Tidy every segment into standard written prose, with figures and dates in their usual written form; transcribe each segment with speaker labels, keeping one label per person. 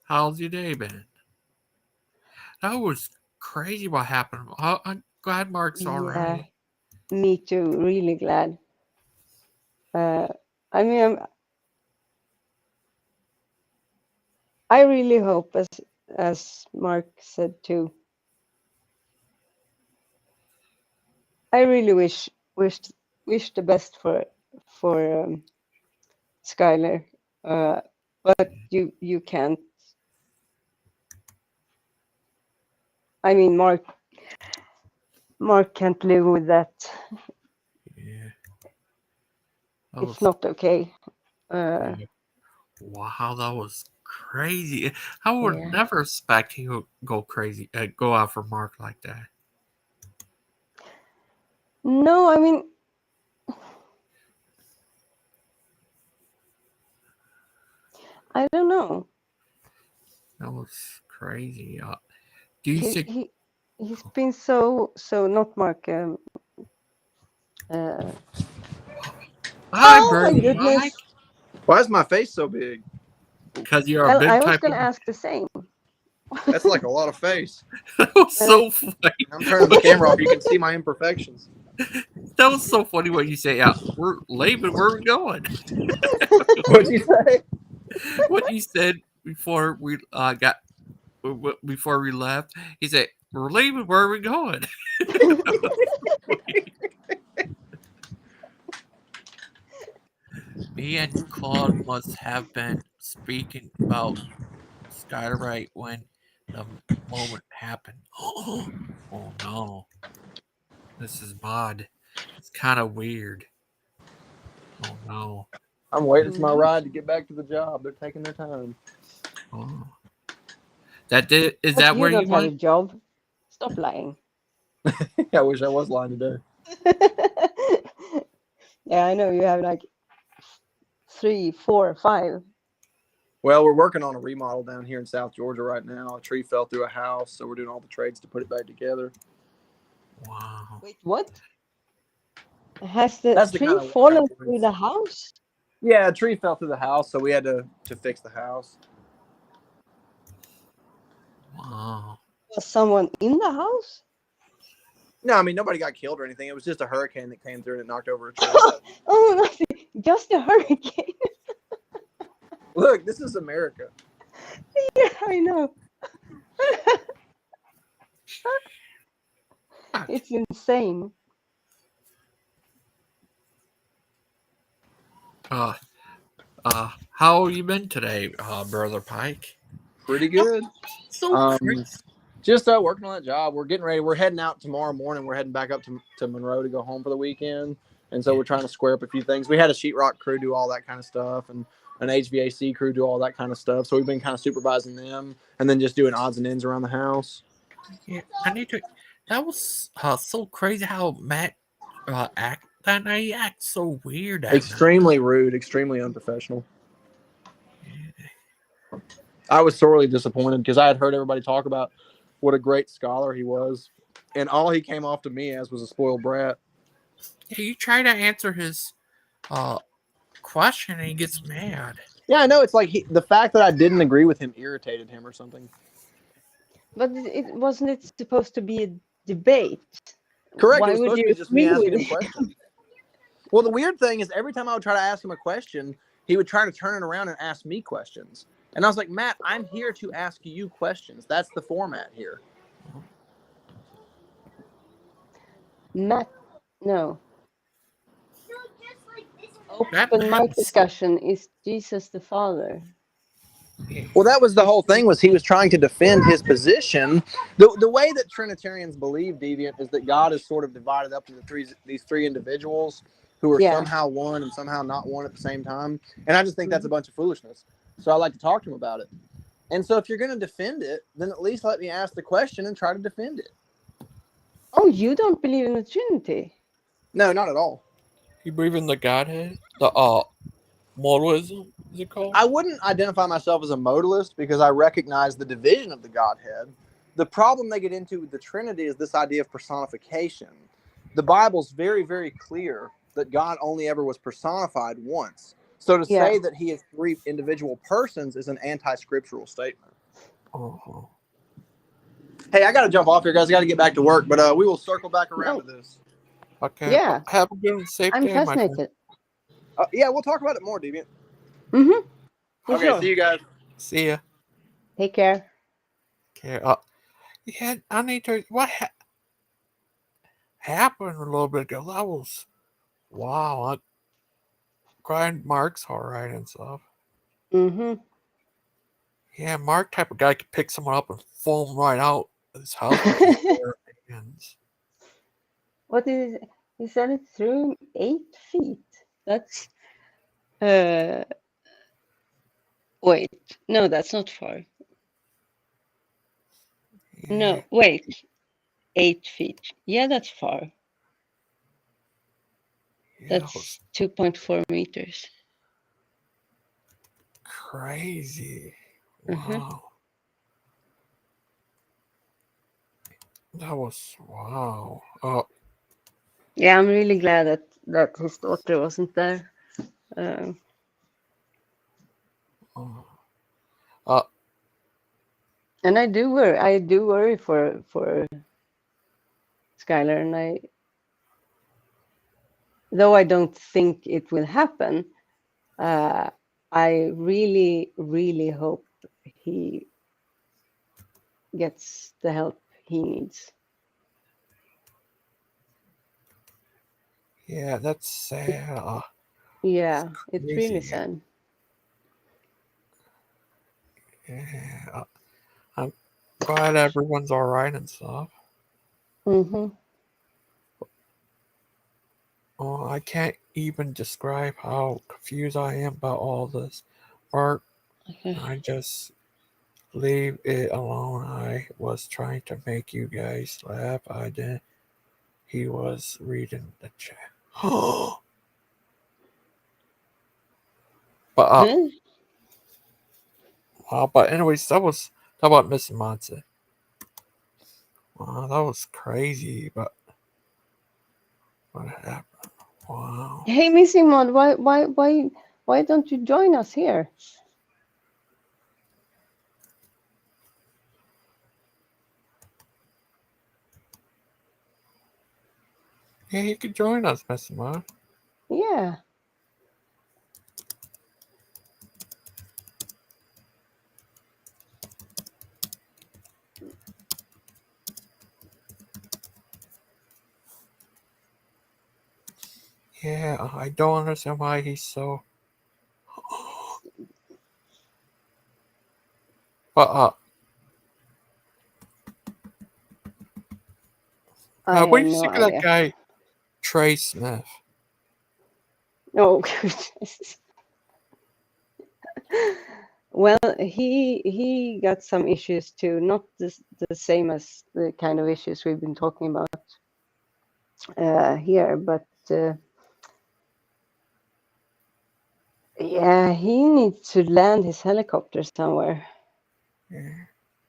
Speaker 1: How's your day been? That was crazy what happened. I'm glad Mark's all
Speaker 2: Yeah,
Speaker 1: right.
Speaker 2: me too. Really glad. Uh, I mean, I really hope, as Mark said too. I really wish the best for Skylar. Uh, but you can't. I mean, Mark can't live with that.
Speaker 1: Yeah, that
Speaker 2: It's
Speaker 1: was
Speaker 2: not okay. Uh,
Speaker 1: yeah. Wow, that was crazy. I would
Speaker 2: yeah.
Speaker 1: never expect he would go crazy, go out for Mark like that.
Speaker 2: No, I mean, I don't know.
Speaker 1: That was crazy. Do you
Speaker 2: He
Speaker 1: think?
Speaker 2: he he's been so not Mark. Uh,
Speaker 1: Hi,
Speaker 2: oh my
Speaker 1: brother Mike.
Speaker 2: goodness.
Speaker 3: Why is my face so big?
Speaker 1: Because you're a
Speaker 2: Well,
Speaker 1: big
Speaker 2: I was
Speaker 1: type
Speaker 2: gonna
Speaker 1: of.
Speaker 2: ask the same.
Speaker 3: That's like a lot of face.
Speaker 1: That was
Speaker 2: Well,
Speaker 1: so funny.
Speaker 3: I'm turning the camera off. You can see my imperfections.
Speaker 1: That was so funny what you say. We're leaving. Where are we going?
Speaker 3: What'd you say?
Speaker 1: What you said before we got before we left. He said, "We're leaving. Where are we going?" Me and Claude must have been speaking about Skyrite when the moment happened. Oh no, this is mod. It's kind of weird. Oh no.
Speaker 3: I'm waiting for my
Speaker 2: Mhm.
Speaker 3: ride to get back to the job. They're taking their time.
Speaker 1: Oh, is
Speaker 2: But
Speaker 1: that
Speaker 2: you
Speaker 1: where you
Speaker 2: don't have a
Speaker 1: went?
Speaker 2: job. Stop lying.
Speaker 3: I wish I was lying today.
Speaker 2: Yeah, I know you have like three, four, five.
Speaker 3: Well, we're working on a remodel down here in South Georgia right now. A tree fell through a house, so we're doing all the trades to put it back together.
Speaker 1: Wow.
Speaker 2: Wait, what? Has the
Speaker 3: That's the kind
Speaker 2: tree
Speaker 3: of work I'm
Speaker 2: fallen
Speaker 3: doing.
Speaker 2: through the house?
Speaker 3: Yeah, a tree fell through the house, so we had to fix the house.
Speaker 1: Wow.
Speaker 2: Was someone in the house?
Speaker 3: No, I mean nobody got killed or anything. It was just a hurricane that came through and it knocked over a tree.
Speaker 2: Oh, nothing. Just a hurricane.
Speaker 3: Look, this is America.
Speaker 2: Yeah, I know.
Speaker 1: What?
Speaker 2: It's insane.
Speaker 1: Uh, how you been today, brother Pike?
Speaker 3: Pretty
Speaker 1: That's
Speaker 3: good.
Speaker 1: so
Speaker 3: Um,
Speaker 1: crazy.
Speaker 3: just working on that job. We're getting ready. We're heading out tomorrow morning. We're heading back up to Monroe to go home for the weekend. And so
Speaker 1: Yeah.
Speaker 3: we're trying to square up a few things. We had a sheetrock crew do all that kind of stuff and an HVAC crew do all that kind of stuff. So we've been kind of supervising them and then just doing odds and ends around the house.
Speaker 1: Yeah, I need to. That was so crazy how Matt act that night. He acts so weird that night.
Speaker 3: Extremely rude, extremely unprofessional. I was sorely disappointed because I had heard everybody talk about what a great scholar he was. And all he came off to me as was a spoiled brat.
Speaker 1: Yeah, you try to answer his uh question and he gets mad.
Speaker 3: Yeah, I know. It's like the fact that I didn't agree with him irritated him or something.
Speaker 2: But it wasn't it supposed to be a debate?
Speaker 3: Correct. It
Speaker 2: Why
Speaker 3: was
Speaker 2: would
Speaker 3: supposed to
Speaker 2: you
Speaker 3: be just me
Speaker 2: agree
Speaker 3: asking
Speaker 2: with
Speaker 3: him
Speaker 2: it?
Speaker 3: questions. Well, the weird thing is every time I would try to ask him a question, he would try to turn it around and ask me questions. And I was like, Matt, I'm here to ask you questions. That's the format here.
Speaker 2: Matt, no.
Speaker 1: That
Speaker 2: Open mic
Speaker 1: Matt's
Speaker 2: discussion. Is Jesus the Father?
Speaker 1: yeah.
Speaker 3: Well, that was the whole thing was he was trying to defend his position. The way that Trinitarians believe, Deviant, is that God is sort of divided up into these three individuals who are
Speaker 2: Yeah.
Speaker 3: somehow one and somehow not one at the same time. And I just think that's a
Speaker 2: Mhm.
Speaker 3: bunch of foolishness. So I like to talk to him about it. And so if you're going to defend it, then at least let me ask the question and try to defend it.
Speaker 2: Oh, you don't believe in the Trinity?
Speaker 3: No, not at all.
Speaker 1: You believe in the Godhead? The modalism is it called?
Speaker 3: I wouldn't identify myself as a modalist because I recognize the division of the Godhead. The problem they get into with the Trinity is this idea of personification. The Bible's very, very clear that God only ever was personified once. So to
Speaker 2: Yeah.
Speaker 3: say that he is three individual persons is an anti-scriptural statement.
Speaker 1: Oh,
Speaker 3: Hey, I got to jump off here, guys. I got to get back to work, but we will circle back around
Speaker 2: No,
Speaker 3: to this.
Speaker 1: okay. Well,
Speaker 2: yeah,
Speaker 1: have a good and safe
Speaker 2: I'm
Speaker 1: day, my friend.
Speaker 2: fascinated.
Speaker 3: Yeah, we'll talk about it more, Deviant.
Speaker 2: Mm-hmm, for
Speaker 3: Okay, see
Speaker 2: sure.
Speaker 3: you guys.
Speaker 1: See ya.
Speaker 2: Take care.
Speaker 1: Okay. Yeah, I need to. What happened a little bit ago? That was wow. Grind Mark's all right and stuff.
Speaker 2: Mm-hmm.
Speaker 1: Yeah, Mark type of guy could pick someone up and foam right out of his house with his bare hands.
Speaker 2: What is it? He said it through 8 feet. That's uh wait. No, that's not far.
Speaker 1: Yeah,
Speaker 2: No, wait. 8 feet. Yeah, that's far.
Speaker 1: yeah, that was
Speaker 2: That's 2.4 meters.
Speaker 1: crazy.
Speaker 2: Uh-huh.
Speaker 1: Wow. That was wow.
Speaker 2: Yeah, I'm really glad that his daughter wasn't there. Um,
Speaker 1: Uh, uh,
Speaker 2: and I do worry for Skylar, and though I don't think it will happen, uh, I really, really hope he gets the help he needs.
Speaker 1: yeah, that's sad.
Speaker 2: Yeah, it's really
Speaker 1: Crazy.
Speaker 2: sad.
Speaker 1: Yeah, I'm glad everyone's all right and stuff.
Speaker 2: Mm-hmm.
Speaker 1: Oh, I can't even describe how confused I am about all this. Mark,
Speaker 2: Okay.
Speaker 1: I just leave it alone. I was trying to make you guys laugh. I didn't. He was reading the chat. but
Speaker 2: Huh?
Speaker 1: but anyways, that was how about Miss Monson. Wow, that was crazy. But what happened? Wow.
Speaker 2: Hey, Missy Mod, why don't you join us here?
Speaker 1: Yeah, you could join us, Miss Mon.
Speaker 2: Yeah.
Speaker 1: Yeah, I don't understand why he's so. But
Speaker 2: I
Speaker 1: what
Speaker 2: have
Speaker 1: do you
Speaker 2: no
Speaker 1: think of that
Speaker 2: idea.
Speaker 1: guy, Trey Smith?
Speaker 2: Oh, goodness. Well, he got some issues too, not the same as the kind of issues we've been talking about here, but yeah, he needs to land his helicopter somewhere
Speaker 1: Yeah,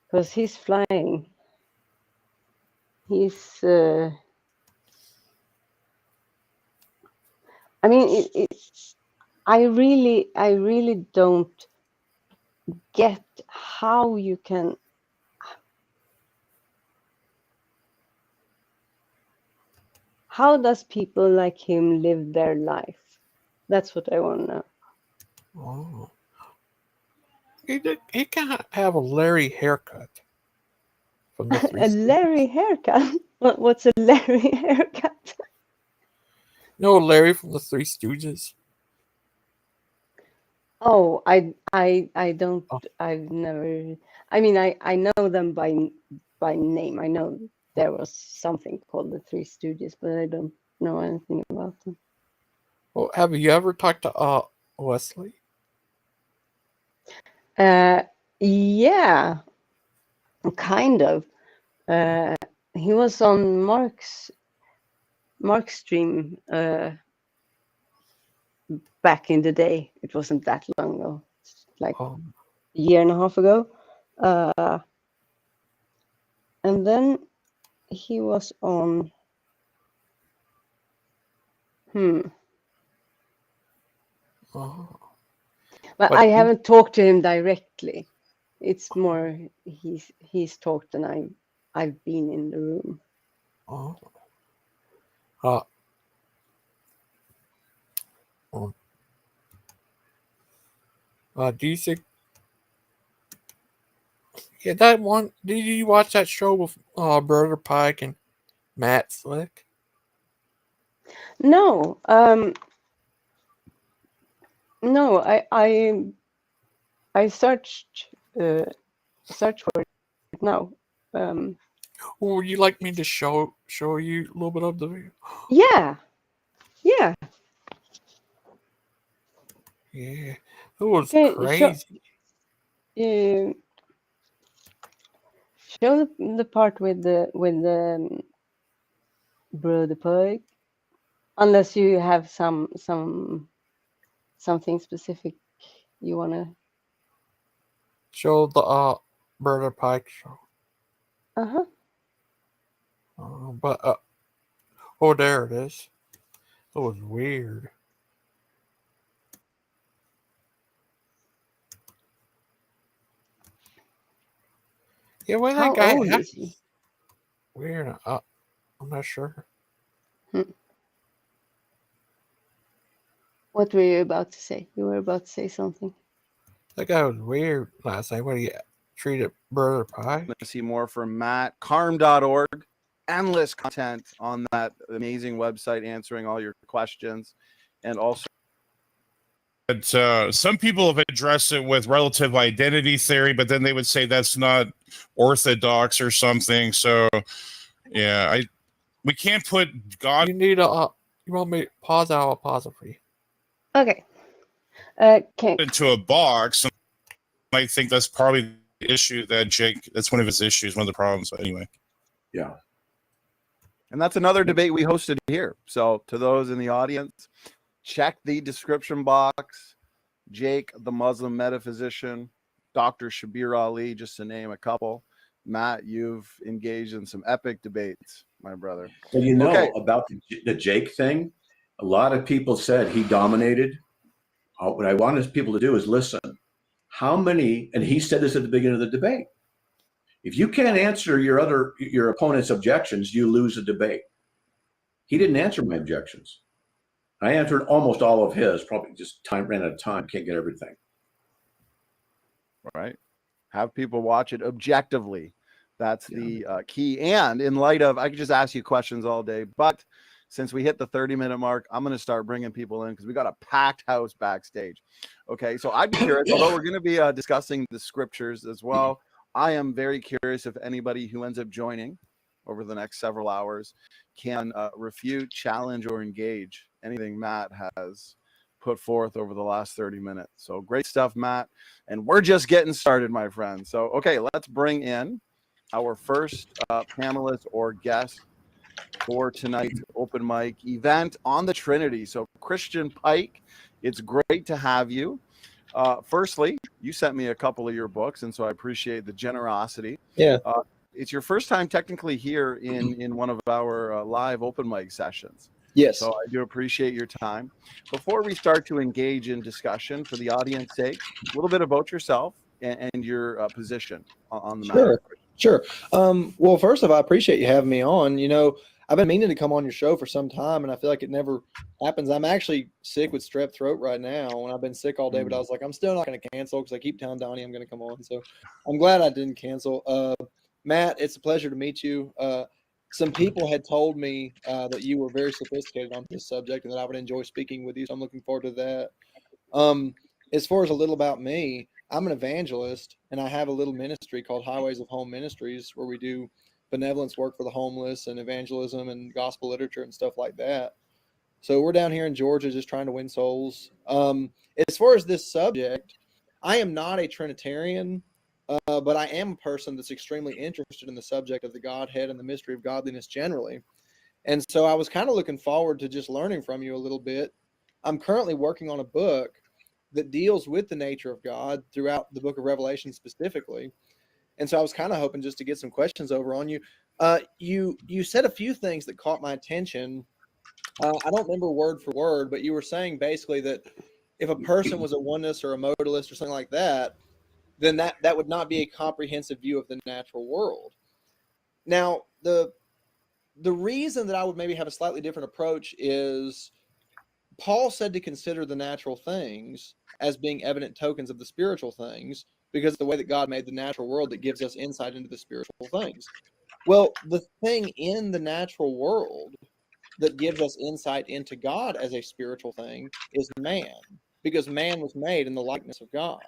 Speaker 2: because he's flying. He's, I mean, I really don't get how you can. How does people like him live their life? That's what I want to know.
Speaker 1: oh, he can have a Larry haircut from the Three
Speaker 2: A Larry
Speaker 1: Stooges.
Speaker 2: haircut? What's a Larry haircut?
Speaker 1: No, Larry from the Three Stooges.
Speaker 2: Oh, I don't.
Speaker 1: Oh,
Speaker 2: I've never. I mean, I know them by name. I know there was something called the Three Stooges, but I don't know anything about them.
Speaker 1: well, have you ever talked to Wesley?
Speaker 2: Uh, yeah, kind of. Uh, he was on Mark's stream back in the day. It wasn't that long ago. It's like
Speaker 1: Um,
Speaker 2: a year and a half ago. Uh, and then he was on. Hmm.
Speaker 1: uh,
Speaker 2: But
Speaker 1: but
Speaker 2: I haven't talked to him directly. It's more he's talked and I've been in the room.
Speaker 1: Oh. Uh, um, do you think? Yeah, that one. Did you watch that show with Brother Pike and Matt Slick?
Speaker 2: No, no, I search for it now.
Speaker 1: Or would you like me to show you a little bit of the video?
Speaker 2: Yeah, yeah.
Speaker 1: Yeah, it was
Speaker 2: Okay,
Speaker 1: crazy.
Speaker 2: uh, show the part with the Brother Pike, unless you have something specific you wanna.
Speaker 1: Show the Brother Pike show.
Speaker 2: Uh-huh.
Speaker 1: But oh, there it is. It was weird. Yeah, when that
Speaker 2: How
Speaker 1: guy
Speaker 2: old is
Speaker 1: acts
Speaker 2: he?
Speaker 1: weird. I'm not sure.
Speaker 2: Hmm. What were you about to say? You were about to say something.
Speaker 1: That guy was weird last night when he treated Brother Pike.
Speaker 3: To see more from Matt, carm.org. Endless content on that amazing website answering all your questions. And also,
Speaker 4: But some people have addressed it with relative identity theory, but then they would say that's not orthodox or something. So, yeah, we can't put God
Speaker 1: You need you want me to pause out? I'll pause it for you.
Speaker 2: Okay. Can
Speaker 4: into a box. And I think that's probably the issue that Jake, that's one of his issues, one of the problems. But anyway.
Speaker 5: Yeah.
Speaker 3: and that's another debate we hosted here. So to those in the audience, check the description box. Jake, the Muslim metaphysician, Dr. Shabir Ali, just to name a couple. Matt, you've engaged in some epic debates, my brother.
Speaker 5: Well, you know
Speaker 3: Okay.
Speaker 5: about the Jake thing. A lot of people said he dominated. What I want people to do is listen. How many? And he said this at the beginning of the debate. If you can't answer your opponent's objections, you lose the debate. He didn't answer my objections. I answered almost all of his. Probably just ran out of time. Can't get everything.
Speaker 3: Right. Have people watch it objectively. That's the key. And in light of, I could just ask you questions all day, but since we hit the 30-minute mark, I'm going to start bringing people in because we got a packed house backstage. Okay. So I'd be curious, although we're going to be discussing the scriptures as well. I am very curious if anybody who ends up joining over the next several hours can refute, challenge, or engage anything Matt has put forth over the last 30 minutes. So great stuff, Matt. And we're just getting started, my friend. So, okay, let's bring in our first panelist or guest for tonight's open mic event on the Trinity. So Christian Pike, it's great to have you. Firstly, you sent me a couple of your books, and so I appreciate the generosity.
Speaker 6: Yeah.
Speaker 3: It's your first time technically here in one of our live open mic sessions.
Speaker 6: Yes.
Speaker 3: So I do appreciate your time. Before we start to engage in discussion, for the audience sake, a little bit about yourself and your position on the matter.
Speaker 6: Sure. Well, first off, I appreciate you having me on. You know, I've been meaning to come on your show for some time, and I feel like it never happens. I'm actually sick with strep throat right now, and I've been sick all day, but I was like, I'm still not going to cancel because I keep telling Donnie I'm going to come on. So I'm glad I didn't cancel. Matt, it's a pleasure to meet you. Some people had told me that you were very sophisticated on this subject and that I would enjoy speaking with you. So I'm looking forward to that. As far as a little about me, I'm an evangelist and I have a little ministry called Highways of Home Ministries where we do benevolence work for the homeless and evangelism and gospel literature and stuff like that. So we're down here in Georgia just trying to win souls. As far as this subject, I am not a Trinitarian. But I am a person that's extremely interested in the subject of the Godhead and the mystery of godliness generally. And so I was kind of looking forward to just learning from you a little bit. I'm currently working on a book that deals with the nature of God throughout the book of Revelation specifically. And so I was kind of hoping just to get some questions over on you. You said a few things that caught my attention. I don't remember word for word, but you were saying basically that if a person was a oneness or a modalist or something like that, then that would not be a comprehensive view of the natural world. Now, the reason that I would maybe have a slightly different approach is Paul said to consider the natural things as being evident tokens of the spiritual things, because the way that God made the natural world that gives us insight into the spiritual things. Well, the thing in the natural world that gives us insight into God as a spiritual thing is man, because man was made in the likeness of God.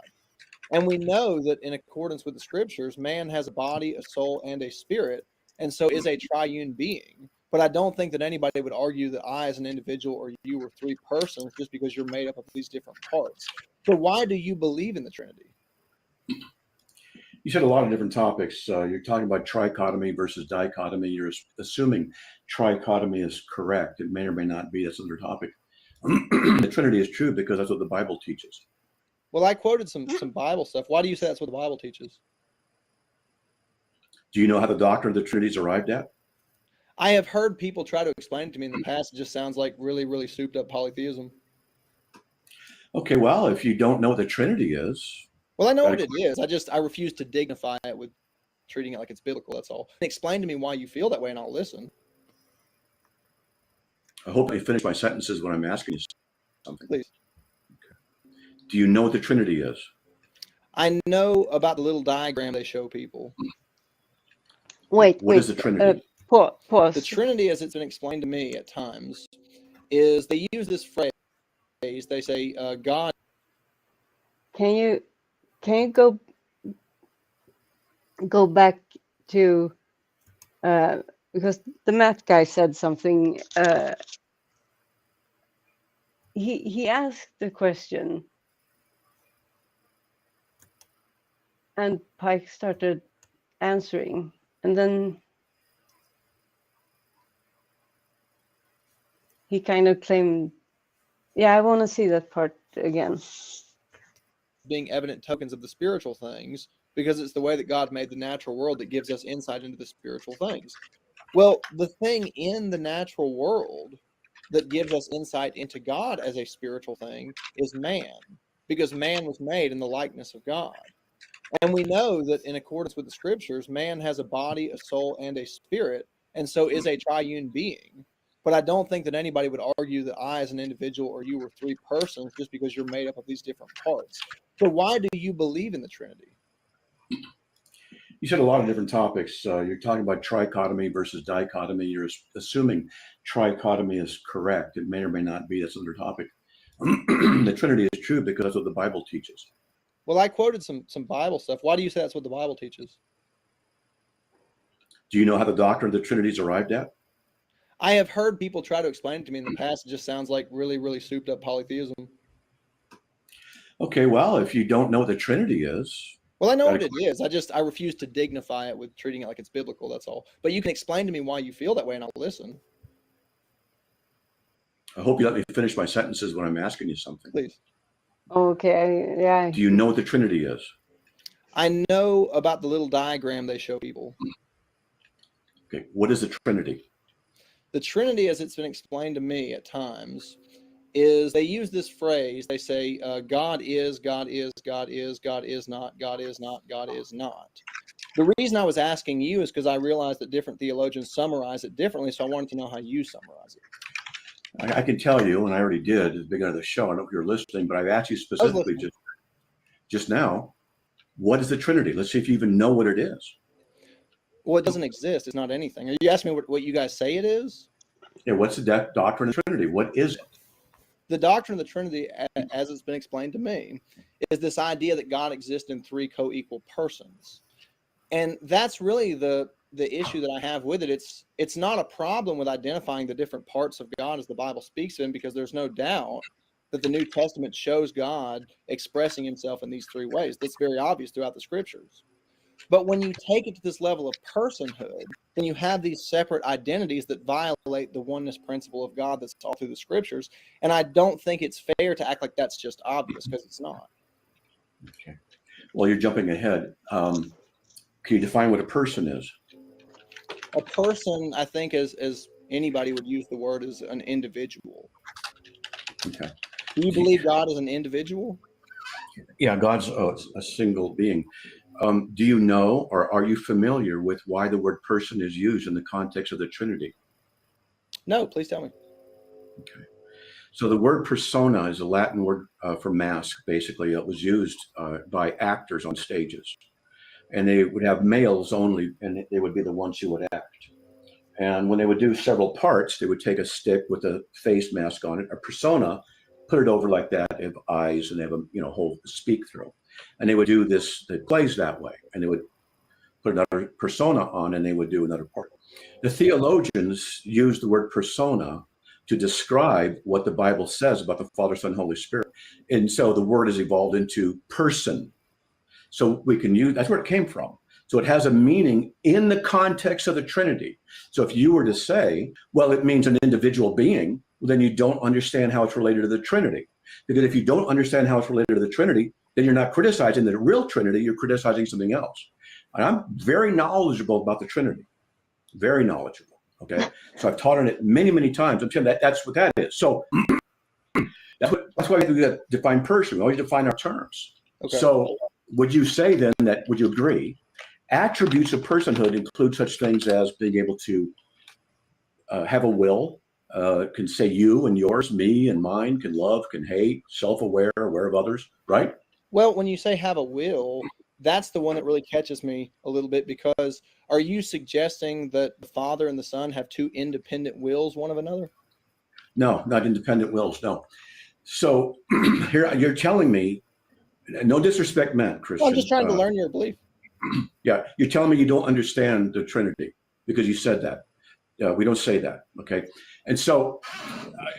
Speaker 6: And we know that in accordance with the scriptures, man has a body, a soul, and a spirit, and so is a triune being. But I don't think that anybody would argue that I, as an individual, or you, are three persons just because you're made up of these different parts. So why do you believe in the Trinity?
Speaker 5: You said a lot of different topics. You're talking about trichotomy versus dichotomy. You're assuming trichotomy is correct. It may or may not be. That's another topic. The Trinity is true because that's what the Bible teaches.
Speaker 6: Well, I quoted some Bible stuff. Why do you say that's what the Bible teaches?
Speaker 5: Do you know how the doctrine of the Trinity is arrived at?
Speaker 6: I have heard people try to explain it to me in the past. It just sounds like really, really souped up polytheism.
Speaker 5: Okay, well, if you don't know what the Trinity is,
Speaker 6: well, I know what it is. I refuse to dignify it with treating it like it's biblical. That's all. Explain to me why you feel that way, and I'll listen.
Speaker 5: I hope I finish my sentences when I'm asking you something.
Speaker 6: Please.
Speaker 5: Okay. Do you know what the Trinity is?
Speaker 6: I know about the little diagram they show people.
Speaker 2: Wait.
Speaker 5: What is the Trinity?
Speaker 2: Pause.
Speaker 6: The Trinity, as it's been explained to me at times, is they use this phrase. They say, God.
Speaker 2: Can you go back to because the math guy said something. He asked the question, and Pike started answering, and then he kind of claimed, yeah, I want to see that part again.
Speaker 6: Being evident tokens of the spiritual things, because it's the way that God made the natural world that gives us insight into the spiritual things. Well, the thing in the natural world that gives us insight into God as a spiritual thing is man, because man was made in the likeness of God. And we know that in accordance with the scriptures, man has a body, a soul, and a spirit, and so is a triune being. But I don't think that anybody would argue that I, as an individual, or you, are three persons just because you're made up of these different parts. So why do you believe in the Trinity?
Speaker 5: You said a lot of different topics. You're talking about trichotomy versus dichotomy. You're assuming trichotomy is correct. It may or may not be. That's another topic. The Trinity is true because that's what the Bible teaches.
Speaker 6: Well, I quoted some Bible stuff. Why do you say that's what the Bible teaches?
Speaker 5: Do you know how the doctrine of the Trinity is arrived at?
Speaker 6: I have heard people try to explain it to me in the past. It just sounds like really, really souped up polytheism.
Speaker 5: Okay, well, if you don't know what the Trinity is.
Speaker 6: Well, I know what it is. I refuse to dignify it with treating it like it's biblical. That's all. But you can explain to me why you feel that way, and I'll listen.
Speaker 5: I hope you let me finish my sentences when I'm asking you something.
Speaker 6: Please.
Speaker 2: Okay, yeah.
Speaker 5: Do you know what the Trinity is?
Speaker 6: I know about the little diagram they show people.
Speaker 5: Okay, what is the Trinity?
Speaker 6: The Trinity, as it's been explained to me at times, is they use this phrase. They say, God is, God is, God is, God is not, God is not, God is not. The reason I was asking you is because I realized that different theologians summarize it differently, so I wanted to know how you summarize it.
Speaker 5: I can tell you, and I already did at the beginning of the show. I don't know if you're listening, but I've asked you specifically just now, what is the Trinity? Let's see if you even know what it is.
Speaker 6: Well, it doesn't exist. It's not anything. Are you asking me what you guys say it is?
Speaker 5: Yeah, what's the doctrine of the Trinity? What is it?
Speaker 6: The doctrine of the Trinity, as it's been explained to me, is this idea that God exists in three co-equal persons. And that's really the issue that I have with it. It's not a problem with identifying the different parts of God as the Bible speaks of him, because there's no doubt that the New Testament shows God expressing himself in these three ways. That's very obvious throughout the scriptures. But when you take it to this level of personhood, then you have these separate identities that violate the oneness principle of God that's all through the scriptures. And I don't think it's fair to act like that's just obvious, because it's not.
Speaker 5: Okay. Well, you're jumping ahead. Can you define what a person is?
Speaker 6: A person, I think, as anybody would use the word, is an individual.
Speaker 5: Okay.
Speaker 6: Do you believe God is an individual?
Speaker 5: Yeah, God's a single being. Do you know, or are you familiar with why the word person is used in the context of the Trinity?
Speaker 6: No, please tell me.
Speaker 5: Okay. So the word persona is a Latin word for mask. Basically, it was used by actors on stages, and they would have males only, and they would be the ones who would act. And when they would do several parts, they would take a stick with a face mask on it, a persona, put it over like that. They have eyes and they have a whole speak through, and they would do this. The plays that way, and they would put another persona on, and they would do another part. The theologians use the word persona to describe what the Bible says about the Father, Son, Holy Spirit, and so the word has evolved into person. So we can use, that's where it came from. So it has a meaning in the context of the Trinity. So if you were to say, well, it means an individual being, well, then you don't understand how it's related to the Trinity. Because if you don't understand how it's related to the Trinity, then you're not criticizing the real Trinity, you're criticizing something else. And I'm very knowledgeable about the Trinity, very knowledgeable. Okay. So I've taught on it many, many times. I'm telling you that's what that is. So that's why we define person. We always define our terms.
Speaker 6: Okay.
Speaker 5: So would you say then that, would you agree, attributes of personhood include such things as being able to have a will, can say you and yours, me and mine, can love, can hate, self-aware, aware of others, right?
Speaker 6: Well, when you say have a will, that's the one that really catches me a little bit, because are you suggesting that the Father and the Son have two independent wills, one of another?
Speaker 5: No, not independent wills, no. So here you're telling me, no disrespect meant, Christian.
Speaker 6: Well, I'm just trying to learn your belief.
Speaker 5: Yeah, you're telling me you don't understand the Trinity because you said that. We don't say that, okay? And so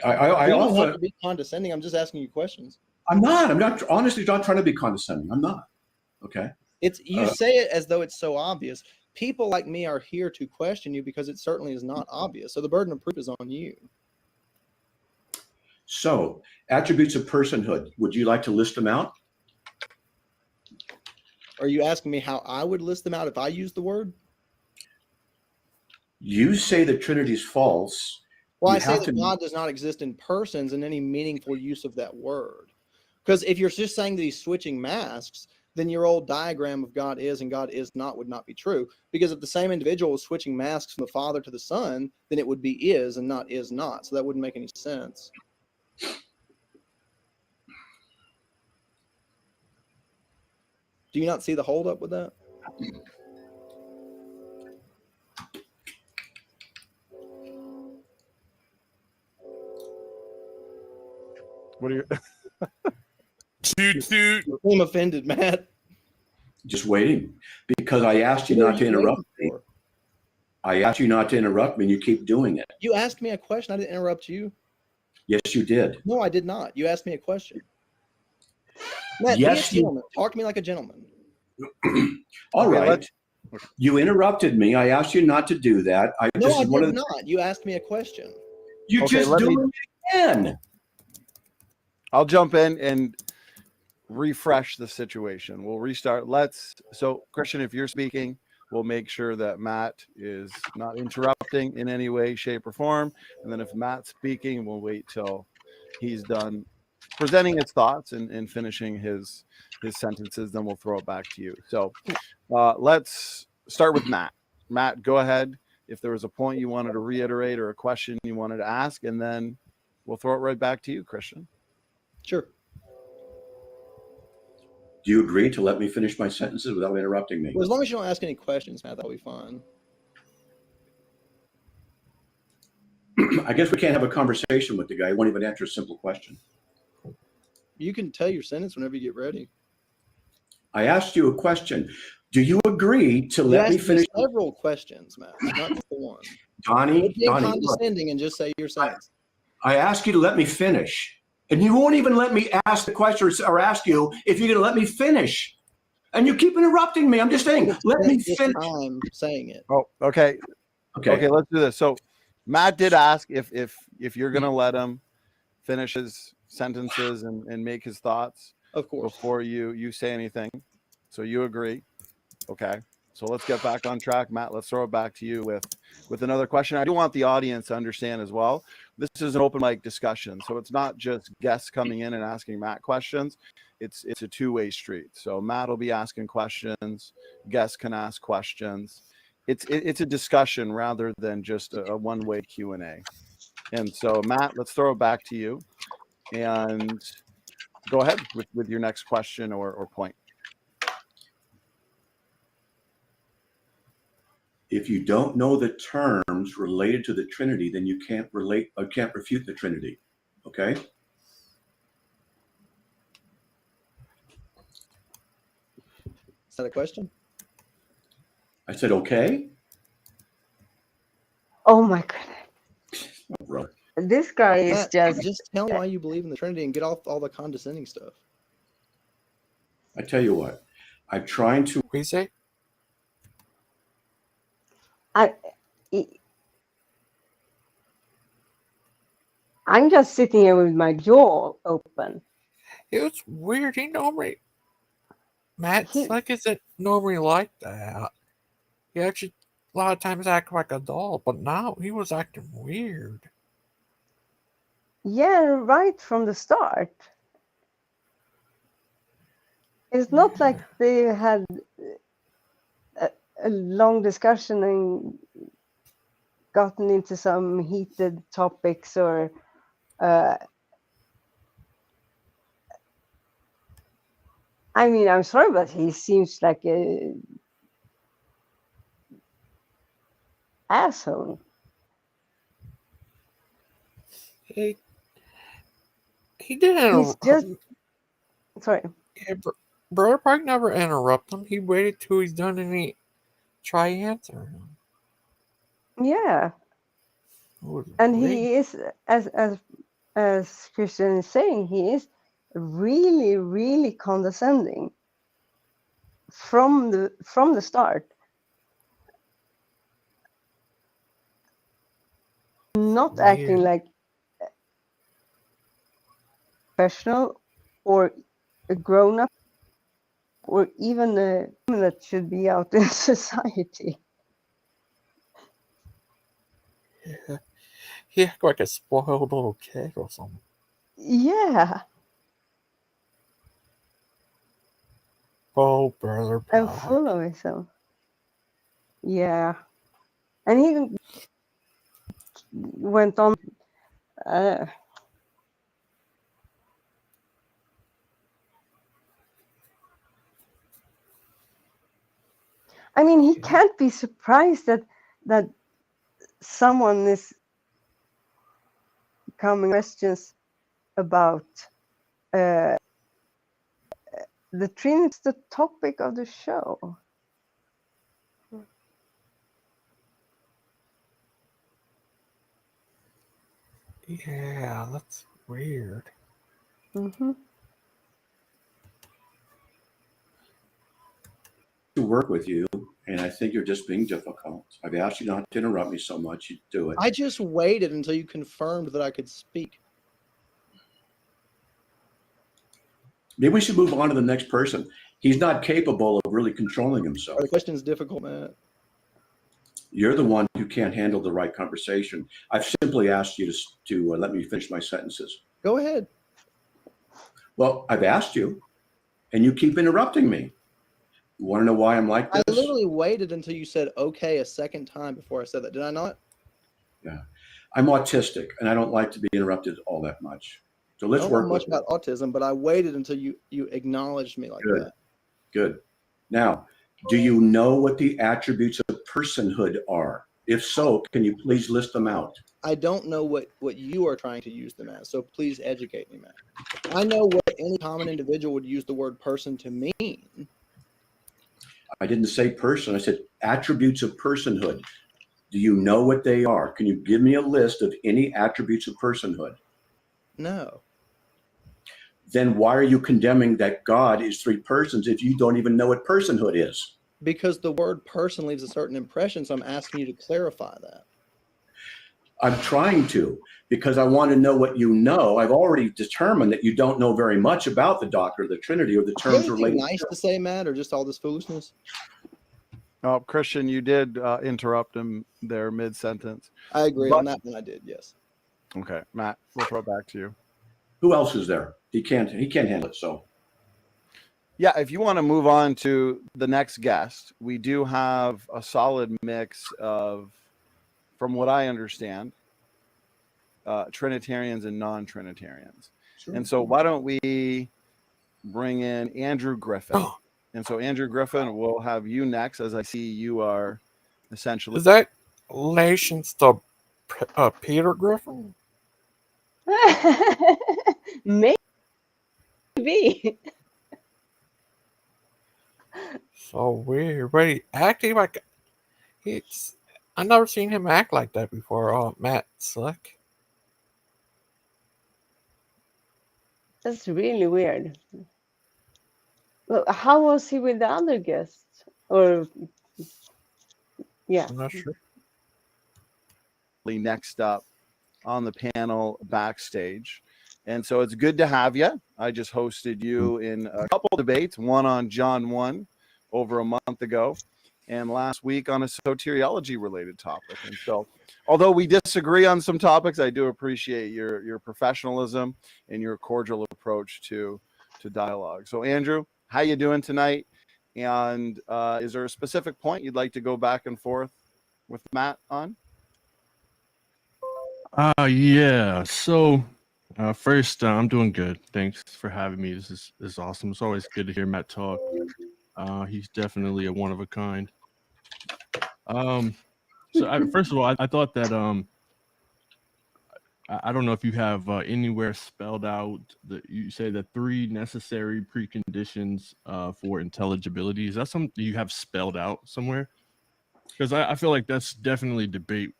Speaker 5: I
Speaker 6: You don't
Speaker 5: often
Speaker 6: have to be condescending. I'm just asking you questions.
Speaker 5: I'm not honestly not trying to be condescending. I'm not. Okay.
Speaker 6: It's you say it as though it's so obvious. People like me are here to question you because it certainly is not obvious. So the burden of proof is on you.
Speaker 5: So attributes of personhood, would you like to list them out?
Speaker 6: Are you asking me how I would list them out if I used the word?
Speaker 5: You say the Trinity is false.
Speaker 6: Well,
Speaker 5: You
Speaker 6: I say
Speaker 5: have
Speaker 6: that
Speaker 5: to-
Speaker 6: God does not exist in persons in any meaningful use of that word. Because if you're just saying that he's switching masks, then your old diagram of God is and God is not would not be true. Because if the same individual was switching masks from the Father to the Son, then it would be is and not is not. So that wouldn't make any sense. Do you not see the holdup with that?
Speaker 7: What are you?
Speaker 4: Toot toot.
Speaker 6: I'm offended, Matt.
Speaker 5: just waiting because I asked you
Speaker 6: What are
Speaker 5: not to
Speaker 6: you
Speaker 5: interrupt
Speaker 6: waiting
Speaker 5: me.
Speaker 6: for?
Speaker 5: I asked you not to interrupt me and you keep doing it.
Speaker 6: You asked me a question. I didn't interrupt you.
Speaker 5: Yes, you did.
Speaker 6: No, I did not. You asked me a question. Matt,
Speaker 5: Yes,
Speaker 6: be a gentleman. Talk to me like a gentleman.
Speaker 5: All
Speaker 7: Okay,
Speaker 5: right. You interrupted me. I asked you not to do that.
Speaker 6: No, I did not. You asked me a question.
Speaker 5: You
Speaker 7: Okay,
Speaker 5: just
Speaker 7: let me-
Speaker 5: doing it again.
Speaker 7: I'll jump in and refresh the situation. We'll restart. So Christian, if you're speaking, we'll make sure that Matt is not interrupting in any way, shape, or form. And then if Matt's speaking, we'll wait till he's done presenting his thoughts and finishing his sentences. Then we'll throw it back to you. So let's start with Matt. Matt, go ahead. If there was a point you wanted to reiterate or a question you wanted to ask, and then we'll throw it right back to you, Christian.
Speaker 6: Sure.
Speaker 5: Do you agree to let me finish my sentences without interrupting me?
Speaker 6: Well, as long as you don't ask any questions, Matt, that'll be fine.
Speaker 5: I guess we can't have a conversation with the guy. He won't even answer a simple question.
Speaker 6: You can tell your sentence whenever you get ready.
Speaker 5: I asked you a question. Do you agree to
Speaker 6: You
Speaker 5: let me
Speaker 6: asked
Speaker 5: finish?
Speaker 6: several questions, Matt, not just the one.
Speaker 5: Donnie,
Speaker 6: Quit being
Speaker 5: look,
Speaker 6: condescending and just say your sentence.
Speaker 5: I asked you to let me finish, and you won't even let me ask the question or ask you if you're going to let me finish. And you keep interrupting me. I'm just saying, let me
Speaker 6: This
Speaker 5: finish.
Speaker 6: time saying it.
Speaker 7: Oh, okay.
Speaker 5: Okay.
Speaker 7: Okay, let's do this. So Matt did ask if you're going to let him finish his sentences and make his thoughts
Speaker 6: Of course.
Speaker 7: before you say anything. So you agree. Okay. So let's get back on track. Matt, let's throw it back to you with another question. I do want the audience to understand as well. This is an open mic discussion. So it's not just guests coming in and asking Matt questions. It's a two-way street. So Matt will be asking questions. Guests can ask questions. It's a discussion rather than just a one-way Q&A. And so Matt, let's throw it back to you and go ahead with your next question or point.
Speaker 5: If you don't know the terms related to the Trinity, then you can't refute the Trinity. Okay?
Speaker 6: Is that a question?
Speaker 5: I said, okay.
Speaker 2: Oh my goodness.
Speaker 5: Oh, brother.
Speaker 2: This guy is
Speaker 6: Matt, just tell me why you believe in the Trinity and get off all the condescending stuff.
Speaker 5: I tell you what, I'm trying to.
Speaker 1: What do you say?
Speaker 2: I'm just sitting here with my jaw open.
Speaker 1: It was weird. Matt's like isn't normally like that. He actually a lot of times act like a doll, but now he was acting weird.
Speaker 2: Yeah, right from the start. It's not like they had a long discussion and gotten into some heated topics or I mean, I'm sorry, but he seems like a asshole.
Speaker 1: He didn't.
Speaker 2: He's just sorry.
Speaker 1: Yeah, Brother Pike never interrupt him. He waited till he's done and he try answer him.
Speaker 2: Yeah, and he is as Christian is saying, he is really, really condescending from the start. Not
Speaker 1: Weird.
Speaker 2: acting like professional or a grown up or even a woman that should be out in society.
Speaker 1: Yeah. He act like a spoiled little kid or something.
Speaker 2: Yeah,
Speaker 1: Oh, Brother Pike.
Speaker 2: and full of himself. Yeah, and he went on. I mean, he can't be surprised that someone is coming questions about the Trinity. It's the topic of the show.
Speaker 1: Yeah, that's weird.
Speaker 2: Mm-hmm.
Speaker 5: To work with you, and I think you're just being difficult. I've asked you not to interrupt me so much. You do it.
Speaker 6: I just waited until you confirmed that I could speak.
Speaker 5: Maybe we should move on to the next person. He's not capable of really controlling himself.
Speaker 6: The question is difficult, Matt.
Speaker 5: You're the one who can't handle the right conversation. I've simply asked you to let me finish my sentences.
Speaker 6: Go ahead.
Speaker 5: Well, I've asked you, and you keep interrupting me. You want to know why I'm like this?
Speaker 6: I literally waited until you said okay a second time before I said that. Did I not?
Speaker 5: Yeah. I'm autistic, and I don't like to be interrupted all that much. So let's
Speaker 6: I don't
Speaker 5: work
Speaker 6: know much
Speaker 5: with it.
Speaker 6: about autism, but I waited until you acknowledged me like
Speaker 5: Good.
Speaker 6: that.
Speaker 5: Good. Now, do you know what the attributes of personhood are? If so, can you please list them out?
Speaker 6: I don't know what you are trying to use them as, so please educate me, Matt. I know what any common individual would use the word person to mean.
Speaker 5: I didn't say person. I said attributes of personhood. Do you know what they are? Can you give me a list of any attributes of personhood?
Speaker 6: No.
Speaker 5: Then why are you condemning that God is three persons if you don't even know what personhood is?
Speaker 6: Because the word person leaves a certain impression, so I'm asking you to clarify that.
Speaker 5: I'm trying to, because I want to know what you know. I've already determined that you don't know very much about the doctrine of the Trinity or the
Speaker 6: Do you have
Speaker 5: terms
Speaker 6: anything
Speaker 5: related.
Speaker 6: nice to say, Matt, or just all this foolishness?
Speaker 7: Oh, Christian, you did interrupt him there mid-sentence.
Speaker 6: I agree
Speaker 7: But-
Speaker 6: on that one. I did, yes.
Speaker 7: Okay, Matt, we'll throw it back to you.
Speaker 5: Who else is there? He can't handle it. So
Speaker 7: Yeah, if you want to move on to the next guest, we do have a solid mix of, from what I understand, Trinitarians and non-Trinitarians.
Speaker 5: sure.
Speaker 7: And so why don't we bring in Andrew Griffin?
Speaker 1: Oh,
Speaker 7: And so Andrew Griffin, we'll have you next, as I see you are essentially.
Speaker 1: is that relations to Peter Griffin?
Speaker 2: Maybe.
Speaker 1: So weird. But he acting like it's. I never seen him act like that before. Matt Slick.
Speaker 2: That's really weird. Well, how was he with the other guests? Or yeah.
Speaker 1: I'm not sure.
Speaker 7: Next up on the panel backstage. And so it's good to have you. I just hosted you in a couple debates, one on John 1 over a month ago, and last week on a soteriology related topic. And so although we disagree on some topics, I do appreciate your professionalism and your cordial approach to dialogue. So Andrew, how you doing tonight? And is there a specific point you'd like to go back and forth with Matt on?
Speaker 8: Yeah. So first, I'm doing good. Thanks for having me. This is awesome. It's always good to hear Matt talk. He's definitely a one of a kind. First of all, I thought that I don't know if you have anywhere spelled out that you say the 3 necessary preconditions for intelligibility. Is that something you have spelled out somewhere? Because I feel like that's definitely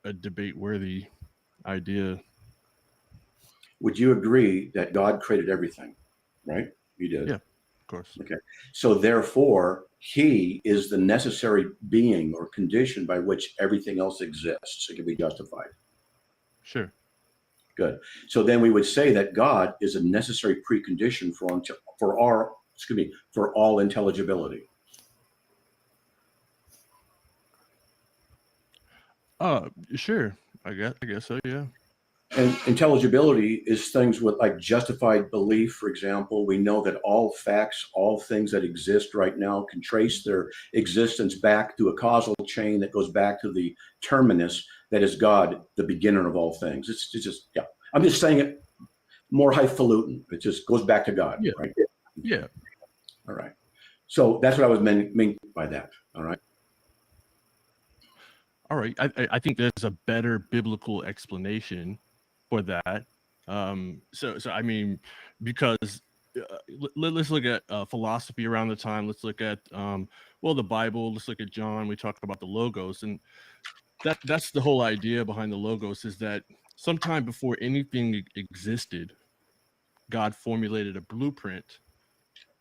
Speaker 8: a debate worthy idea.
Speaker 5: Would you agree that God created everything? Right? He did.
Speaker 8: Yeah, of course.
Speaker 5: Okay. So therefore, he is the necessary being or condition by which everything else exists. It can be justified.
Speaker 8: Sure.
Speaker 5: Good. So then we would say that God is a necessary precondition for all intelligibility.
Speaker 8: Sure. I guess so, yeah.
Speaker 5: And intelligibility is things with like justified belief. For example, we know that all facts, all things that exist right now can trace their existence back to a causal chain that goes back to the terminus that is God, the beginner of all things. It's just, yeah. I'm just saying it more highfalutin. It just goes back to God.
Speaker 8: Yeah.
Speaker 5: Right?
Speaker 8: Yeah.
Speaker 5: All right. So that's what I was meant by that. All right.
Speaker 8: All right. I think there's a better biblical explanation for that. So I mean, because let's look at philosophy around the time. Let's look at the Bible. Let's look at John. We talk about the logos, and that's the whole idea behind the logos, is that sometime before anything existed, God formulated a blueprint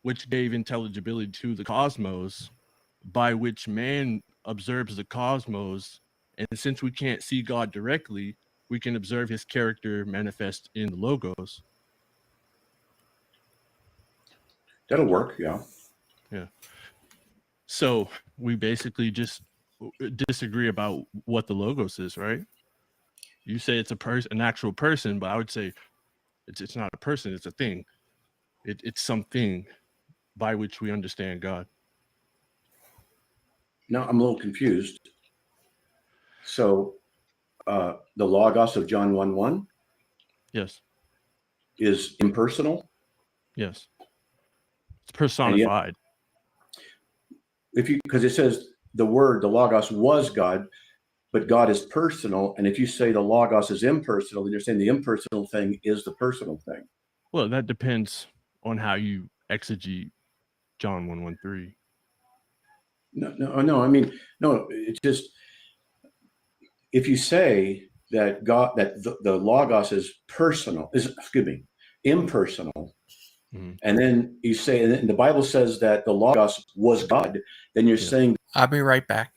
Speaker 8: which gave intelligibility to the cosmos, by which man observes the cosmos. And since we can't see God directly, we can observe his character manifest in the logos.
Speaker 5: That'll work. Yeah.
Speaker 8: Yeah. So we basically just disagree about what the logos is, right? You say it's an actual person, but I would say it's not a person, it's a thing. It's something by which we understand God.
Speaker 5: Now I'm a little confused. So the Logos of John 1:1
Speaker 8: Yes.
Speaker 5: is impersonal.
Speaker 8: Yes. It's personified.
Speaker 5: Because it says the Logos was God, but God is personal. And if you say the Logos is impersonal, then you're saying the impersonal thing is the personal thing.
Speaker 8: Well, that depends on how you exegete John 1:13.
Speaker 5: No. I mean, no. It's just if you say that the Logos is impersonal,
Speaker 8: Mm-hmm.
Speaker 5: and then you say, and the Bible says that the Logos was God, then you're saying
Speaker 1: I'll be right back.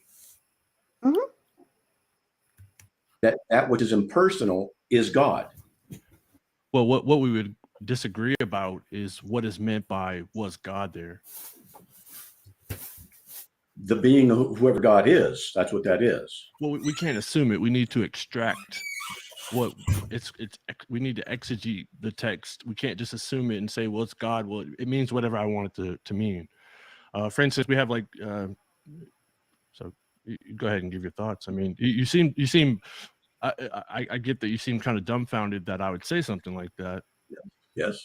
Speaker 5: that which is impersonal is God.
Speaker 8: Well, what we would disagree about is what is meant by was God there.
Speaker 5: the being of whoever God is. That's what that is.
Speaker 8: Well, we can't assume it. We need to extract what we need to exegete the text. We can't just assume it and say, well, it's God. Well, it means whatever I want it to mean. For instance, we have like so you go ahead and give your thoughts. I mean, you seem I get that you seem kind of dumbfounded that I would say something like that.
Speaker 5: Yes.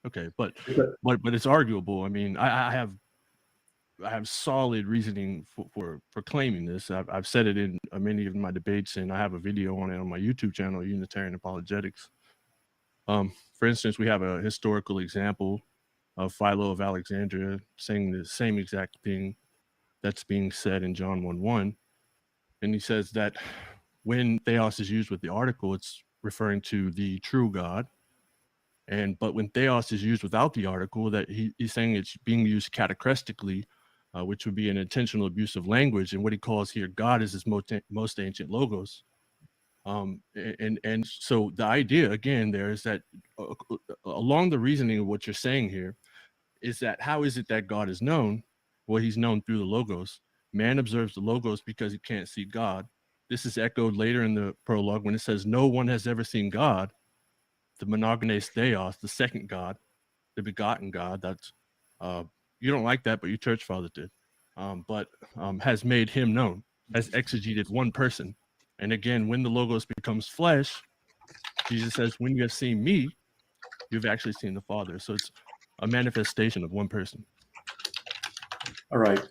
Speaker 8: Okay, but it's arguable. I mean, I have solid reasoning for claiming this. I've said it in many of my debates, and I have a video on it on my YouTube channel, Unitarian Apologetics. For instance, we have a historical example of Philo of Alexandria saying the same exact thing that's being said in John 1:1. And he says that when theos is used with the article, it's referring to the true God. But when theos is used without the article, that he's saying it's being used catachrestically, which would be an intentional abuse of language. And what he calls here God is his most ancient logos. And so the idea again there is that along the reasoning of what you're saying here is that how is it that God is known? Well, he's known through the logos. Man observes the logos because he can't see God. This is echoed later in the prologue when it says no one has ever seen God. The monogenes theos, the second God, the begotten God. That's you don't like that, but your church father did. Has made him known, has exegeted one person. And again, when the logos becomes flesh, Jesus says, when you have seen me, you've actually seen the Father. So it's a manifestation of one person.
Speaker 5: All right.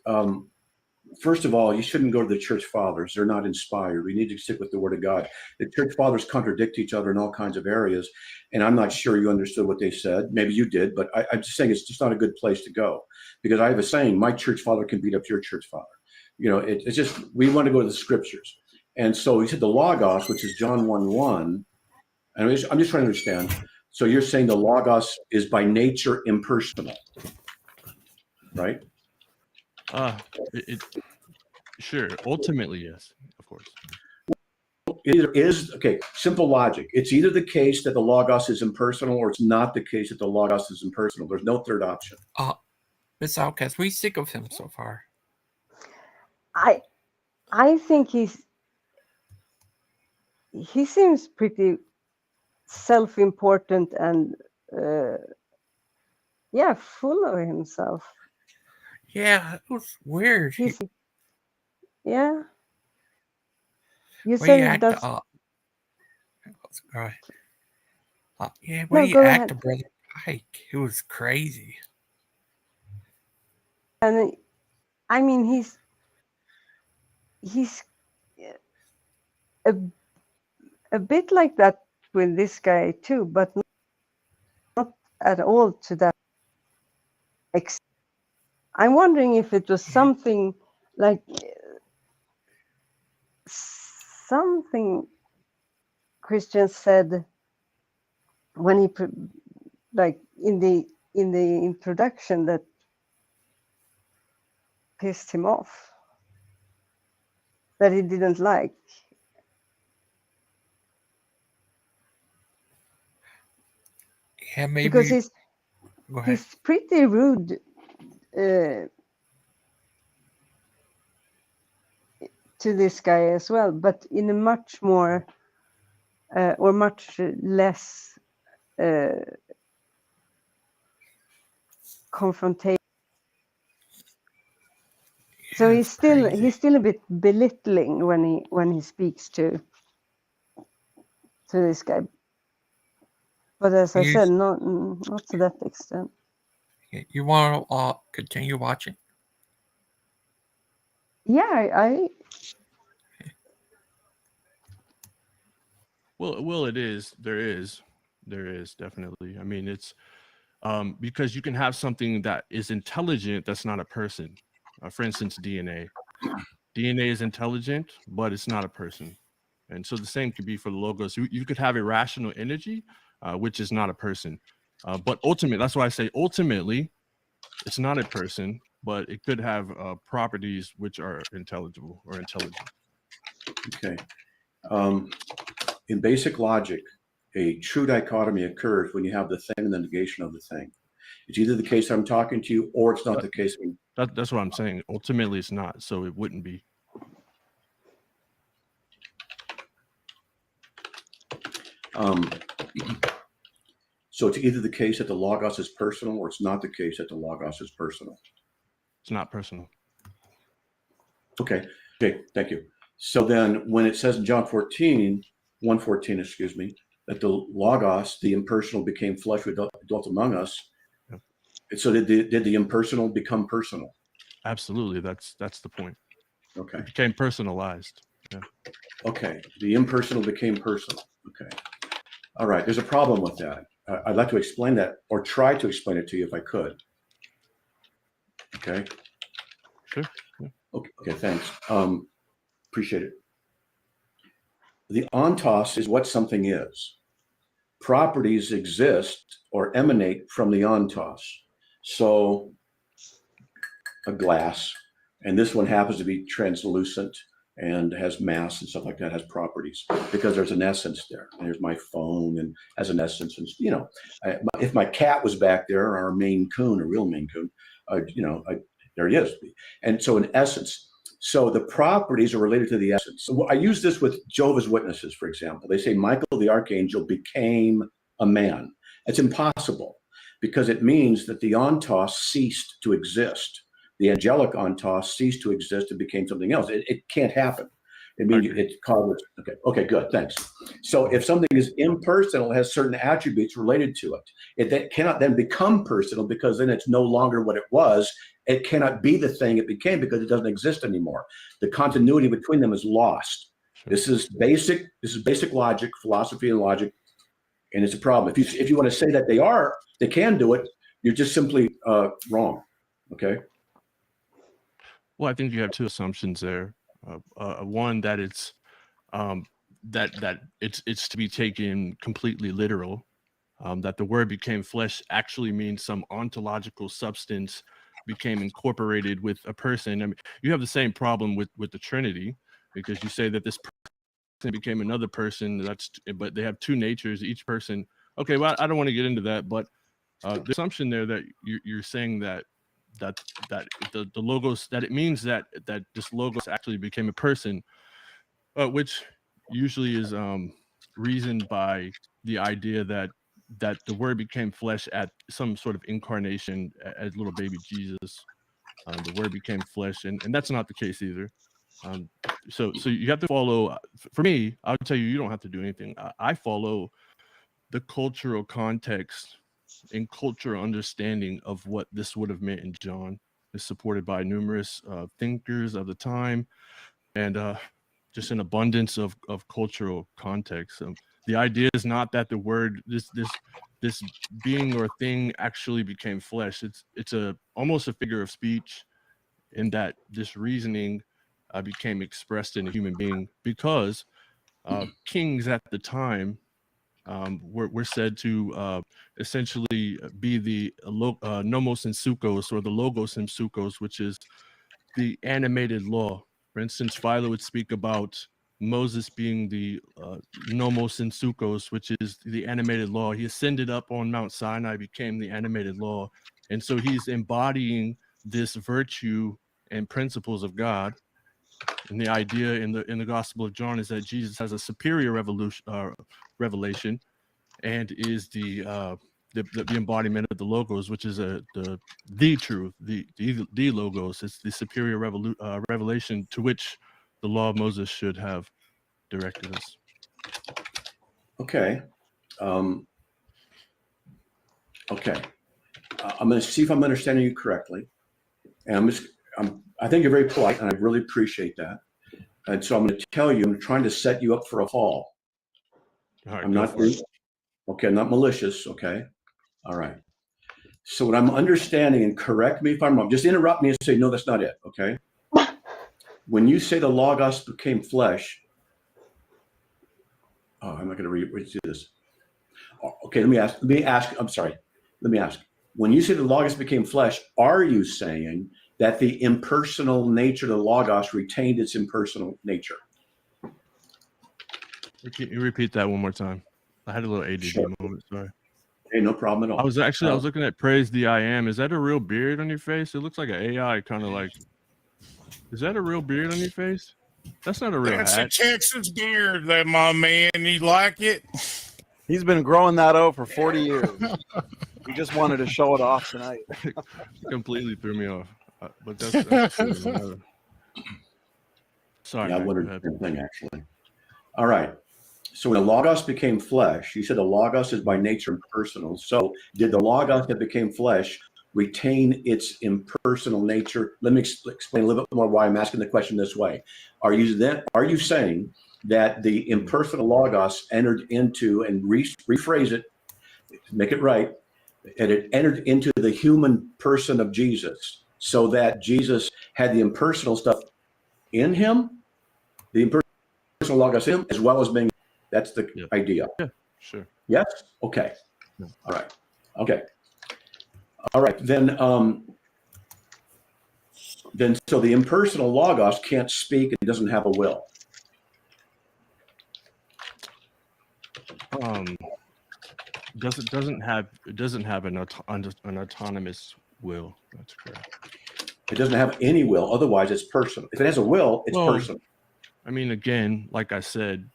Speaker 5: First of all, you shouldn't go to the church fathers. They're not inspired. We need to stick with the word of God. The church fathers contradict each other in all kinds of areas. And I'm not sure you understood what they said. Maybe you did, but I'm just saying it's just not a good place to go. Because I have a saying, my church father can beat up your church father. You know, it's just, we want to go to the scriptures. And so he said the Logos, which is John 1:1. And I'm just trying to understand. So you're saying the Logos is by nature impersonal, right?
Speaker 8: Sure. Ultimately, yes, of course.
Speaker 5: It either is, okay, simple logic. It's either the case that the Logos is impersonal or it's not the case that the Logos is impersonal. There's no third option.
Speaker 1: Miss Outcast, we sick of him so far.
Speaker 2: I think he seems pretty self-important and full of himself.
Speaker 1: Yeah, it was weird.
Speaker 2: Yeah. You
Speaker 1: Way you
Speaker 2: said
Speaker 1: act,
Speaker 2: that's
Speaker 1: yeah,
Speaker 2: No,
Speaker 1: way you
Speaker 2: go
Speaker 1: act,
Speaker 2: ahead.
Speaker 1: Brother Pike. It was crazy.
Speaker 2: And I mean he's a bit like that with this guy too, but not at all to that extent. I'm wondering if it was something like something Christian said when he like in the introduction that pissed him off, that he didn't like.
Speaker 1: Yeah, maybe.
Speaker 2: Because
Speaker 1: Go ahead.
Speaker 2: he's pretty rude to this guy as well, but in a much more or much less confrontation. So
Speaker 1: Yeah,
Speaker 2: he's
Speaker 1: it's
Speaker 2: still a bit belittling when he speaks to this guy. But as I said, not to that extent.
Speaker 1: You want to continue watching?
Speaker 2: Yeah,
Speaker 8: Well, it is. There is definitely. I mean, it's because you can have something that is intelligent that's not a person. For instance, DNA. DNA is intelligent, but it's not a person. And so the same could be for the logos. You could have irrational energy, which is not a person. But ultimately, that's why I say ultimately, it's not a person, but it could have properties which are intelligible or intelligent.
Speaker 5: Okay. In basic logic, a true dichotomy occurs when you have the thing and the negation of the thing. It's either the case I'm talking to you, or it's not the case.
Speaker 8: That's what I'm saying. Ultimately, it's not, so it wouldn't be.
Speaker 5: So it's either the case that the Logos is personal, or it's not the case that the Logos is personal.
Speaker 8: It's not personal.
Speaker 5: Okay, thank you. So then when it says in John 1:14, excuse me, that the Logos, the impersonal, became flesh with dwelt among us.
Speaker 8: Yep.
Speaker 5: So did the impersonal become personal?
Speaker 8: Absolutely, that's the point.
Speaker 5: Okay.
Speaker 8: It became personalized. Yeah.
Speaker 5: Okay, the impersonal became personal. Okay. All right, there's a problem with that. I'd like to explain that, or try to explain it to you if I could. Okay.
Speaker 8: Sure. Yeah.
Speaker 5: Okay, thanks. Appreciate it. The ontos is what something is. Properties exist or emanate from the ontos. So a glass, and this one happens to be translucent and has mass and stuff like that, has properties because there's an essence there. And there's my phone and has an essence. And, you know, if my cat was back there, or a Maine Coon, a real Maine Coon, there he is. And so in essence, so the properties are related to the essence. So I use this with Jehovah's Witnesses, for example. They say Michael the Archangel became a man. It's impossible because it means that the ontos ceased to exist. The angelic ontos ceased to exist and became something else. It can't happen. It means it's called. Okay, good, thanks. So if something is impersonal, it has certain attributes related to it. That cannot then become personal because then it's no longer what it was. It cannot be the thing it became because it doesn't exist anymore. The continuity between them is lost.
Speaker 8: Sure.
Speaker 5: This is basic logic, philosophy and logic, and it's a problem. If you want to say that they can do it, you're just simply wrong. Okay.
Speaker 8: Well, I think you have two assumptions there. One, that it's that it's to be taken completely literal. That the word became flesh actually means some ontological substance became incorporated with a person. I mean, you have the same problem with the Trinity, because you say that this person became another person. But they have two natures, each person. Okay, well, I don't want to get into that, but the assumption there that you're saying that the logos, that it means that this logos actually became a person, which usually is reasoned by the idea that the word became flesh at some sort of incarnation as little baby Jesus. The word became flesh, and that's not the case either. So you have to follow. For me, I would tell you, you don't have to do anything. I follow the cultural context and cultural understanding of what this would have meant in John. Is supported by numerous thinkers of the time, and just an abundance of cultural context. The idea is not that the word, this being or thing, actually became flesh. It's almost a figure of speech, in that this reasoning became expressed in a human being, because kings at the time were said to essentially be the nomos and sukos, or the logos and sukos, which is the animated law. For instance, Philo would speak about Moses being the nomos and sukos, which is the animated law. He ascended up on Mount Sinai, became the animated law, and so he's embodying this virtue and principles of God. And the idea in the Gospel of John is that Jesus has a superior revelation, and is the embodiment of the logos, which is the truth, the logos. It's the superior revelation to which the law of Moses should have directed us.
Speaker 5: Okay. Okay. I'm going to see if I'm understanding you correctly, and I think you're very polite, and I really appreciate that. And so I'm going to tell you, I'm trying to set you up for a fall.
Speaker 8: All right,
Speaker 5: I'm not okay. I'm not malicious. Okay. All right. So what I'm understanding, and correct me if I'm wrong, just interrupt me and say, no, that's not it. Okay. When you say the Logos became flesh, I'm not going to read this. Okay. Let me ask. I'm sorry. Let me ask. When you say the Logos became flesh, are you saying that the impersonal nature of the Logos retained its impersonal nature?
Speaker 8: Can you repeat that one more time? I had a little ADD
Speaker 5: Sure.
Speaker 8: moment. Sorry.
Speaker 5: Hey, no problem at all.
Speaker 8: I was looking at Praise the I Am. Is that a real beard on your face? It looks like an AI kind of like. Is that a real beard on your face? That's not a real
Speaker 4: That's a
Speaker 8: hat.
Speaker 4: Texas beard, there, my man. You like it?
Speaker 7: He's been growing that out for 40 years. He just wanted to show it off tonight.
Speaker 8: Completely threw me off. But that's cool. Sorry,
Speaker 5: Yeah, I
Speaker 8: Matt, go
Speaker 5: wondered
Speaker 8: ahead.
Speaker 5: the same thing, actually. All right. So when the Logos became flesh, you said the Logos is by nature impersonal. So did the Logos that became flesh retain its impersonal nature? Let me explain a little bit more why I'm asking the question this way. Are you saying that the impersonal Logos entered into, and rephrase it, make it right, and it entered into the human person of Jesus, so that Jesus had the impersonal stuff in him, the impersonal Logos in him, as well as being, that's the idea.
Speaker 8: Yeah, sure.
Speaker 5: Yes? Okay.
Speaker 8: Yeah.
Speaker 5: All right. Okay. All right. Then so the impersonal Logos can't speak and doesn't have a will.
Speaker 8: Doesn't have an autonomous will. That's correct.
Speaker 5: It doesn't have any will. Otherwise, it's personal. If it has a will, it's personal.
Speaker 8: I mean, again, like I said,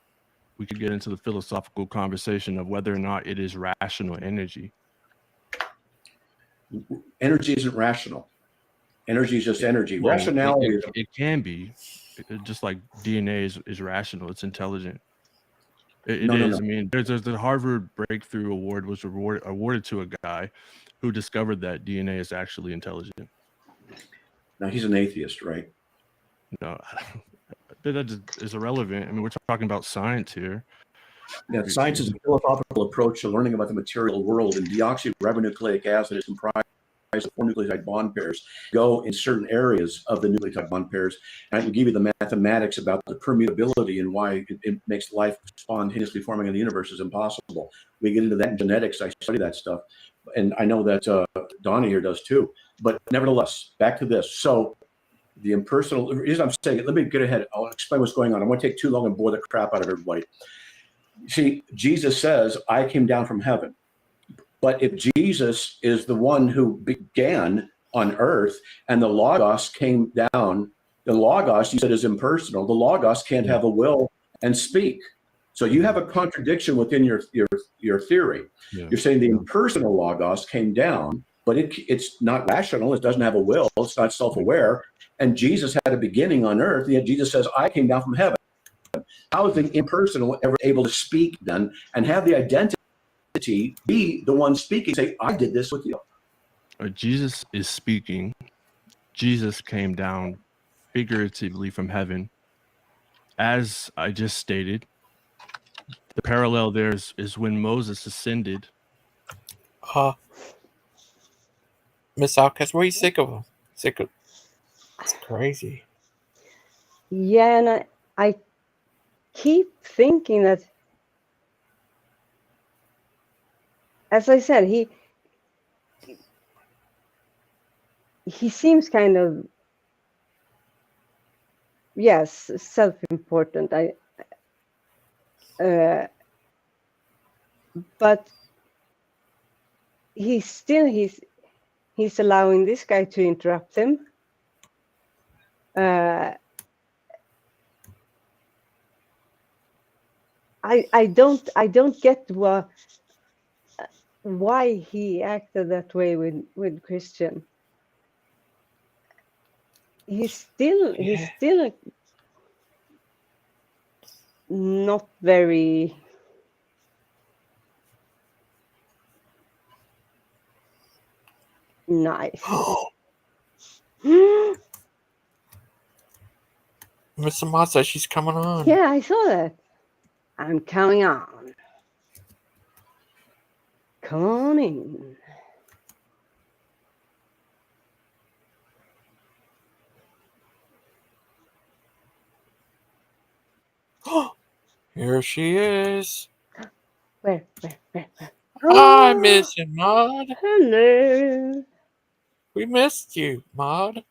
Speaker 8: we could get into the philosophical conversation of whether or not it is rational energy.
Speaker 5: Energy isn't rational. Energy is just energy.
Speaker 8: Well,
Speaker 5: Rationality is
Speaker 8: it can be, just like DNA is rational. It's intelligent. It is.
Speaker 5: No.
Speaker 8: I mean, there's the Harvard Breakthrough Award was awarded to a guy who discovered that DNA is actually intelligent.
Speaker 5: Now he's an atheist, right?
Speaker 8: No, that is irrelevant. I mean, we're talking about science here.
Speaker 5: Yeah, science is a philosophical approach to learning about the material world, and deoxyribonucleic acid is comprised of 4 nucleotide bond pairs. Go in certain areas of the nucleotide bond pairs, and I can give you the mathematics about the permutability and why it makes life spontaneously forming in the universe is impossible. We get into that in genetics. I study that stuff, and I know that Donnie here does too. But nevertheless, back to this. So the impersonal, the reason I'm saying it, let me get ahead. I'll explain what's going on. I won't take too long and bore the crap out of everybody. See, Jesus says, I came down from heaven. But if Jesus is the one who began on earth and the Logos came down, the Logos, you said, is impersonal. The Logos can't have a will and speak. So you have a contradiction within your theory. Yeah. You're saying the impersonal Logos came down, but it's not rational. It doesn't have a will. It's not self-aware. And Jesus had a beginning on earth. Yet Jesus says, I came down from heaven. How is the impersonal ever able to speak then and have the identity, be the one speaking, say, I did this with you?
Speaker 8: Jesus is speaking. Jesus came down figuratively from heaven. As I just stated, the parallel there is when Moses ascended.
Speaker 1: Miss Alcaz, were you sick of him? It's crazy.
Speaker 2: Yeah, and I keep thinking that, as I said, he seems kind of, yes, self-important. But he's allowing this guy to interrupt him. I don't get why he acted that way with Christian. He's still not very nice.
Speaker 1: Mr. Mazza, she's coming on.
Speaker 2: Yeah, I saw that. I'm coming on. Come on in.
Speaker 1: Here she is.
Speaker 2: Where?
Speaker 1: Hi, Miss and Maud.
Speaker 2: Hello.
Speaker 1: We missed you, Maud.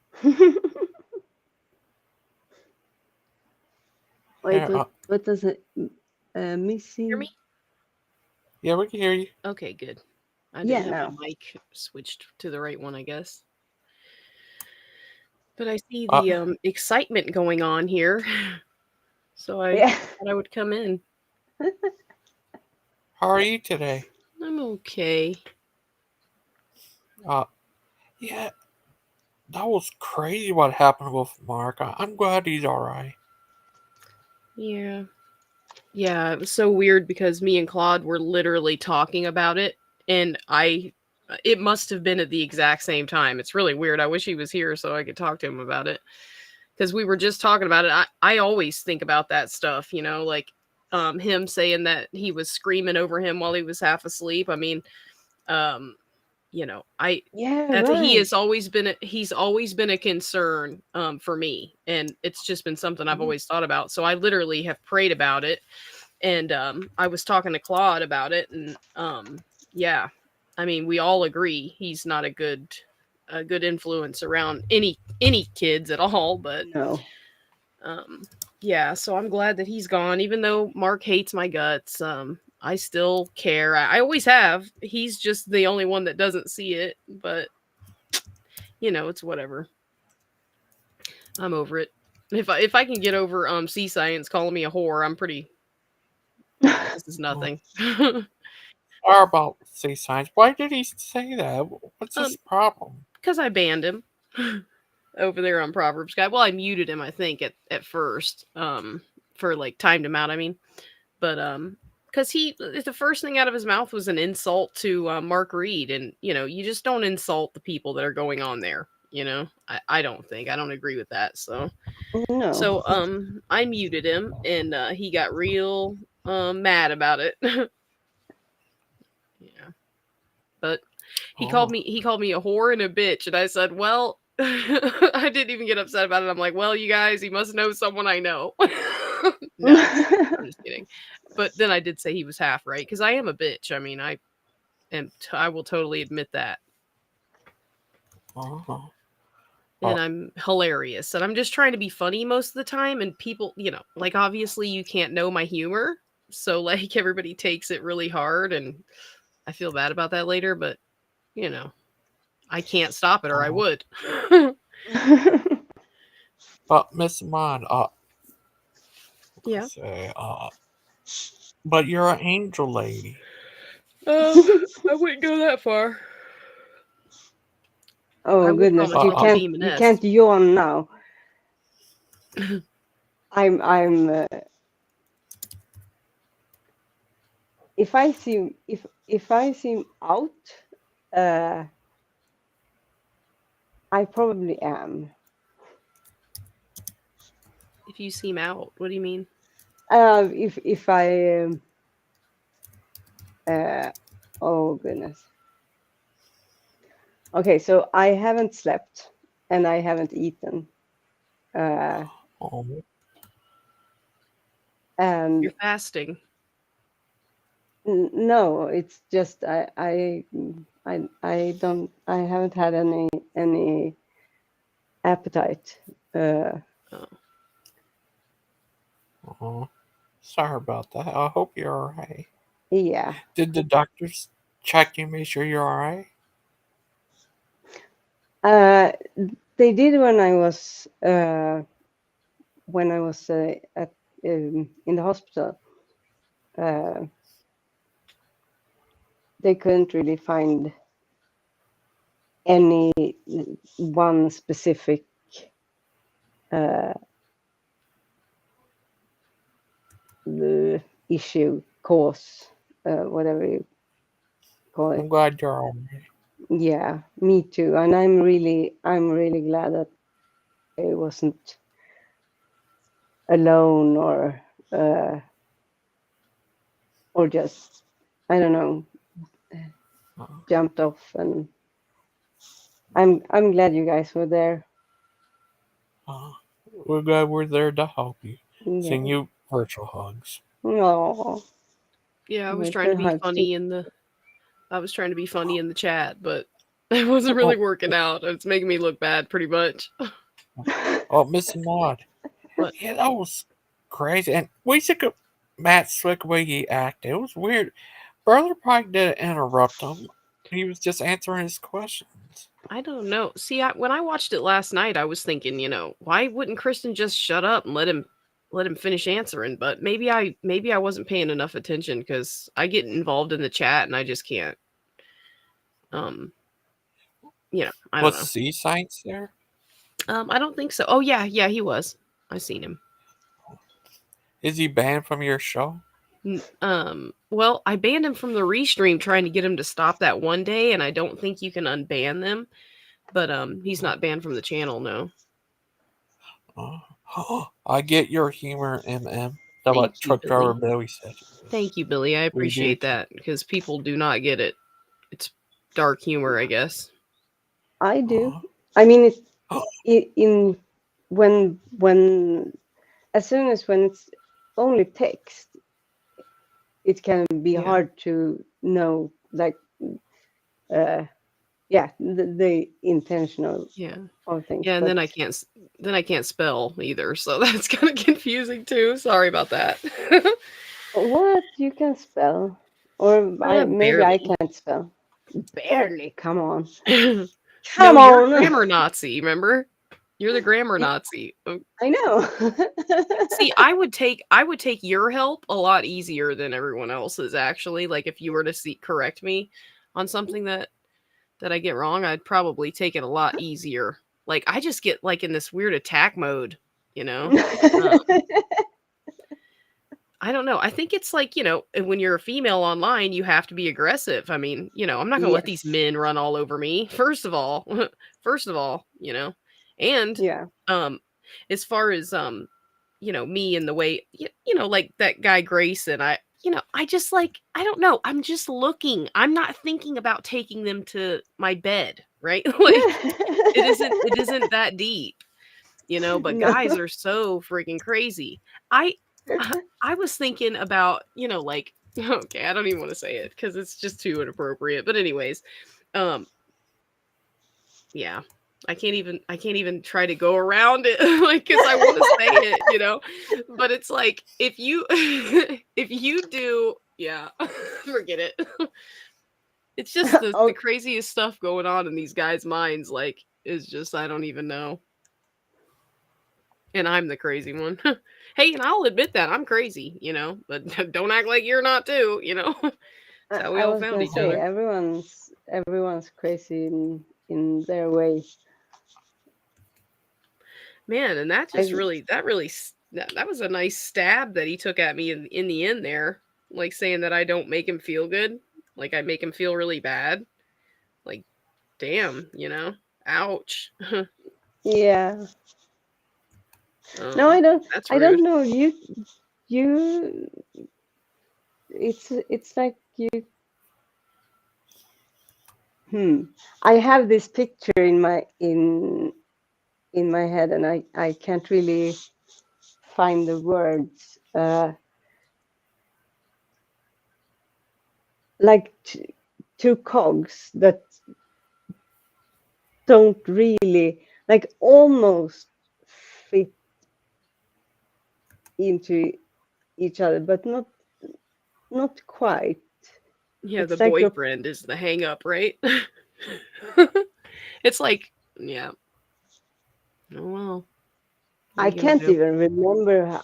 Speaker 2: Wait, what does it? Missing?
Speaker 9: Hear me?
Speaker 1: Yeah, we can hear you.
Speaker 9: Okay, good. I
Speaker 2: Yeah,
Speaker 9: didn't have
Speaker 2: no.
Speaker 9: my mic switched to the right one, I guess. But I see
Speaker 1: Uh,
Speaker 9: the excitement going on here, so I
Speaker 2: Yeah.
Speaker 9: thought I would come in.
Speaker 1: how are you today?
Speaker 9: I'm okay.
Speaker 1: Yeah, that was crazy what happened with Mark. I'm glad he's all right.
Speaker 9: Yeah. Yeah, it was so weird because me and Claude were literally talking about it, and it must have been at the exact same time. It's really weird. I wish he was here so I could talk to him about it. Because we were just talking about it. I always think about that stuff, like him saying that he was screaming over him while he was half asleep. I mean, um, I
Speaker 2: Yeah,
Speaker 9: that's he
Speaker 2: right.
Speaker 9: has always been he's always been a concern for me, and it's just been something I've always thought about. So I literally have prayed about it, and I was talking to Claude about it, and yeah, I mean, we all agree he's not a good influence around any kids at all, but
Speaker 2: No.
Speaker 9: um yeah, so I'm glad that he's gone, even though Mark hates my guts. I still care. I always have. He's just the only one that doesn't see it, but it's whatever. I'm over it. If I can get over C Science calling me a whore, I'm pretty. This is
Speaker 1: Oh,
Speaker 9: nothing.
Speaker 1: sorry about say signs. Why did he say that? What's his
Speaker 9: um
Speaker 1: problem?
Speaker 9: because I banned him over there on Proverbs Guy. Well, I muted him, I think, at first, for like timed him out, I mean. But because the first thing out of his mouth was an insult to Mark Reed, and you just don't insult the people that are going on there. I don't think, I don't agree with that. So
Speaker 2: No.
Speaker 9: I muted him, and he got real mad about it. Yeah, but
Speaker 1: Oh,
Speaker 9: he called me a whore and a bitch, and I said, well, I didn't even get upset about it. I'm like, well, you guys, he must know someone I know. No, I'm just kidding. But then I did say he was half right, because I am a bitch. I mean, I will totally admit that,
Speaker 1: oh,
Speaker 9: and
Speaker 1: oh,
Speaker 9: I'm hilarious, and I'm just trying to be funny most of the time. And people, like, obviously you can't know my humor, so like everybody takes it really hard, and I feel bad about that later. But you know, I can't stop it, or I
Speaker 1: oh.
Speaker 9: would.
Speaker 1: But Miss Mon, what can I
Speaker 9: Yeah.
Speaker 1: say, but you're an angel lady.
Speaker 9: I wouldn't go that far. I
Speaker 2: Oh
Speaker 9: would call
Speaker 2: goodness,
Speaker 1: But
Speaker 9: myself a
Speaker 2: you can't
Speaker 9: demoness.
Speaker 2: yawn now. I'm if I seem out, uh, I probably am.
Speaker 9: If you seem out, what do you mean?
Speaker 2: If I oh goodness. Okay, so I haven't slept and I haven't eaten.
Speaker 1: oh,
Speaker 2: And
Speaker 9: You're fasting.
Speaker 2: no, it's just I haven't had any appetite.
Speaker 9: Oh.
Speaker 1: oh, sorry about that. I hope you're all right.
Speaker 2: Yeah.
Speaker 1: Did the doctors check you, make sure you're all right?
Speaker 2: They did when I was at in the hospital. They couldn't really find any one specific the issue, cause, whatever you call
Speaker 1: I'm
Speaker 2: it.
Speaker 1: glad you're all right.
Speaker 2: Yeah, me too. And I'm really glad that I wasn't alone uh, or just, I don't know,
Speaker 1: Uh,
Speaker 2: jumped off. And I'm glad you guys were there.
Speaker 1: uh, we're glad we're there to help you. Send
Speaker 2: Yeah.
Speaker 1: you virtual hugs.
Speaker 2: Oh,
Speaker 9: Yeah,
Speaker 2: virtual hugs to
Speaker 9: I was trying to be funny in the chat, but it wasn't really
Speaker 1: Oh,
Speaker 9: working out. It's making me look bad pretty much.
Speaker 1: oh, Miss Maud.
Speaker 9: But
Speaker 1: Yeah, that was crazy. And we took a Matt Swick way he acted. It was weird. Brother Pike didn't interrupt him. He was just answering his questions.
Speaker 9: I don't know. See, when I watched it last night, I was thinking, why wouldn't Kristen just shut up and let him finish answering? But maybe I wasn't paying enough attention because I get involved in the chat and I just can't. I don't
Speaker 1: Was
Speaker 9: know.
Speaker 1: Sea Science there?
Speaker 9: I don't think so. Oh yeah, he was. I seen him.
Speaker 1: Is he banned from your show?
Speaker 9: Well, I banned him from the restream trying to get him to stop that one day, and I don't think you can unban them. But he's not banned from the channel, no.
Speaker 1: I get your humor, MM. That's what Truck Driver Billy said.
Speaker 9: Thank you, Billy. I appreciate that because people do not get it. It's dark humor, I guess.
Speaker 2: I do. I mean, it's when as soon as when it's only text, it can be hard to know, like, the intentional of things.
Speaker 9: Yeah, and then I can't spell either, so that's kind of confusing too. Sorry about that.
Speaker 2: What you can spell, or maybe I can't spell. Barely. Come on.
Speaker 9: Come on. You're a grammar Nazi. Remember, you're the grammar Nazi.
Speaker 2: I know.
Speaker 9: See, I would take your help a lot easier than everyone else's. Actually, like if you were to correct me on something that I get wrong, I'd probably take it a lot easier. Like I just get like in this weird attack mode, I don't know. I think it's like, when you're a female online, you have to be aggressive. I mean, I'm not going to let these men run all over me. First of all, and as far as me and the way, like that guy Grayson, I just like, I don't know. I'm just looking. I'm not thinking about taking them to my bed, right? Like it isn't that deep, but guys are so freaking crazy. I was thinking about, like, okay, I don't even want to say it because it's just too inappropriate. But anyways, yeah, I can't even try to go around it, like, because I want to say it, But it's like if you do, yeah, forget it. It's just the craziest stuff going on in these guys' minds. Like, is just I don't even know. And I'm the crazy one. Hey, and I'll admit that I'm crazy, but don't act like you're not too, That's how we all found each other.
Speaker 2: Everyone's crazy in their way.
Speaker 9: Man, and that just that was a nice stab that he took at me in the end there, like saying that I don't make him feel good, like I make him feel really bad. Like, damn, ouch.
Speaker 2: Yeah. No, I don't. I don't know. You. It's like you. I have this picture in my head, and I can't really find the words. Like two cogs that don't really, like, almost fit into each other, but not quite.
Speaker 9: Yeah,
Speaker 2: it's
Speaker 9: the
Speaker 2: like
Speaker 9: boyfriend is the hang up, right? It's like, yeah. Oh well.
Speaker 2: I can't even remember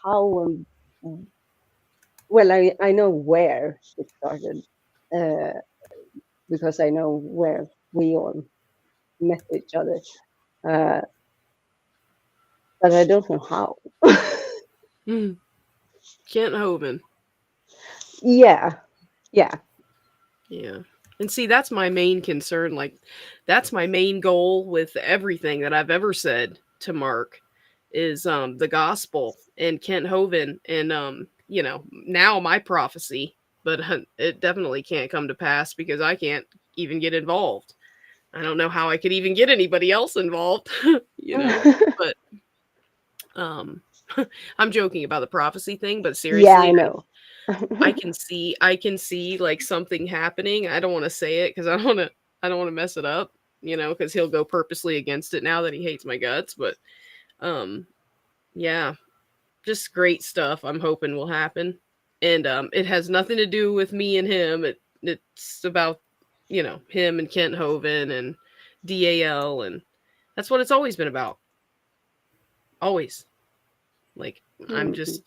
Speaker 2: how well, I know where it started, because I know where we all met each other, but I don't know how.
Speaker 9: Kent Hovind.
Speaker 2: Yeah.
Speaker 9: And see, that's my main concern. Like, that's my main goal with everything that I've ever said to Mark is the gospel and Kent Hovind and now my prophecy, but it definitely can't come to pass because I can't even get involved. I don't know how I could even get anybody else involved, but I'm joking about the prophecy thing, but seriously,
Speaker 2: yeah, I know.
Speaker 9: I can see like something happening. I don't want to say it because I don't want to mess it up, because he'll go purposely against it now that he hates my guts. But yeah, just great stuff. I'm hoping will happen, and it has nothing to do with me and him. It's about him and Kent Hovind and DAL, and that's what it's always been about. Always. Like, I'm just,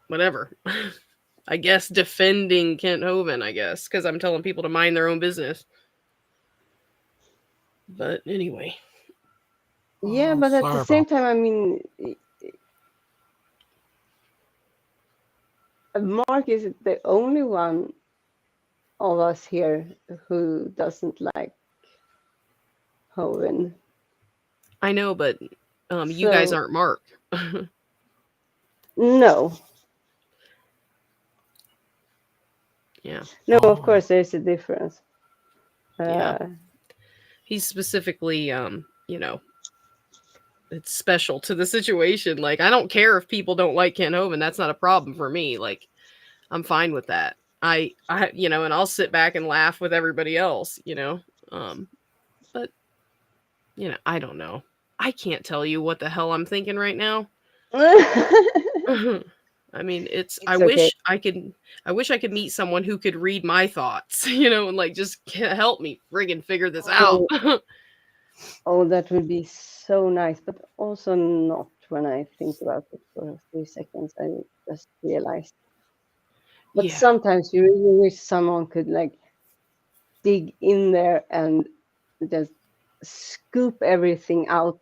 Speaker 9: whatever. I guess defending Kent Hovind, I guess, because I'm telling people to mind their own business. But anyway.
Speaker 2: Yeah, but at the same time, I mean, Mark is the only one of us here who doesn't like Hovind.
Speaker 9: I know, but you guys aren't Mark.
Speaker 2: No.
Speaker 9: Yeah.
Speaker 2: No, of course there's a difference.
Speaker 9: Yeah. He's specifically, it's special to the situation. Like, I don't care if people don't like Kent Hovind. That's not a problem for me. Like, I'm fine with that. I and I'll sit back and laugh with everybody else, but I don't know. I can't tell you what the hell I'm thinking right now. I mean, I wish I could meet someone who could read my thoughts, and like just help me friggin' figure this out.
Speaker 2: Oh, that would be so nice, but also not when I think about it for 3 seconds. I just realized. But sometimes you really wish someone could like dig in there and just scoop everything out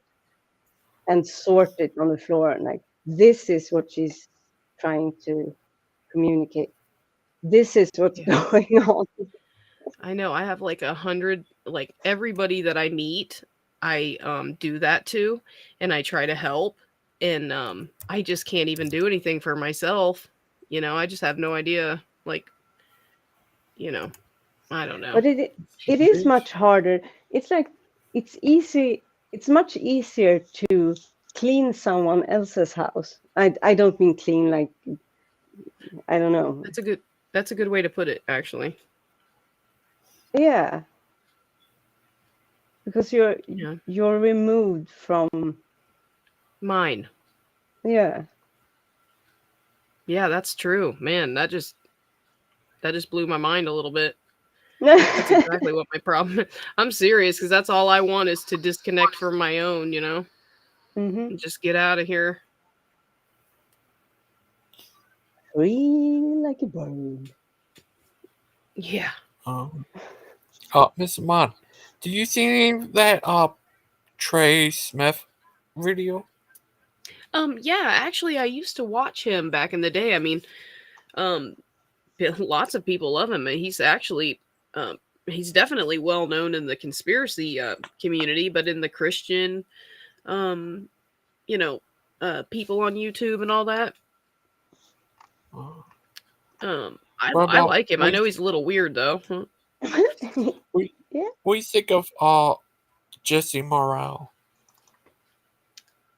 Speaker 2: and sort it on the floor. And like, this is what she's trying to communicate. This is what's going on.
Speaker 9: I know. I have like 100, like everybody that I meet, I do that to, and I try to help, and I just can't even do anything for myself. I just have no idea. Like, I don't know.
Speaker 2: But it is much harder. It's like it's easy. It's much easier to clean someone else's house. I don't mean clean like, I don't know.
Speaker 9: That's a good way to put it, actually.
Speaker 2: Yeah. Because you're removed from
Speaker 9: mine.
Speaker 2: Yeah.
Speaker 9: Yeah, that's true. Man, that just blew my mind a little bit. That's exactly what my problem is. I'm serious, because that's all I want is to disconnect from my own,
Speaker 2: Mm-hmm.
Speaker 9: Just get out of here.
Speaker 2: Free like a bird.
Speaker 9: Yeah.
Speaker 1: Mr. Mon, did you see any of that Trey Smith video?
Speaker 9: Yeah, actually I used to watch him back in the day. I mean, lots of people love him. He's actually he's definitely well known in the conspiracy community, but in the Christian people on YouTube and all that. I like him. I know he's a little weird though.
Speaker 1: What do you think of Jesse Morale?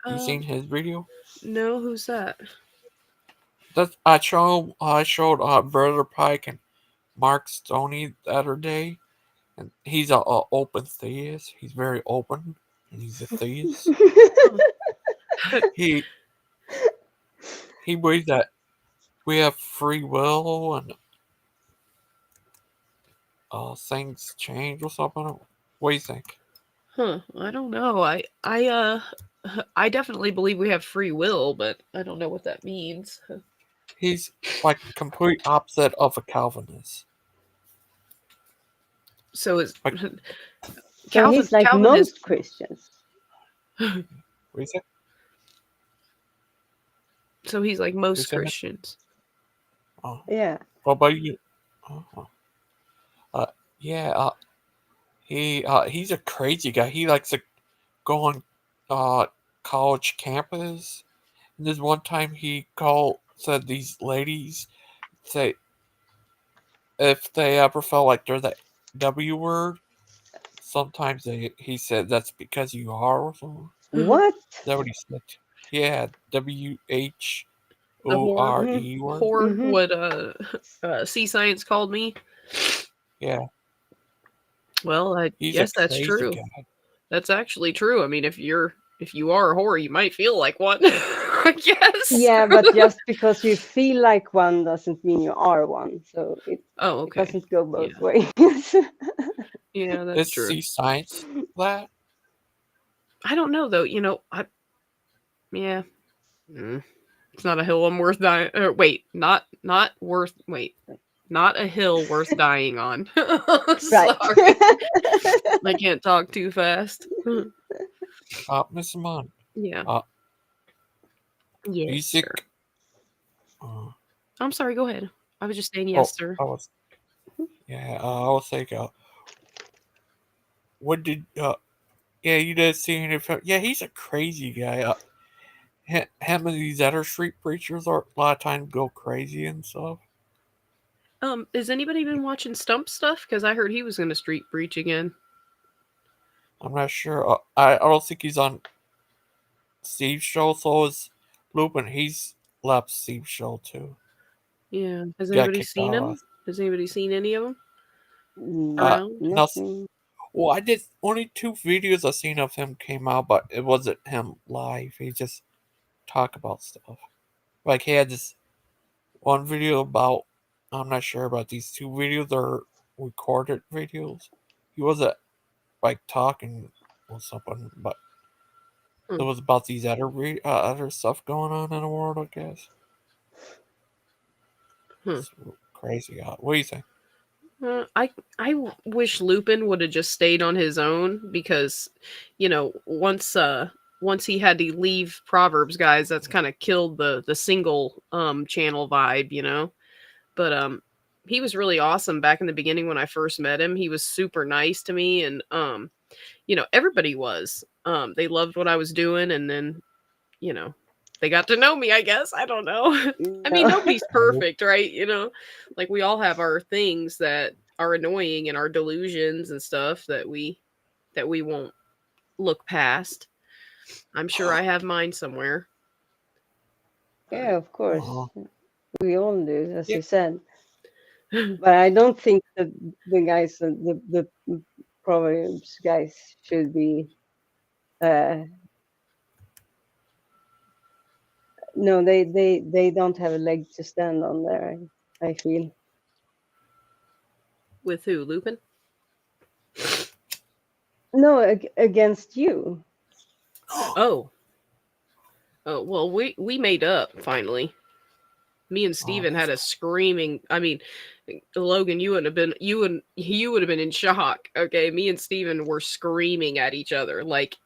Speaker 1: You seen his video?
Speaker 9: No, who's that?
Speaker 1: I showed Brother Pike and Mark Stoney the other day, and he's a open theist. He's very open, and he's a theist. he believes that we have free will and things change or something. What do you think?
Speaker 9: Huh? I don't know. I definitely believe we have free will, but I don't know what that means.
Speaker 1: He's like complete opposite of a Calvinist.
Speaker 9: So is
Speaker 2: like, so he's like most Christians.
Speaker 1: What do you say?
Speaker 9: So he's like most Christians.
Speaker 1: Oh.
Speaker 2: Yeah.
Speaker 1: What about you? Yeah. He's a crazy guy. He likes to go on college campus. And this one time he said these ladies say if they ever felt like they're the W word, sometimes he said that's because you are or something.
Speaker 2: What?
Speaker 1: Is that what he said? Yeah, WHORE word.
Speaker 9: What Sea Science called me.
Speaker 1: Yeah.
Speaker 9: Well, I guess that's true. Guy. That's actually true. I mean, if you are a whore, you might feel like one. I guess.
Speaker 2: Yeah, but just because you feel like one doesn't mean you are one. So it
Speaker 9: Okay.
Speaker 2: doesn't go both
Speaker 9: Yeah.
Speaker 2: ways.
Speaker 9: Yeah, that's
Speaker 1: Is
Speaker 9: true.
Speaker 1: sea science that?
Speaker 9: I don't know though. Yeah. It's not a hill I'm worth dying. Wait, not worth. Wait, not a hill worth dying on.
Speaker 2: Right.
Speaker 9: Sorry, I can't talk too fast.
Speaker 1: Miss Amon.
Speaker 9: Yeah.
Speaker 1: Uh,
Speaker 9: Yes,
Speaker 1: music.
Speaker 9: sir.
Speaker 1: Uh,
Speaker 9: I'm sorry. Go ahead. I was just saying
Speaker 1: oh,
Speaker 9: yes, sir.
Speaker 1: I was. Yeah, I was thinking. What did? Yeah, you did see any film? Yeah, he's a crazy guy. Him and these other street preachers are a lot of times go crazy and stuff.
Speaker 9: Has anybody been watching Stump stuff? Because I heard he was going to street preach again.
Speaker 1: I'm not sure. I don't think he's on Steve's show. So is Lupin. He's left Steve's show too.
Speaker 9: Yeah. Has
Speaker 1: Got
Speaker 9: anybody
Speaker 1: kicked
Speaker 9: seen him?
Speaker 1: off.
Speaker 9: Has anybody seen any of them
Speaker 2: No,
Speaker 9: around?
Speaker 2: nothing.
Speaker 1: Well, I did only 2 videos I seen of him came out, but it wasn't him live. He just talk about stuff. Like he had this one video about. I'm not sure about these 2 videos are recorded videos. He wasn't like talking or something, but it was about these other stuff going on in the world. I guess. It's crazy. What do you think?
Speaker 9: I wish Lupin would have just stayed on his own because, once he had to leave Proverbs, guys, that's kind of killed the single channel vibe. But he was really awesome back in the beginning when I first met him. He was super nice to me, and everybody was. They loved what I was doing, and then they got to know me, I guess. I don't know. I mean,
Speaker 2: No.
Speaker 9: nobody's perfect, right? Like we all have our things that are annoying and our delusions and stuff that we won't look past. I'm sure I have mine somewhere.
Speaker 2: Yeah, of course. We all do, as
Speaker 1: Yeah.
Speaker 2: you said. But I don't think that the guys, the Proverbs guys, should be. No, they don't have a leg to stand on there. I feel.
Speaker 9: With who? Lupin?
Speaker 2: No, against you.
Speaker 9: Oh. Oh, well, we made up finally. Me and Steven had a screaming. I mean, Logan, you would have been in shock. Okay, me and Steven were screaming at each other, like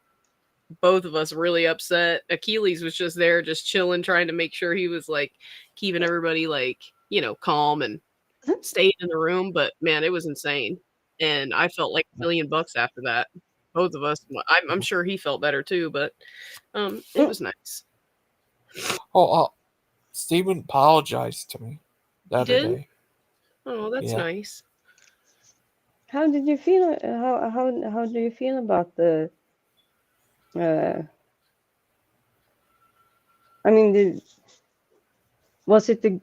Speaker 9: both of us really upset. Achilles was just there, just chilling, trying to make sure he was like keeping everybody like calm and staying in the room. But man, it was insane, and I felt like $1,000,000 after that. Both of us. I'm sure he felt better too, but it was nice.
Speaker 1: Steven apologized to me the
Speaker 9: He
Speaker 1: other
Speaker 9: did?
Speaker 1: day.
Speaker 9: Oh, that's nice.
Speaker 2: How did you feel? How do you feel about the? I mean, was it a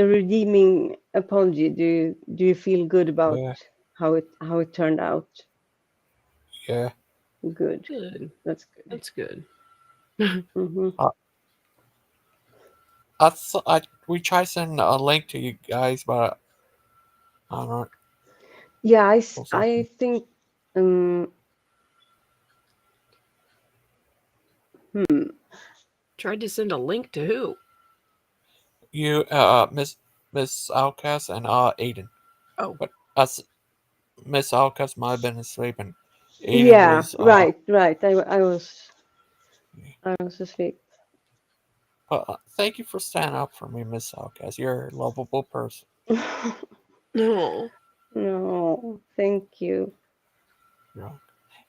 Speaker 2: redeeming apology? Do you feel good about how it turned out?
Speaker 1: Yeah.
Speaker 2: Good.
Speaker 9: Good.
Speaker 2: That's good.
Speaker 9: That's good.
Speaker 2: Mm-hmm.
Speaker 1: We tried sending a link to you guys, but I don't know.
Speaker 2: Yeah, I think.
Speaker 9: Tried to send a link to who?
Speaker 1: You, Miss Outcast and Aiden.
Speaker 9: Oh,
Speaker 1: but Miss Outcast might have been asleep, and Aiden
Speaker 2: Yeah,
Speaker 1: was
Speaker 2: right. I was asleep.
Speaker 1: Thank you for standing up for me, Miss Outcast. You're a lovable person.
Speaker 9: no.
Speaker 2: No, thank you.
Speaker 1: Yeah.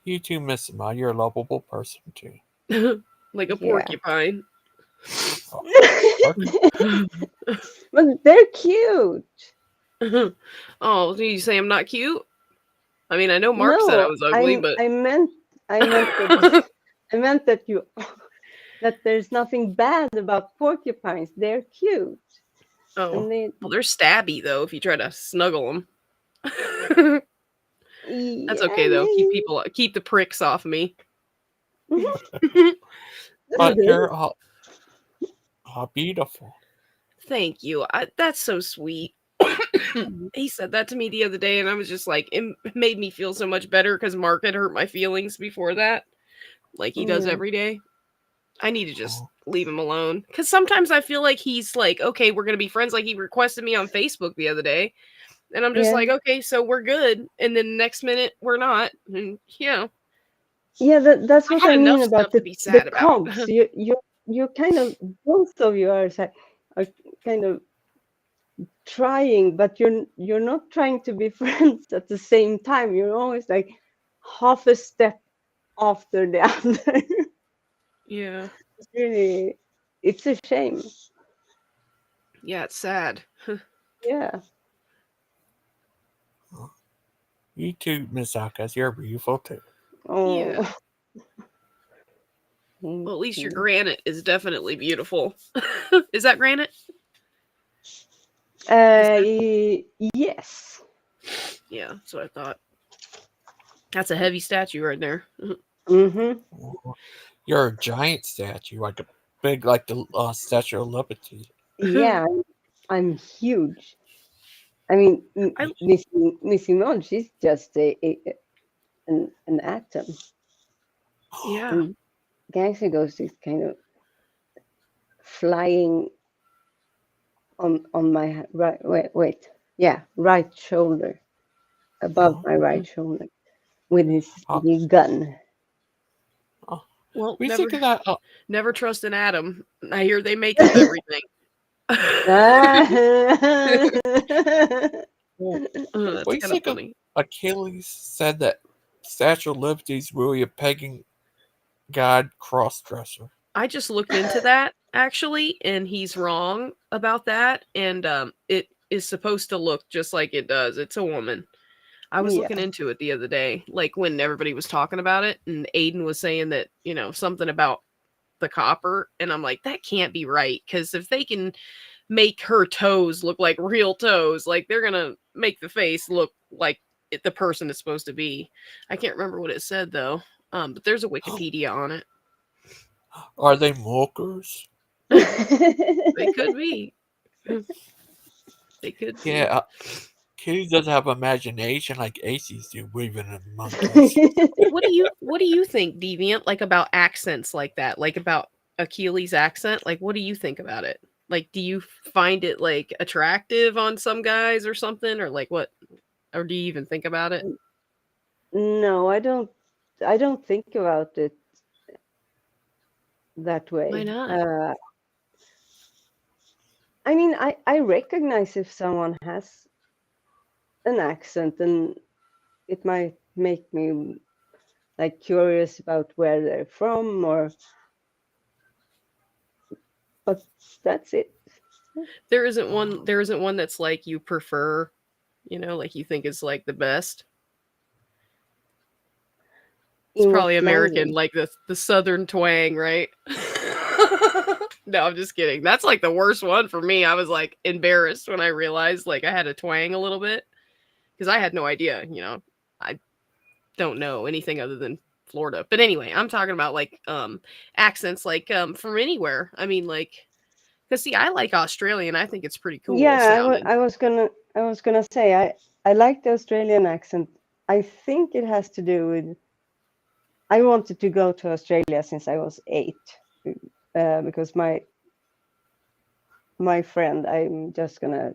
Speaker 1: You too, Miss Ma. You're a lovable person too.
Speaker 9: Like a porcupine.
Speaker 2: But they're cute.
Speaker 9: Oh, do you say I'm not cute? I mean, I know Mark said I was ugly, but
Speaker 2: I meant that I meant that that there's nothing bad about porcupines. They're cute.
Speaker 9: well, they're stabby though. If you try to snuggle them, that's okay though. Keep the pricks off me.
Speaker 1: But you're beautiful.
Speaker 9: Thank you. That's so sweet. He said that to me the other day, and I was just like, it made me feel so much better because Mark had hurt my feelings before that, like he does
Speaker 2: Yeah.
Speaker 9: every day. I need to just leave him alone because sometimes I feel like he's like, okay, we're gonna be friends. Like he requested me on Facebook the other day, and I'm just
Speaker 2: Yeah.
Speaker 9: like, okay, so we're good, and then the next minute we're not, and
Speaker 2: Yeah, that's
Speaker 9: I
Speaker 2: what
Speaker 9: had
Speaker 2: I mean
Speaker 9: enough
Speaker 2: about
Speaker 9: stuff to be
Speaker 2: the
Speaker 9: sad about.
Speaker 2: cogs. You kind of, both of you are kind of trying, but you're not trying to be friends at the same time. You're always like half a step after the other.
Speaker 9: Yeah,
Speaker 2: It's really, it's a shame.
Speaker 9: yeah, it's sad.
Speaker 2: Yeah.
Speaker 1: You too, Miss Alcaz. You're beautiful too.
Speaker 2: Oh.
Speaker 9: Yeah. Well, at least your granite is definitely beautiful. Is that granite?
Speaker 2: Yes.
Speaker 9: Yeah, that's what I thought. That's a heavy statue right there.
Speaker 2: Mm-hmm.
Speaker 1: You're a giant statue, like a big, like the Statue of Liberty.
Speaker 2: Yeah, I'm huge. I mean, Missy Mon, she's just an atom.
Speaker 9: Yeah.
Speaker 2: And Gangster Ghost is kind of flying on my right. Wait. Yeah, right shoulder, above my right shoulder, with his big gun.
Speaker 9: Well,
Speaker 1: We think of that.
Speaker 9: never trust an atom. I hear they make up everything. That's
Speaker 1: We
Speaker 9: kind of
Speaker 1: think of
Speaker 9: funny.
Speaker 1: Achilles said that Statue of Liberty is really a pagan god cross-dresser.
Speaker 9: I just looked into that actually, and he's wrong about that. And it is supposed to look just like it does. It's a woman. I was looking into it the other day, like when everybody was talking about it, and Aiden was saying that, something about the copper, and I'm like, that can't be right, because if they can make her toes look like real toes, like they're gonna make the face look like the person is supposed to be. I can't remember what it said though, but there's a Wikipedia on it.
Speaker 1: Are they milkers?
Speaker 9: They could be. They could be.
Speaker 1: Yeah, Kitty doesn't have imagination like Aces do, believing in monkeys.
Speaker 9: What do you think, Deviant, like about accents like that? Like about Achilles' accent? Like what do you think about it? Like do you find it like attractive on some guys or something, or like what, or do you even think about it?
Speaker 2: No, I don't think about it that way.
Speaker 9: Why not?
Speaker 2: I mean, I recognize if someone has an accent, and it might make me like curious about where they're from, but that's it.
Speaker 9: There isn't one that's like you prefer, like you think is like the best. It's
Speaker 2: In
Speaker 9: probably
Speaker 2: what
Speaker 9: American,
Speaker 2: language?
Speaker 9: like the southern twang, right? No, I'm just kidding. That's like the worst one for me. I was like embarrassed when I realized like I had a twang a little bit, because I had no idea, I don't know anything other than Florida. But anyway, I'm talking about like accents like from anywhere. I mean, like, because see, I like Australian. I think it's pretty cool
Speaker 2: Yeah,
Speaker 9: sounding.
Speaker 2: I was gonna say I like the Australian accent. I think it has to do with I wanted to go to Australia since I was 8, because my friend, I'm just gonna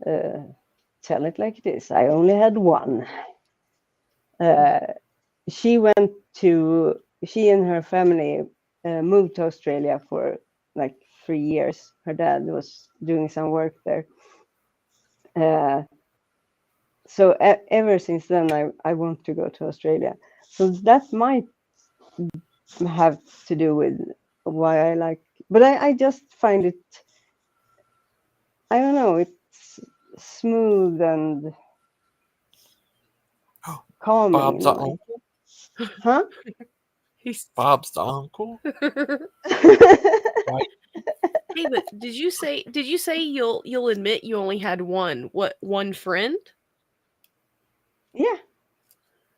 Speaker 2: tell it like it is. I only had one. She and her family moved to Australia for like 3 years. Her dad was doing some work there. So ever since then, I want to go to Australia. So that might have to do with why I like, but I just find it, I don't know, it's smooth and calming.
Speaker 1: Bob's the uncle?
Speaker 2: Huh?
Speaker 1: Bob's the uncle? Right?
Speaker 9: Hey, but did you say you'll admit you only had one friend?
Speaker 2: Yeah.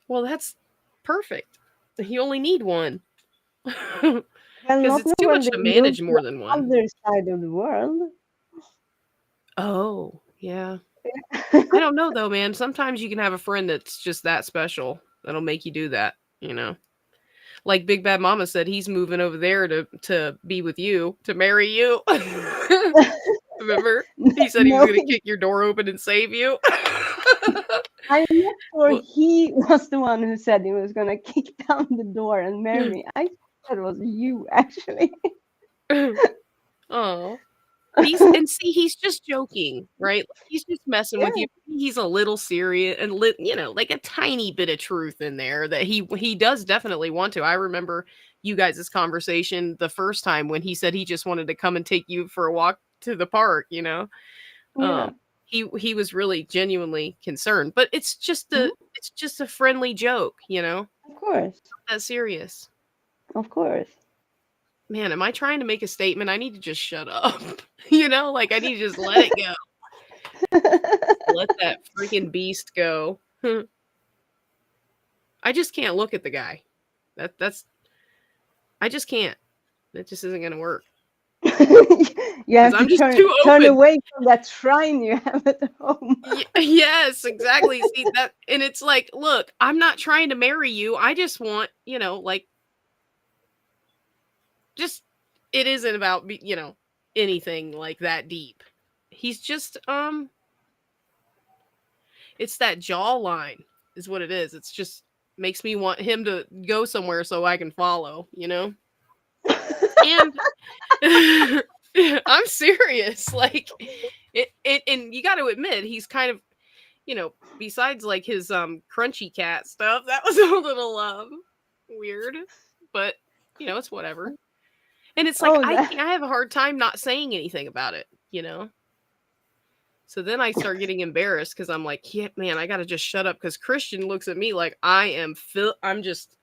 Speaker 9: Well, that's perfect. You only need one.
Speaker 2: Well,
Speaker 9: Because
Speaker 2: not
Speaker 9: it's too
Speaker 2: when
Speaker 9: much
Speaker 2: they
Speaker 9: to
Speaker 2: move
Speaker 9: manage
Speaker 2: to
Speaker 9: more
Speaker 2: the
Speaker 9: than one.
Speaker 2: other side of the world.
Speaker 9: Oh, yeah. I don't know though, man. Sometimes you can have a friend that's just that special that'll make you do that, you know. Like Big Bad Mama said, he's moving over there to be with you, to marry you. Remember? He said he was
Speaker 2: No,
Speaker 9: going to kick your door open and save you.
Speaker 2: I'm not sure
Speaker 9: Well,
Speaker 2: he was the one who said he was going to kick down the door and marry me. I think that was you, actually.
Speaker 9: oh. He's just joking, right? He's just messing with you.
Speaker 2: Yeah.
Speaker 9: He's a little serious and you know, like a tiny bit of truth in there that he does definitely want to. I remember you guys' conversation the first time when he said he just wanted to come and take you for a walk to the park, you know.
Speaker 2: Yeah.
Speaker 9: He was really genuinely concerned, but it's just a friendly joke, you know.
Speaker 2: Of course.
Speaker 9: Not that serious.
Speaker 2: Of course.
Speaker 9: Man, am I trying to make a statement? I need to just shut up. You know, like I need to just let it go. Let that freaking beast go. I just can't look at the guy. That's I just can't. That just isn't gonna work.
Speaker 2: You have
Speaker 9: I'm
Speaker 2: to
Speaker 9: just too
Speaker 2: turn
Speaker 9: open.
Speaker 2: away from that shrine you have at home.
Speaker 9: Yes, exactly. See that, and it's like, look, I'm not trying to marry you. I just want, you know, like, just it isn't about you know, anything like that deep. He's just it's that jawline is what it is. It's just makes me want him to go somewhere so I can follow, you know? And I'm serious. Like it and you got to admit he's kind of, you know, besides like his crunchy cat stuff, that was a little weird, but you know, it's whatever. And it's like
Speaker 2: Oh,
Speaker 9: I
Speaker 2: that.
Speaker 9: have a hard time not saying anything about it, you know? So then I start getting embarrassed because I'm like, yeah, man, I gotta just shut up because Christian looks at me like I'm just,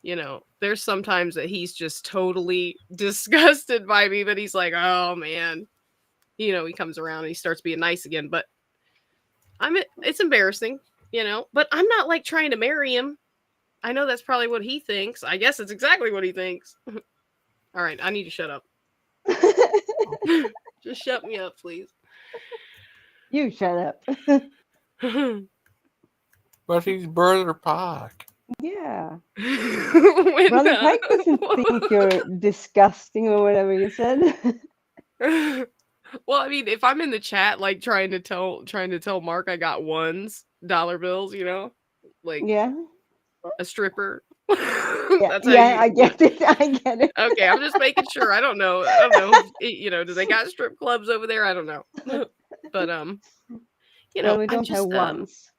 Speaker 9: you know, there's sometimes that he's just totally disgusted by me, but he's like, oh man, you know, he comes around and he starts being nice again. But it's embarrassing, you know, but I'm not like trying to marry him. I know that's probably what he thinks. I guess it's exactly what he thinks. All right, I need to shut up. Just shut me up, please.
Speaker 2: You shut up.
Speaker 1: But he's Brother Pike.
Speaker 2: Yeah.
Speaker 9: When,
Speaker 2: Brother Pike doesn't think you're disgusting or whatever you said.
Speaker 9: well, I mean, if I'm in the chat, like trying to tell Mark I got $1 bills, you know, like
Speaker 2: Yeah.
Speaker 9: a stripper.
Speaker 2: Yeah.
Speaker 9: That's how
Speaker 2: Yeah, I
Speaker 9: you.
Speaker 2: get it. I get it.
Speaker 9: Okay, I'm just making sure. I don't know. You know, do they got strip clubs over there? I don't know. But you know,
Speaker 2: Well, we
Speaker 9: I'm
Speaker 2: don't have
Speaker 9: just
Speaker 2: ones.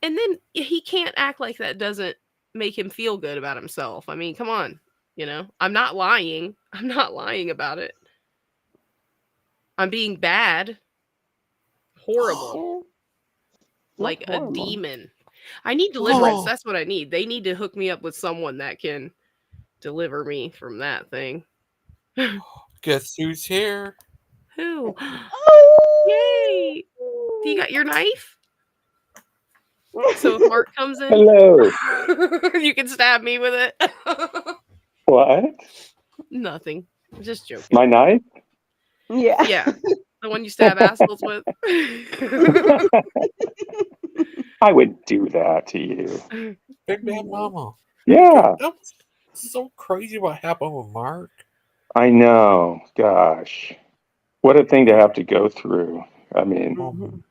Speaker 9: and then he can't act like that doesn't make him feel good about himself. I mean, come on. You know, I'm not lying. I'm not lying about it. I'm being bad. Horrible.
Speaker 2: Yeah.
Speaker 9: Like
Speaker 2: Not
Speaker 9: a
Speaker 2: horrible.
Speaker 9: demon. I need deliverance. That's what I need. They need to hook me up with someone that can deliver me from that thing.
Speaker 1: Guess who's here?
Speaker 9: Who?
Speaker 2: Oh!
Speaker 9: Yay! Do you got your knife? So if Mark comes in,
Speaker 10: Hello.
Speaker 9: you can stab me with it.
Speaker 10: What?
Speaker 9: Nothing. Just joking.
Speaker 10: My knife?
Speaker 2: Yeah.
Speaker 9: Yeah. The one you stab assholes with.
Speaker 10: I would do that to you.
Speaker 1: Big Bad Mama.
Speaker 10: Yeah,
Speaker 1: That was so crazy what happened with Mark.
Speaker 10: I know. Gosh. What a thing to have to go through. I mean,
Speaker 2: Mhm.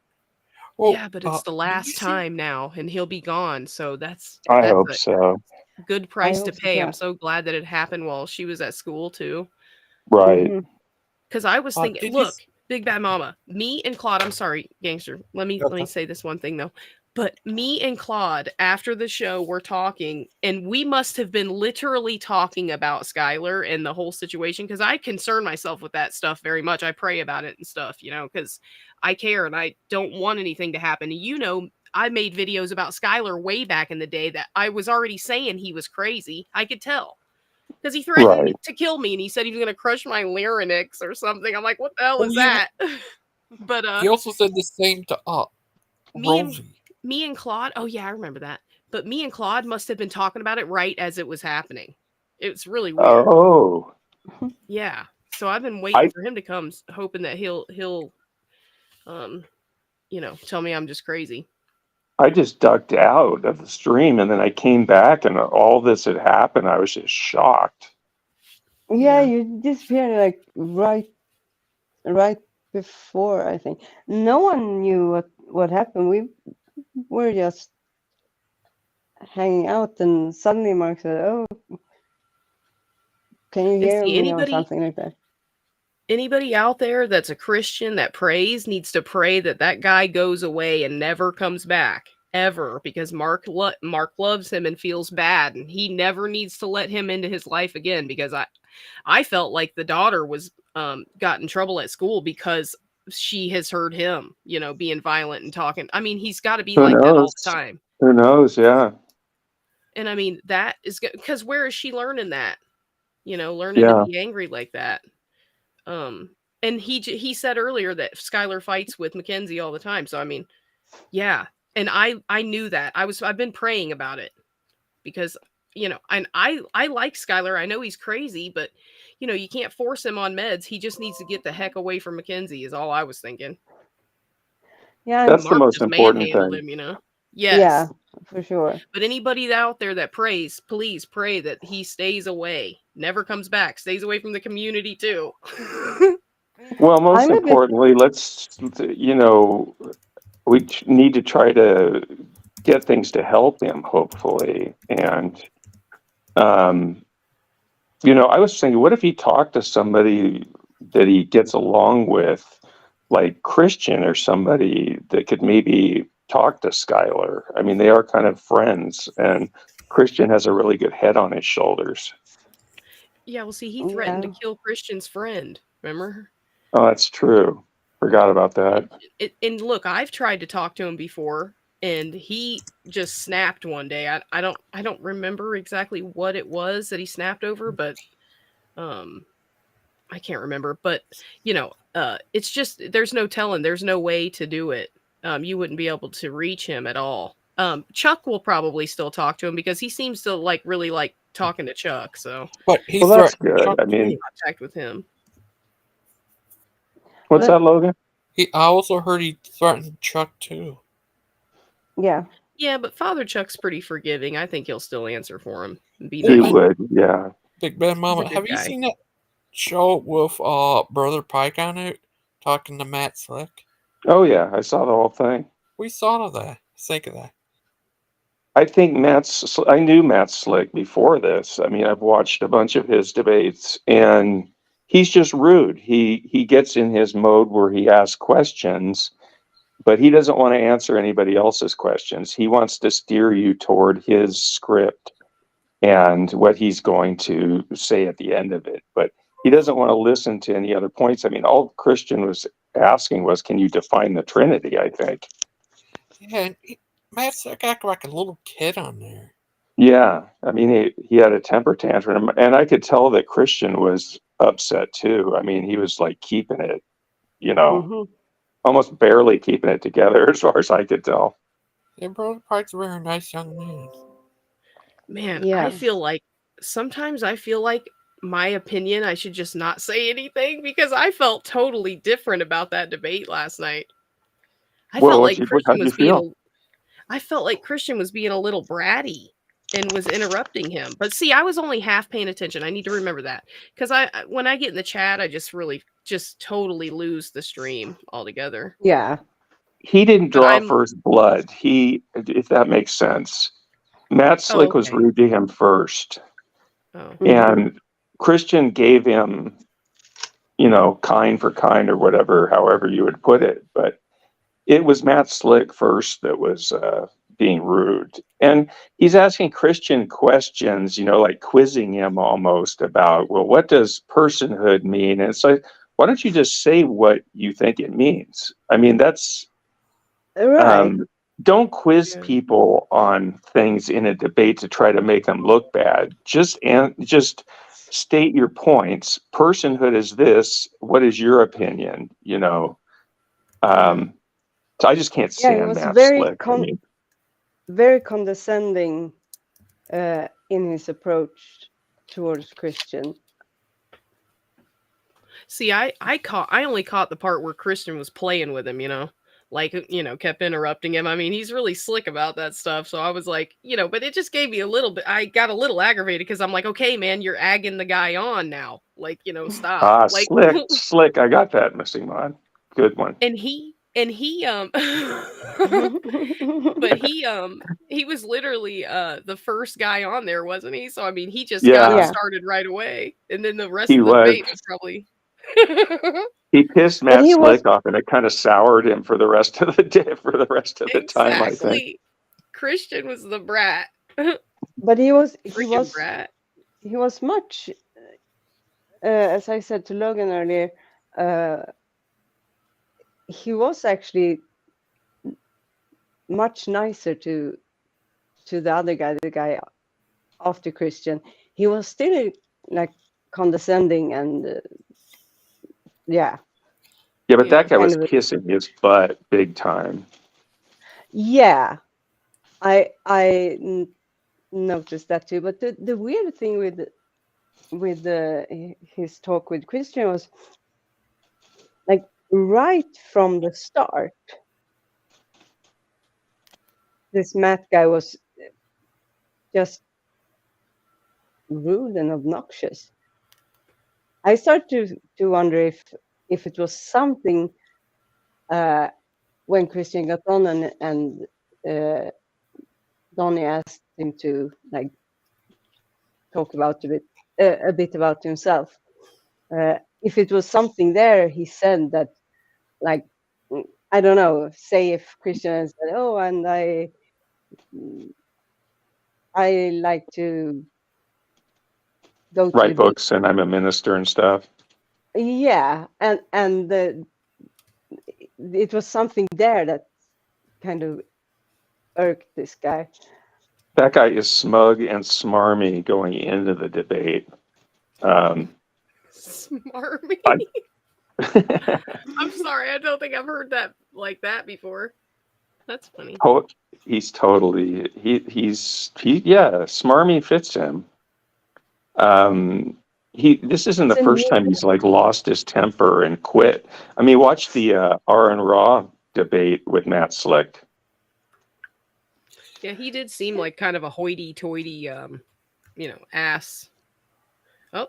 Speaker 1: Well,
Speaker 9: Yeah, but it's the
Speaker 1: did you
Speaker 9: last
Speaker 1: see?
Speaker 9: time now, and he'll be gone. So that's
Speaker 10: I hope
Speaker 9: a
Speaker 10: so.
Speaker 9: good
Speaker 2: I
Speaker 9: price to
Speaker 2: hope so
Speaker 9: pay. I'm
Speaker 2: too.
Speaker 9: so glad that it happened while she was at school too.
Speaker 10: Right.
Speaker 2: Mhm.
Speaker 9: Because I was thinking,
Speaker 1: Did you?
Speaker 9: look, Big Bad Mama, me and Claude. I'm sorry, Gangster. Let me say this one thing though. But me and Claude, after the show, we're talking, and we must have been literally talking about Skylar and the whole situation because I concern myself with that stuff very much. I pray about it and stuff, you know, because I care and I don't want anything to happen. And you know, I made videos about Skylar way back in the day that I was already saying he was crazy. I could tell. Because he threatened
Speaker 10: Right.
Speaker 9: to kill me and he said he was going to crush my larynx or something. I'm like, what the hell
Speaker 1: Oh
Speaker 9: is
Speaker 1: yeah.
Speaker 9: that? But
Speaker 1: He also said the same to
Speaker 9: me and
Speaker 1: Rosie.
Speaker 9: me and Claude, oh yeah, I remember that. But me and Claude must have been talking about it right as it was happening. It's really weird.
Speaker 10: Oh,
Speaker 9: Yeah. So I've been
Speaker 10: I
Speaker 9: waiting for him to come, hoping that he'll tell me I'm just crazy.
Speaker 10: I just ducked out of the stream, and then I came back, and all this had happened. I was just shocked.
Speaker 2: Yeah, you disappeared like right before, I think. No one knew what happened. We were just hanging out, and suddenly Mark said, "Oh, can you
Speaker 9: And
Speaker 2: hear
Speaker 9: see,
Speaker 2: me?" or something like that.
Speaker 9: anybody out there that's a Christian that prays needs to pray that that guy goes away and never comes back ever, because Mark loves him and feels bad, and he never needs to let him into his life again, because I felt like the daughter was got in trouble at school because she has heard him, being violent and talking. I mean, he's got to be
Speaker 10: Who
Speaker 9: like that all
Speaker 10: knows?
Speaker 9: the time.
Speaker 10: Who knows? Yeah.
Speaker 9: And I mean, that is because where is she learning that? Learning to
Speaker 10: Yeah.
Speaker 9: be angry like that. And he said earlier that Skylar fights with Mackenzie all the time. So I mean, yeah. And I knew that. I've been praying about it, because and I like Skylar. I know he's crazy, but you can't force him on meds. He just needs to get the heck away from Mackenzie, is all I was thinking.
Speaker 2: Yeah,
Speaker 10: That's the
Speaker 9: Mark
Speaker 10: most
Speaker 9: just
Speaker 10: important
Speaker 9: manhandled
Speaker 10: thing.
Speaker 9: him.
Speaker 2: yeah,
Speaker 9: Yes.
Speaker 2: for sure.
Speaker 9: But anybody out there that prays, please pray that he stays away, never comes back, stays away from the community too.
Speaker 10: Well, most
Speaker 2: I'm a bit.
Speaker 10: importantly, we need to try to get things to help him, hopefully. And, I was thinking, what if he talked to somebody that he gets along with, like Christian or somebody that could maybe talk to Skylar? I mean, they are kind of friends, and Christian has a really good head on his shoulders.
Speaker 9: Yeah, well, see, he threatened to
Speaker 2: Yeah.
Speaker 9: kill Christian's friend. Remember?
Speaker 10: Oh, that's true. Forgot about that.
Speaker 9: And look, I've tried to talk to him before, and he just snapped one day. I don't remember exactly what it was that he snapped over, but I can't remember. But it's just there's no telling. There's no way to do it. You wouldn't be able to reach him at all. Chuck will probably still talk to him, because he seems to really like talking to Chuck. So
Speaker 1: But he
Speaker 10: Well, that's
Speaker 1: threatened
Speaker 10: good.
Speaker 1: Chuck
Speaker 10: I mean,
Speaker 1: too.
Speaker 9: contact with him.
Speaker 10: what's that, Logan?
Speaker 1: I also heard he threatened Chuck too.
Speaker 2: Yeah.
Speaker 9: Yeah, but Father Chuck's pretty forgiving. I think he'll still answer for him and be
Speaker 10: He
Speaker 9: nice.
Speaker 10: would, yeah.
Speaker 1: Big Ben
Speaker 9: He's a
Speaker 1: Mama,
Speaker 9: good
Speaker 1: have you
Speaker 9: guy.
Speaker 1: seen that show with Brother Pike on it, talking to Matt Slick?
Speaker 10: Oh, yeah, I saw the whole thing.
Speaker 1: We saw that. Think of that.
Speaker 10: I think I knew Matt Slick before this. I mean, I've watched a bunch of his debates, and he's just rude. He gets in his mode where he asks questions, but he doesn't want to answer anybody else's questions. He wants to steer you toward his script and what he's going to say at the end of it. But he doesn't want to listen to any other points. I mean, all Christian was asking was, can you define the Trinity, I think.
Speaker 1: Yeah, and Matt Slick acted like a little kid on there.
Speaker 10: Yeah, I mean, he had a temper tantrum, and I could tell that Christian was upset too. I mean, he was like keeping it,
Speaker 2: Mm-hmm.
Speaker 10: almost barely keeping it together as far as I could tell.
Speaker 1: Yeah, Brother Pike's a very nice young man.
Speaker 9: Man,
Speaker 2: Yeah.
Speaker 9: sometimes I feel like my opinion, I should just not say anything, because I felt totally different about that debate last night. I
Speaker 10: Well,
Speaker 9: felt like
Speaker 10: how'd you feel?
Speaker 9: I felt like Christian was being a little bratty and was interrupting him. But see, I was only half paying attention. I need to remember that, because when I get in the chat, I just totally lose the stream altogether.
Speaker 2: Yeah.
Speaker 10: He didn't
Speaker 9: But
Speaker 10: draw first blood. If that makes sense. Matt Slick was
Speaker 9: okay.
Speaker 10: rude to him first,
Speaker 9: Oh.
Speaker 10: and Christian gave him, kind for kind or whatever, however you would put it. But it was Matt Slick first that was being rude. And he's asking Christian questions, like quizzing him almost about, well, what does personhood mean? And it's like, why don't you just say what you think it means? I mean, that's
Speaker 2: Right.
Speaker 10: don't quiz people on things in a debate to try to make them look bad. Just state your points. Personhood is this. What is your opinion? So I just can't
Speaker 2: Yeah, he
Speaker 10: stand
Speaker 2: was
Speaker 10: Matt
Speaker 2: very
Speaker 10: Slick. I mean,
Speaker 2: very condescending in his approach towards Christian.
Speaker 9: See, I only caught the part where Christian was playing with him, like, kept interrupting him. I mean, he's really slick about that stuff. So I was like, but it just gave me a little bit, I got a little aggravated because I'm like, okay, man, you're agging the guy on now. Like, stop. Like,
Speaker 10: Slick. I got that, Missing Mod. Good one.
Speaker 9: and he but he was literally the first guy on there, wasn't he? So I mean, he just got
Speaker 10: Yeah,
Speaker 9: him started right away, and then the rest
Speaker 10: he
Speaker 9: of the
Speaker 10: was.
Speaker 9: debate was probably
Speaker 10: He pissed
Speaker 2: But
Speaker 10: Matt
Speaker 2: he was
Speaker 10: Slick off, and it kind of soured him for the rest of the day, for the rest of the time, I think.
Speaker 9: exactly. Christian was the brat.
Speaker 2: but he was
Speaker 9: Freaking brat.
Speaker 2: he was much as I said to Logan earlier, he was actually much nicer to the other guy, the guy after Christian. He was still like condescending and yeah.
Speaker 10: Yeah, but that guy
Speaker 2: kind
Speaker 10: was
Speaker 2: of a-
Speaker 10: kissing his butt big time.
Speaker 2: Yeah, I noticed that too. But the weird thing with his talk with Christian was like right from the start, this Matt guy was just rude and obnoxious. I started to wonder if it was something when Christian got on and Donnie asked him to like talk about a bit about himself. If it was something there, he said that, like, I don't know. Say if Christian said, "Oh, and I like to go to
Speaker 10: Write
Speaker 2: the
Speaker 10: books, and I'm a minister and stuff.
Speaker 2: yeah," and it was something there that kind of irked this guy.
Speaker 10: That guy is smug and smarmy going into the debate.
Speaker 9: Smarmy. I'm sorry, I don't think I've heard that like that before. That's funny.
Speaker 10: He's totally smarmy fits him. This isn't the first time he's like lost his temper and quit. I mean, watch the R and Raw debate with Matt Slick.
Speaker 9: Yeah, he did seem like kind of a hoity-toity, ass. Oh,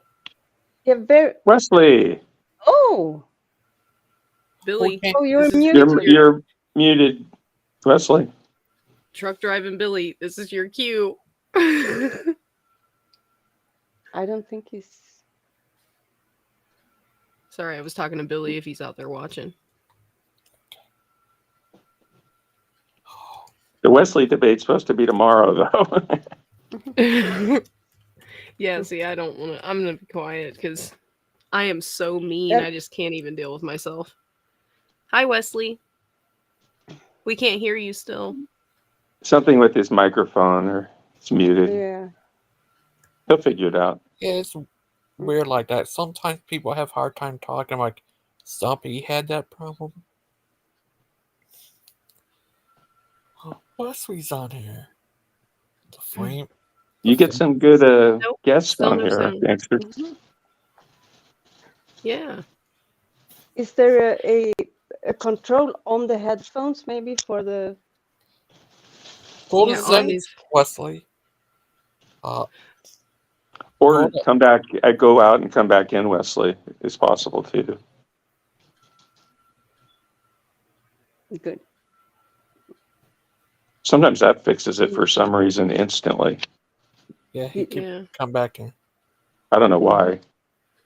Speaker 2: Yeah, very.
Speaker 10: Wesley,
Speaker 2: Oh,
Speaker 9: Billy.
Speaker 2: oh, you're muted.
Speaker 10: you're muted, Wesley.
Speaker 9: Truck driving Billy. This is your cue.
Speaker 2: I don't think he's.
Speaker 9: Sorry, I was talking to Billy if he's out there watching.
Speaker 10: The Wesley debate's supposed to be tomorrow, though.
Speaker 9: Yeah, see, I don't want to. I'm going to be quiet because I am so mean. I just can't even deal with myself. Hi, Wesley. We can't hear you still.
Speaker 10: Something with his microphone, or it's muted.
Speaker 2: Yeah.
Speaker 10: He'll figure it out.
Speaker 1: Yeah, it's weird like that. Sometimes people have a hard time talking. I'm like, Stumpy had that problem. Oh, Wesley's on here. The frame.
Speaker 10: You get some good
Speaker 9: Nope,
Speaker 10: guests
Speaker 9: still
Speaker 10: on
Speaker 9: no
Speaker 10: here,
Speaker 9: sound.
Speaker 10: Gangster.
Speaker 9: Yeah.
Speaker 2: Is there a control on the headphones maybe for the?
Speaker 1: Go to
Speaker 9: Yeah, on
Speaker 1: settings,
Speaker 9: these-
Speaker 1: Wesley.
Speaker 10: Or come back, go out and come back in, Wesley. It's possible too.
Speaker 2: Good.
Speaker 10: Sometimes that fixes it for some reason instantly.
Speaker 1: Yeah, he can
Speaker 9: Yeah.
Speaker 1: come back in.
Speaker 10: I don't know why.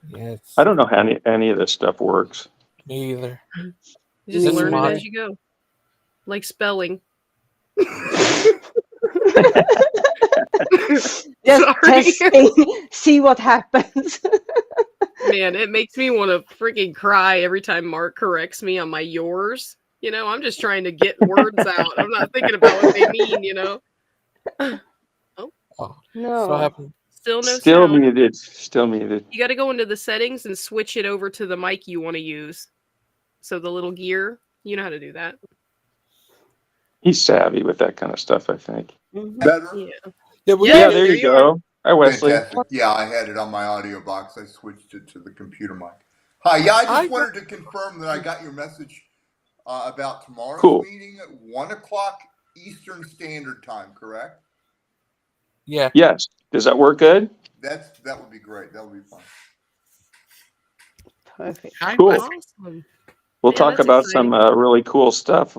Speaker 1: Yeah,
Speaker 10: I don't know how any of this stuff works.
Speaker 1: Me either.
Speaker 9: You just
Speaker 1: This
Speaker 9: learn it
Speaker 1: mod-
Speaker 9: as you go. Like spelling.
Speaker 2: Just
Speaker 9: Sorry.
Speaker 2: testing, see what happens.
Speaker 9: Man, it makes me want to freaking cry every time Mark corrects me on my yours. I'm just trying to get words out. I'm not thinking about what they mean,
Speaker 1: Oh,
Speaker 2: No.
Speaker 1: so happened.
Speaker 9: Still no
Speaker 10: Still
Speaker 9: sound.
Speaker 10: muted. Still muted.
Speaker 9: You got to go into the settings and switch it over to the mic you want to use. So the little gear, you know how to do that.
Speaker 10: He's savvy with that kind of stuff, I think.
Speaker 2: Mhm.
Speaker 5: Better.
Speaker 9: Yeah.
Speaker 1: Yeah, we
Speaker 9: Yeah,
Speaker 10: there you
Speaker 9: are.
Speaker 10: go. Hi, Wesley.
Speaker 11: Fantastic. Yeah, I had it on my audio box. I switched it to the computer mic. Hi. Yeah, I just wanted to confirm that I got your message about tomorrow's
Speaker 10: Cool.
Speaker 11: meeting at 1:00 Eastern Standard Time. Correct?
Speaker 1: Yeah.
Speaker 10: Yes. Does that work good?
Speaker 11: That would be great. That would be fun.
Speaker 2: Perfect.
Speaker 10: Cool.
Speaker 9: Awesome.
Speaker 10: We'll
Speaker 9: Yeah,
Speaker 10: talk
Speaker 9: that's
Speaker 10: about
Speaker 9: exciting.
Speaker 10: some really cool stuff,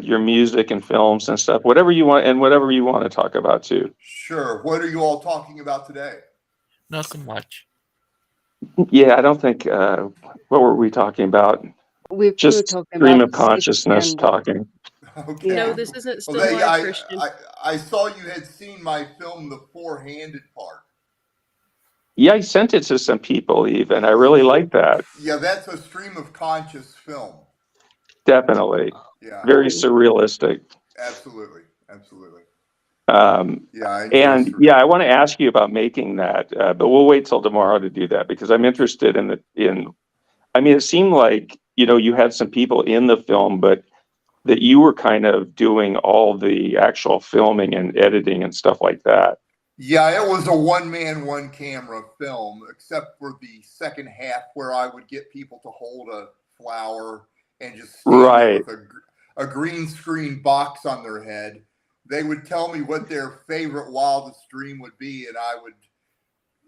Speaker 10: your music and films and stuff, whatever you want, and whatever you want to talk about too.
Speaker 11: Sure. What are you all talking about today?
Speaker 1: Not so much.
Speaker 10: Yeah, I don't think. What were we talking about?
Speaker 2: We were
Speaker 10: Just
Speaker 2: talking
Speaker 10: stream
Speaker 2: about
Speaker 10: of consciousness
Speaker 2: and
Speaker 10: talking.
Speaker 11: Okay.
Speaker 2: yeah.
Speaker 9: No, this isn't
Speaker 11: Well,
Speaker 9: still live, Christian.
Speaker 11: I saw you had seen my film, The Four-Handed Part.
Speaker 10: Yeah, I sent it to some people even. I really like that.
Speaker 11: Yeah, that's a stream of conscious film.
Speaker 10: Definitely.
Speaker 11: Yeah.
Speaker 10: Very surrealistic.
Speaker 11: Absolutely. Absolutely.
Speaker 10: Yeah,
Speaker 11: I enjoy
Speaker 10: and yeah, I want to ask you about making that, but we'll wait till tomorrow to do that because I'm interested in I mean, it seemed like, you had some people in the film, but that you were kind of doing all the actual filming and editing and stuff like that.
Speaker 11: Yeah, it was a one-man, one-camera film, except for the second half where I would get people to hold a flower and just stand there with a green screen box on their head. They would tell me what their favorite wildest dream would be, and I would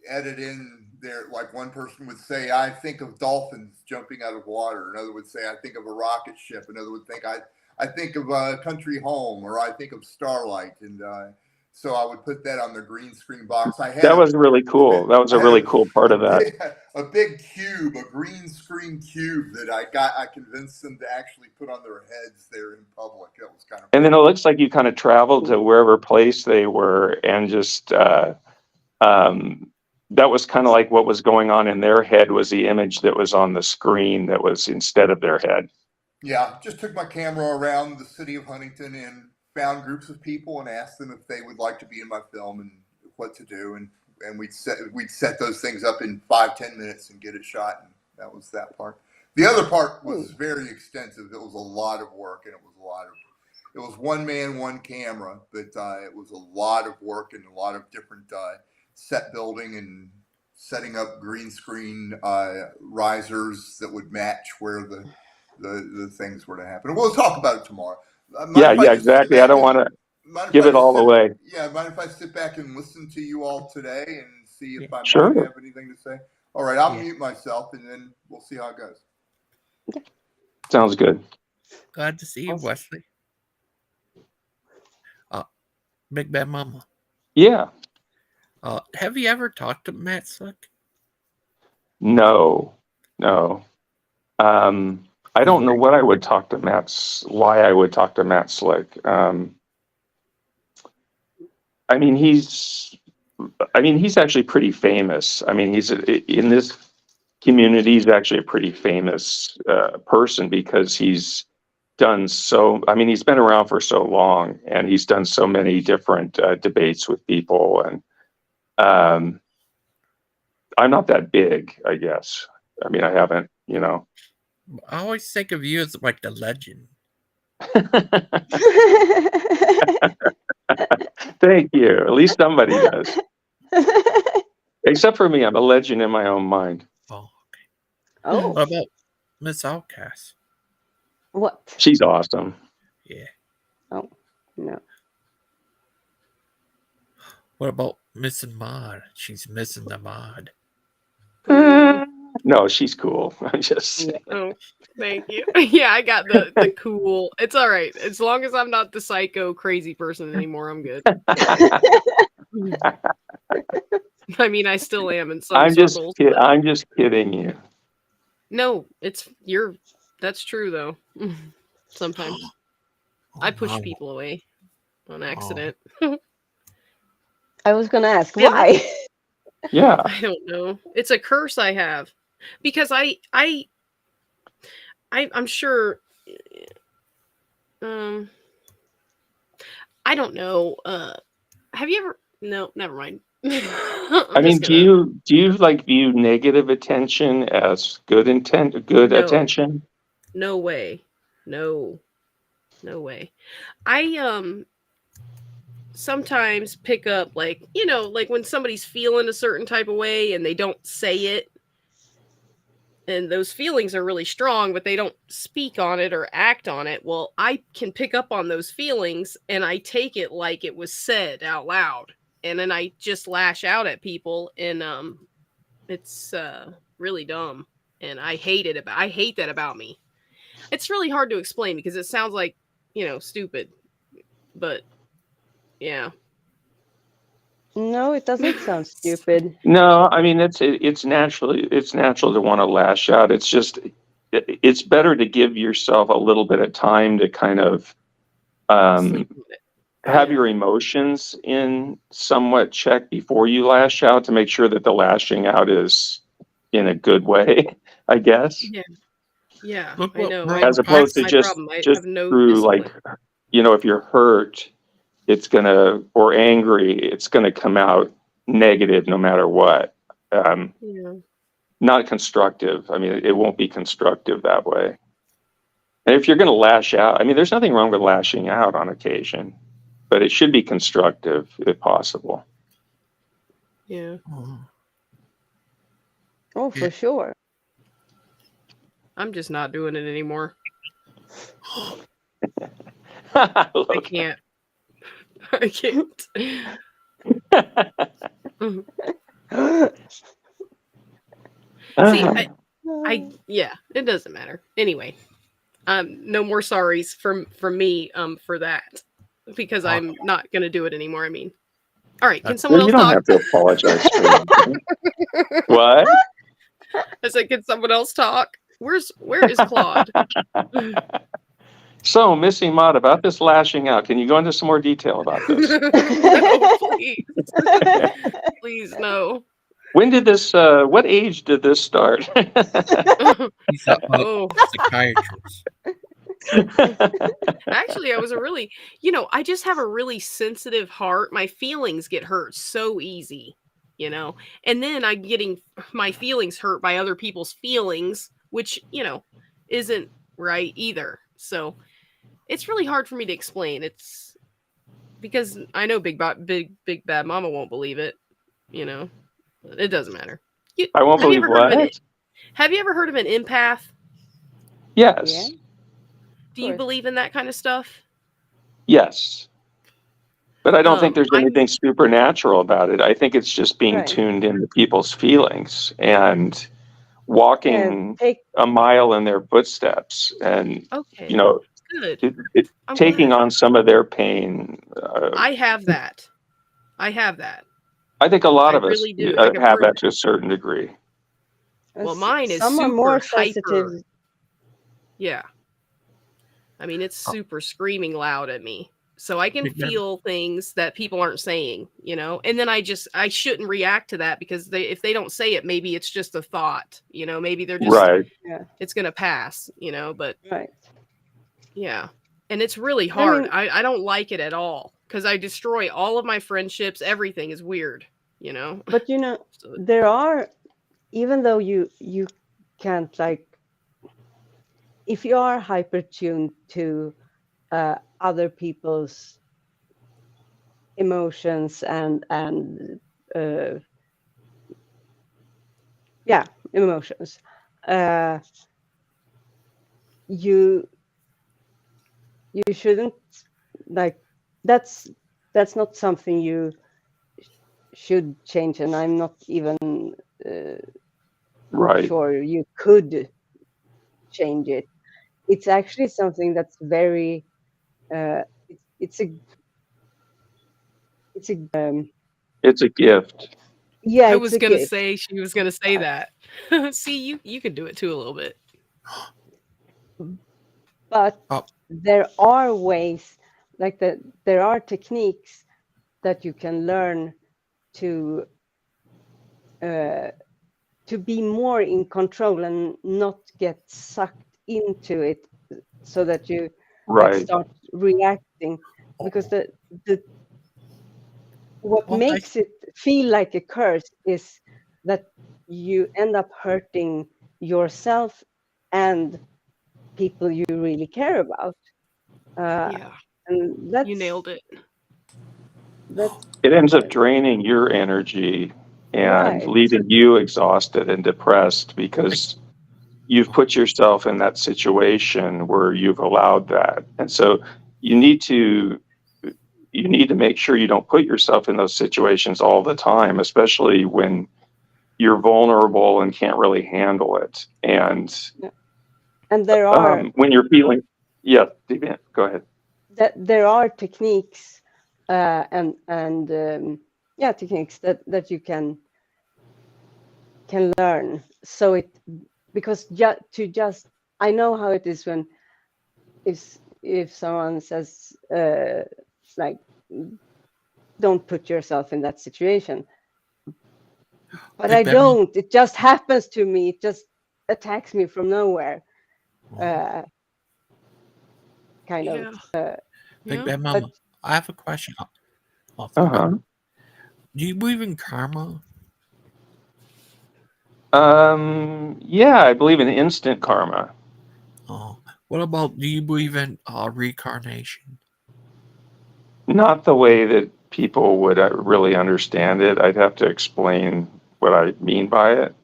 Speaker 11: edit in there. Like one person would say, I think of dolphins jumping out of water. Another would say, I think of a rocket ship. Another would think, I think of a country home, or I think of starlight. And so I would put that on the green screen box.
Speaker 10: That was really cool. That was a really cool part of that.
Speaker 11: A big cube, a green screen cube that I convinced them to actually put on their heads there in public. That was kind of.
Speaker 10: And then it looks like you kind of traveled to wherever place they were and just, that was kind of like what was going on in their head was the image that was on the screen that was instead of their head.
Speaker 11: Yeah, just took my camera around the city of Huntington and found groups of people and asked them if they would like to be in my film and what to do, and we'd set those things up in 5-10 minutes and get it shot, and that was that part. The other part was very extensive. It was a lot of work, and it was one man, one camera, but it was a lot of work and a lot of different set building and setting up green screen risers that would match where the things were to happen. We'll talk about it tomorrow.
Speaker 10: Yeah, exactly. I don't want to give it all away.
Speaker 11: Yeah, mind if I sit back and listen to you all today and see if I
Speaker 10: Sure.
Speaker 11: might have anything to say? All right, I'll mute myself and then we'll see how it goes.
Speaker 10: Sounds good.
Speaker 1: Glad to see you, Wesley. Big Bad Mama.
Speaker 10: Yeah.
Speaker 1: Have you ever talked to Matt Slick?
Speaker 10: No. I don't know what I would talk to why I would talk to Matt Slick. I mean, he's actually pretty famous. I mean, he's in this community. He's actually a pretty famous person because he's done he's been around for so long and he's done so many different debates with people. And I'm not that big, I guess. I mean, I haven't,
Speaker 1: I always think of you as like the legend.
Speaker 10: Thank you. At least somebody does. Except for me, I'm a legend in my own mind.
Speaker 1: Oh, okay.
Speaker 2: Oh.
Speaker 1: What about Miss Outcast?
Speaker 2: What?
Speaker 10: She's awesome.
Speaker 1: Yeah.
Speaker 2: Oh, no.
Speaker 1: What about Missing Mod? She's missing the mod.
Speaker 10: No, she's cool. I'm just.
Speaker 9: Oh, thank you. Yeah, I got the cool. It's all right. As long as I'm not the psycho crazy person anymore, I'm good. I mean, I still am in some circles.
Speaker 10: I'm just kidding you.
Speaker 9: No, that's true though. Sometimes I push people away on accident.
Speaker 2: I was gonna ask why.
Speaker 10: Yeah.
Speaker 9: I don't know. It's a curse I have because I'm sure. I don't know. Have you ever? No, never mind.
Speaker 10: I mean, do you like view negative attention as good attention?
Speaker 9: No way. No way. sometimes pick up, like, like when somebody's feeling a certain type of way and they don't say it, and those feelings are really strong, but they don't speak on it or act on it. Well, I can pick up on those feelings and I take it like it was said out loud. And then I just lash out at people, and it's really dumb. And I hate that about me. It's really hard to explain because it sounds like, stupid. But yeah.
Speaker 2: No, it doesn't sound stupid.
Speaker 10: No, I mean it's natural to want to lash out. It's just it's better to give yourself a little bit of time to kind of
Speaker 9: Sleep on it.
Speaker 10: have
Speaker 9: Yeah.
Speaker 10: your emotions in somewhat check before you lash out, to make sure that the lashing out is in a good way, I guess.
Speaker 9: Yeah. Yeah.
Speaker 1: Look
Speaker 9: I
Speaker 1: what
Speaker 9: know.
Speaker 10: As opposed to
Speaker 9: That's my
Speaker 10: just
Speaker 9: problem. I
Speaker 10: just
Speaker 9: have no
Speaker 10: through
Speaker 9: discipline.
Speaker 10: like, if you're hurt, it's gonna, or angry, it's gonna come out negative no matter what.
Speaker 9: Yeah.
Speaker 10: Not constructive. I mean, it won't be constructive that way. And if you're going to lash out, I mean, there's nothing wrong with lashing out on occasion, but it should be constructive if possible.
Speaker 9: Yeah.
Speaker 2: Oh, for sure.
Speaker 9: I'm just not doing it anymore. I can't. I can't. See, yeah, it doesn't matter. Anyway, no more sorries from me for that, because I'm not gonna do it anymore. I mean, all right, can someone
Speaker 10: You
Speaker 9: else
Speaker 10: don't
Speaker 9: talk?
Speaker 10: have to apologize for anything. What?
Speaker 9: I said, can someone else talk? Where is Claude?
Speaker 10: So, Missy Mott, about this lashing out, can you go into some more detail about this?
Speaker 9: No, please. Please, no.
Speaker 10: When did this, what age did this start?
Speaker 1: He's a psychiatrist.
Speaker 9: Actually, I was a really, I just have a really sensitive heart. My feelings get hurt so easy, and then I'm getting my feelings hurt by other people's feelings, which, isn't right either. So it's really hard for me to explain. It's because I know Big Bad Mama won't believe it, it doesn't matter.
Speaker 10: I won't believe what?
Speaker 9: Have you ever heard of an empath?
Speaker 10: Yes.
Speaker 2: Yeah.
Speaker 9: Do you believe in that kind of stuff?
Speaker 10: Yes. But I don't think there's anything supernatural about it. I think it's just being tuned into people's feelings and walking a mile in their footsteps, and
Speaker 9: good.
Speaker 10: Taking on some of their pain.
Speaker 9: I have that. I
Speaker 10: think a lot of us
Speaker 9: really do.
Speaker 10: have that to a certain degree.
Speaker 9: Well, mine is
Speaker 2: some
Speaker 9: super
Speaker 2: are more
Speaker 9: hyper.
Speaker 2: sensitive.
Speaker 9: Yeah. I mean, it's super screaming loud at me. So I can feel things that people aren't saying, and then I shouldn't react to that, because if they don't say it, maybe it's just a thought, maybe they're just, it's going to pass, but yeah. And it's really hard. I don't like it at all, because I destroy all of my friendships. Everything is weird,
Speaker 2: But there are, even though you can't, like, if you are hyper tuned to other people's emotions and emotions, you shouldn't, like, that's not something you should change, and I'm not even sure you could change it. It's actually something that's very it's a
Speaker 10: gift.
Speaker 2: Yeah,
Speaker 9: I was gonna say, she was gonna say that. See, you can do it too a little bit.
Speaker 2: But there are ways, like there are techniques that you can learn to be more in control and not get sucked into it, so that you start reacting, because what makes it feel like a curse is that you end up hurting yourself and people you really care about.
Speaker 9: Yeah,
Speaker 2: and that's,
Speaker 9: you nailed it.
Speaker 2: That's
Speaker 10: It ends up draining your energy and
Speaker 2: right.
Speaker 10: leaving you exhausted and depressed because you've put yourself in that situation where you've allowed that. And so you need to make sure you don't put yourself in those situations all the time, especially when you're vulnerable and can't really handle it. And
Speaker 2: And there are
Speaker 10: when you're feeling, yeah, Deviant, go ahead.
Speaker 2: there are techniques and techniques that you can learn. So because I know how it is when if someone says like, don't put yourself in that situation, but I don't. It just happens to me. It just attacks me from nowhere. Kind of.
Speaker 1: Big
Speaker 9: Yeah.
Speaker 1: Bad Mama, I have a question.
Speaker 10: Uh-huh.
Speaker 1: Do you believe in karma?
Speaker 10: Yeah, I believe in instant karma.
Speaker 1: Oh, what about, do you believe in reincarnation?
Speaker 10: Not the way that people would really understand it. I'd have to explain what I mean by it.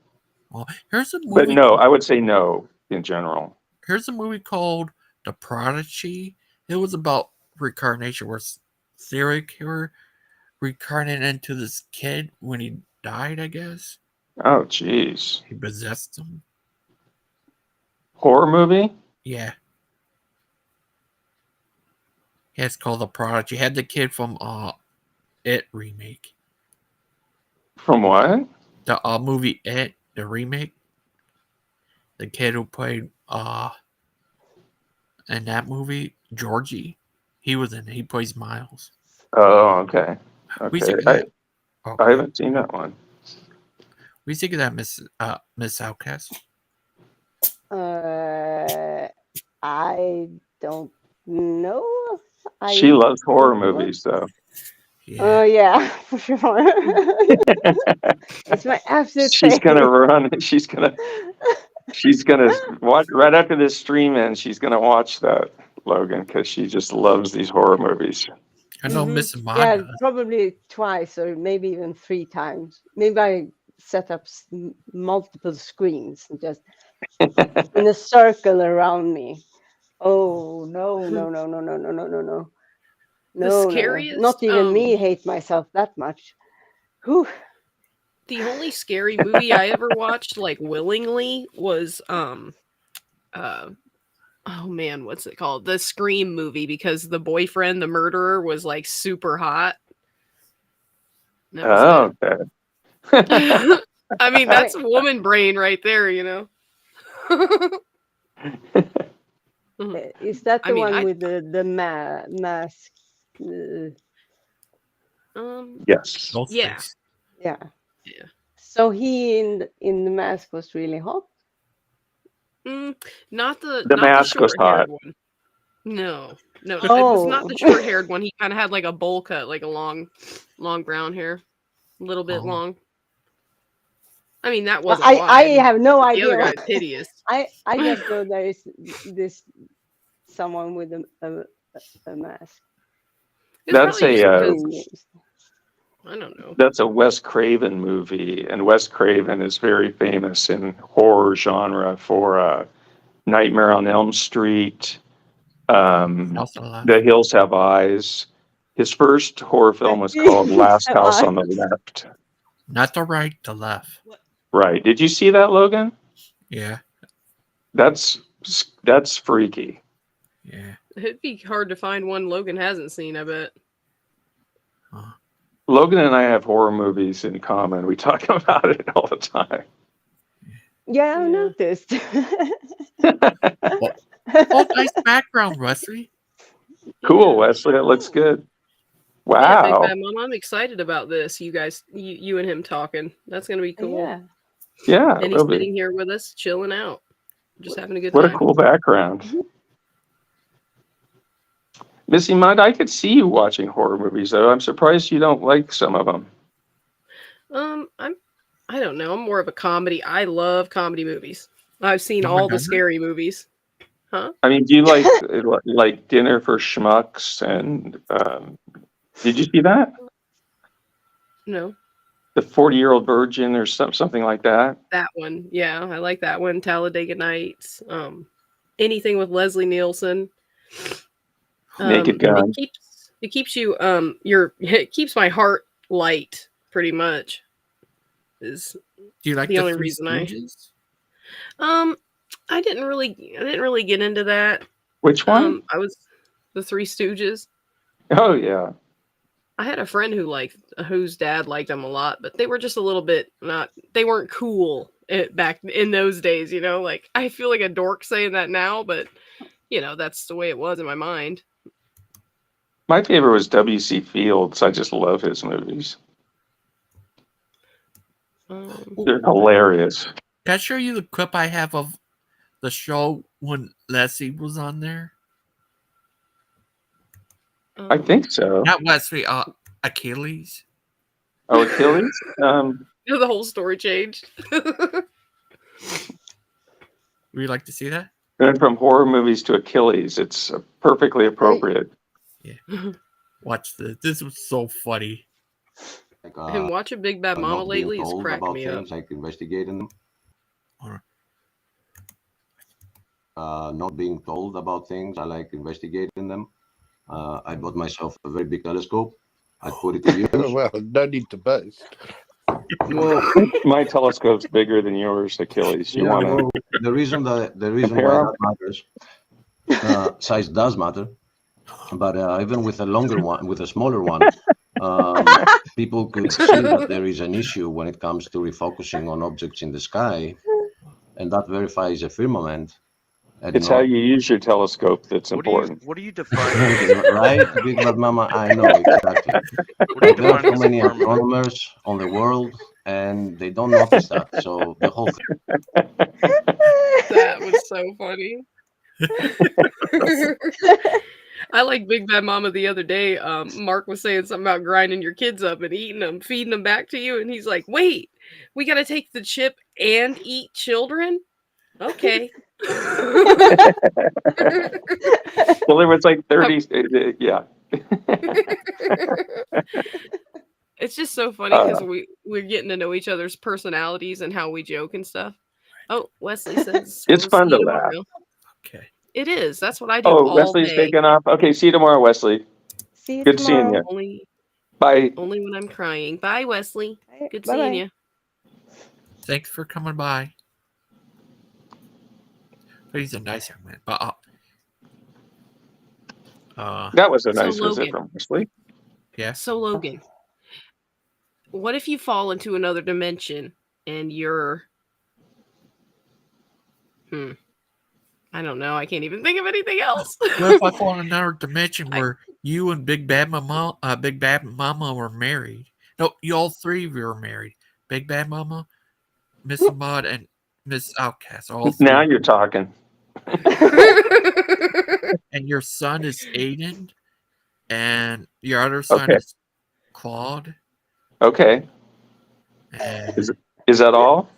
Speaker 1: Well, here's a
Speaker 10: But
Speaker 1: movie.
Speaker 10: no, I would say no in general.
Speaker 1: Here's a movie called The Prodigy. It was about reincarnation, where serial killer reincarnated into this kid when he died, I guess.
Speaker 10: Oh, geez.
Speaker 1: He possessed him.
Speaker 10: Horror movie?
Speaker 1: Yeah. Yeah, it's called The Prodigy. Had the kid from It remake.
Speaker 10: From what?
Speaker 1: The movie It, the remake. The kid who played in that movie, Georgie. He was in it. He plays Miles.
Speaker 10: Oh, okay.
Speaker 1: We
Speaker 10: Okay.
Speaker 1: think of that.
Speaker 10: I haven't seen that one.
Speaker 1: We think of that, Miss Outcast.
Speaker 2: I don't know.
Speaker 10: She loves horror movies, though.
Speaker 2: Oh yeah, for sure. It's my absolute
Speaker 10: She's
Speaker 2: favorite.
Speaker 10: gonna run. She's gonna watch right after this stream ends. She's gonna watch that, Logan, because she just loves these horror movies.
Speaker 1: I know Miss Ma
Speaker 2: Yeah,
Speaker 1: does.
Speaker 2: probably twice or maybe even 3 times. Maybe I set up multiple screens and just in a circle around me. Oh no, no, no, no, no, no, no, no, no.
Speaker 9: The
Speaker 2: No,
Speaker 9: scariest,
Speaker 2: not even me hate myself that much. Whew.
Speaker 9: The only scary movie I ever watched, like willingly, was oh man, what's it called? The Scream movie, because the boyfriend, the murderer, was like super hot. That was
Speaker 10: Okay.
Speaker 9: I mean, that's woman brain right there, you know.
Speaker 2: Is that the
Speaker 9: I mean,
Speaker 2: one with the mask?
Speaker 10: Yes.
Speaker 9: Yeah.
Speaker 2: Yeah.
Speaker 9: Yeah.
Speaker 2: So he in the mask was really hot.
Speaker 9: Not the
Speaker 10: mask was
Speaker 9: short-haired
Speaker 10: hot.
Speaker 9: one. No, it
Speaker 2: Oh.
Speaker 9: was not the short-haired one. He kind of had like a bowl cut, like a long brown hair, a little bit long. I mean, that wasn't why.
Speaker 2: I have no
Speaker 9: The
Speaker 2: idea.
Speaker 9: other guy's hideous.
Speaker 2: I just know there is this someone with a mask.
Speaker 9: It's
Speaker 10: That's
Speaker 9: probably just
Speaker 10: a
Speaker 9: because, I don't know.
Speaker 10: that's a Wes Craven movie, and Wes Craven is very famous in horror genre for Nightmare on Elm Street, The Hills Have Eyes. His first horror film was called Last House on the Left.
Speaker 1: Not the right, the left.
Speaker 10: Right. Did you see that, Logan?
Speaker 1: Yeah.
Speaker 10: That's freaky.
Speaker 1: Yeah.
Speaker 9: It'd be hard to find one Logan hasn't seen, I bet.
Speaker 10: Logan and I have horror movies in common. We talk about it all the time.
Speaker 2: Yeah, I noticed.
Speaker 1: Oh, nice background, Wesley.
Speaker 10: Cool, Wesley. It looks good.
Speaker 9: Yeah, Big
Speaker 10: Wow.
Speaker 9: Bad Mom, I'm excited about this. You guys, you and him talking. That's gonna be cool.
Speaker 2: Yeah.
Speaker 10: Yeah.
Speaker 9: And he's sitting here with us, chilling out, just having a good
Speaker 10: What
Speaker 9: time.
Speaker 10: a cool background. Missy Mudd, I could see you watching horror movies, though. I'm surprised you don't like some of them.
Speaker 9: I don't know. I'm more of a comedy. I love comedy movies. I've seen all the scary movies. Huh?
Speaker 10: I mean, do you like Dinner for Schmucks? And did you see that?
Speaker 9: No,
Speaker 10: The 40-Year-Old Virgin or something like that.
Speaker 9: that one. Yeah, I like that one. Talladega Nights. Anything with Leslie Nielsen.
Speaker 10: Naked Gun.
Speaker 9: It keeps you it keeps my heart light pretty much. Is
Speaker 1: Do you like
Speaker 9: the
Speaker 1: the
Speaker 9: only
Speaker 1: Three
Speaker 9: reason
Speaker 1: Stooges?
Speaker 9: I didn't really get into that.
Speaker 10: Which one?
Speaker 9: I was the Three Stooges.
Speaker 10: Oh yeah.
Speaker 9: I had a friend whose dad liked them a lot, but they were just a little bit they weren't cool back in those days, like I feel like a dork saying that now, but that's the way it was in my mind.
Speaker 10: My favorite was W.C. Fields. I just love his movies. They're hilarious.
Speaker 1: Can I show you the clip I have of the show when Leslie was on there?
Speaker 10: I think so.
Speaker 1: Not Leslie, Achilles.
Speaker 10: Oh, Achilles?
Speaker 9: The whole story changed.
Speaker 1: Would you like to see that?
Speaker 10: Going from horror movies to Achilles. It's perfectly appropriate.
Speaker 1: Yeah. Watch this. This was so funny.
Speaker 9: Like, and watching Big Bad Mama lately is cracking me up.
Speaker 12: Like investigating them. Not being told about things. I like investigating them. I bought myself a very big telescope. I put it to use.
Speaker 7: Well, no need to boast.
Speaker 12: Well,
Speaker 10: my telescope's bigger than yours, Achilles. You want to?
Speaker 12: Well, the reason why that matters, size does matter. But even with a longer one, with a smaller one, people could see that there is an issue when it comes to refocusing on objects in the sky, and that verifies a firmament.
Speaker 10: It's how you use your telescope that's important.
Speaker 13: What do you define?
Speaker 12: Right, Big Bad Mama, I know exactly. There are so many astronomers on the world, and they don't notice that. So the whole thing.
Speaker 9: That was so funny. I like Big Bad Mama the other day. Mark was saying something about grinding your kids up and eating them, feeding them back to you, and he's like, "Wait, we got to take the chip and eat children?" Okay.
Speaker 10: Well, there was like 30. Yeah.
Speaker 9: It's just so funny because we're getting to know each other's personalities and how we joke and stuff. Oh, Wesley says
Speaker 10: it's fun to
Speaker 9: tomorrow.
Speaker 10: laugh.
Speaker 1: Okay.
Speaker 9: It is. That's what I do.
Speaker 10: Oh,
Speaker 9: all
Speaker 10: Wesley's
Speaker 9: day.
Speaker 10: taking off. Okay, see you tomorrow, Wesley.
Speaker 2: See you
Speaker 10: Good
Speaker 2: tomorrow.
Speaker 10: seeing you. Bye.
Speaker 9: Only when I'm crying. Bye, Wesley. Good
Speaker 2: Bye-bye.
Speaker 9: seeing you.
Speaker 1: Thanks for coming by. But he's a nice young man. But
Speaker 10: that was a
Speaker 9: So
Speaker 10: nice visit
Speaker 9: Logan.
Speaker 10: from Wesley.
Speaker 1: Yeah.
Speaker 9: So Logan, what if you fall into another dimension and you're I don't know. I can't even think of anything else.
Speaker 1: What if I fall in another dimension where you and Big Bad Mama were married? No, you all three of you were married. Big Bad Mama, Miss Ahmad, and Miss Outcast. All three.
Speaker 10: Now you're talking.
Speaker 1: And your son is Aiden, and your other son is Claude.
Speaker 10: Okay.
Speaker 1: And
Speaker 10: Is that all?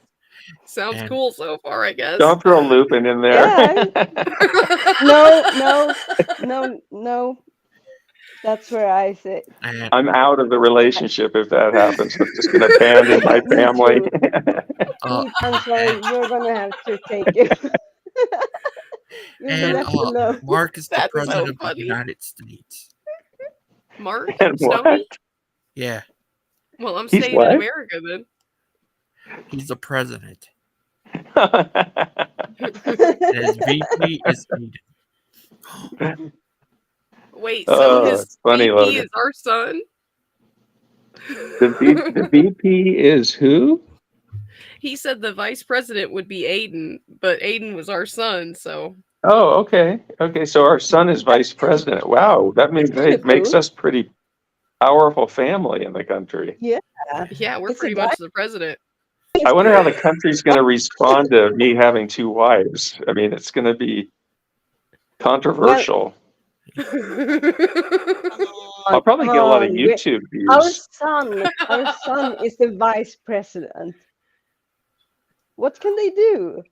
Speaker 9: Sounds cool so far, I guess.
Speaker 10: Don't throw Lupin in there.
Speaker 2: No. That's where I sit.
Speaker 10: I'm out of the relationship if that happens. I'm just going to abandon my family.
Speaker 2: I'm sorry, you're gonna have to take it.
Speaker 1: And Mark is the
Speaker 9: That's so
Speaker 1: president of the
Speaker 9: funny.
Speaker 1: United States.
Speaker 9: Mark?
Speaker 10: And what?
Speaker 9: Stoney?
Speaker 1: Yeah,
Speaker 9: Well, I'm
Speaker 10: He's
Speaker 9: staying
Speaker 10: what?
Speaker 9: in America then.
Speaker 1: he's the president. And his VP is Aiden.
Speaker 9: Wait, so his
Speaker 10: funny,
Speaker 9: VP
Speaker 10: Logan.
Speaker 9: is our son?
Speaker 10: The VP is who?
Speaker 9: He said the vice president would be Aiden, but Aiden was our son, so
Speaker 10: Oh, okay. Okay, so our son is vice president. Wow, that makes us pretty powerful family in the country.
Speaker 2: Yeah.
Speaker 9: yeah, we're
Speaker 2: It's a
Speaker 9: pretty much the president.
Speaker 10: I wonder how the country's going to respond to me having two wives. I mean, it's going to be controversial. I'll probably get a lot of YouTube
Speaker 2: Our
Speaker 10: views.
Speaker 2: son is the vice president. What can they do?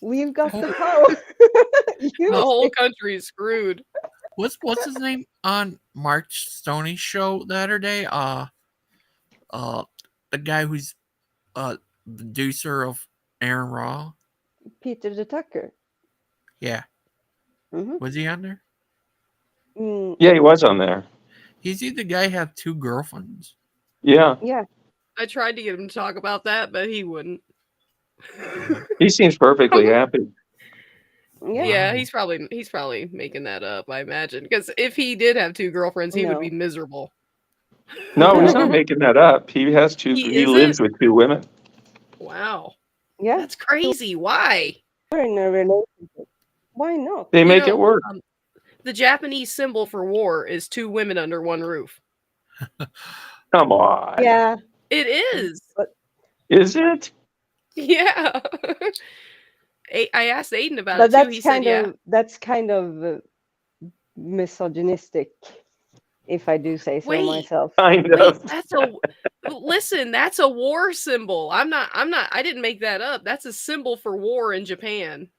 Speaker 2: We've got the power.
Speaker 9: The whole country is screwed.
Speaker 1: What's his name on Mark Stoney's show the other day? the guy who's the producer of Aaron Raw.
Speaker 2: Peter the Tucker.
Speaker 1: Yeah,
Speaker 2: Mhm.
Speaker 1: was he on there?
Speaker 10: Yeah, he was on there.
Speaker 1: He's the guy have 2 girlfriends.
Speaker 10: Yeah,
Speaker 2: Yeah.
Speaker 9: I tried to get him to talk about that, but he wouldn't.
Speaker 10: he seems perfectly happy.
Speaker 2: Yeah.
Speaker 9: Yeah,
Speaker 1: Wow.
Speaker 9: he's probably making that up, I imagine. Because if he did have 2 girlfriends, he would be
Speaker 2: No.
Speaker 9: miserable.
Speaker 10: No, he's
Speaker 2: No.
Speaker 10: not making that up. He has 2.
Speaker 9: He
Speaker 10: He lives
Speaker 9: isn't?
Speaker 10: with 2 women.
Speaker 9: Wow.
Speaker 2: Yeah.
Speaker 9: That's crazy. Why?
Speaker 2: We're in a relationship. Why not?
Speaker 10: They
Speaker 9: You
Speaker 10: make it
Speaker 9: know,
Speaker 10: work.
Speaker 9: the Japanese symbol for war is 2 women under one roof.
Speaker 10: Come on.
Speaker 2: Yeah.
Speaker 9: It is.
Speaker 2: But
Speaker 10: Is it?
Speaker 9: Yeah. I asked Aiden about it too.
Speaker 2: that's
Speaker 9: He said, yeah.
Speaker 2: kind of misogynistic, if I do say so
Speaker 9: Wait.
Speaker 2: myself.
Speaker 10: Kind
Speaker 9: Wait,
Speaker 10: of.
Speaker 9: listen, that's a war symbol. I didn't make that up. That's a symbol for war in Japan.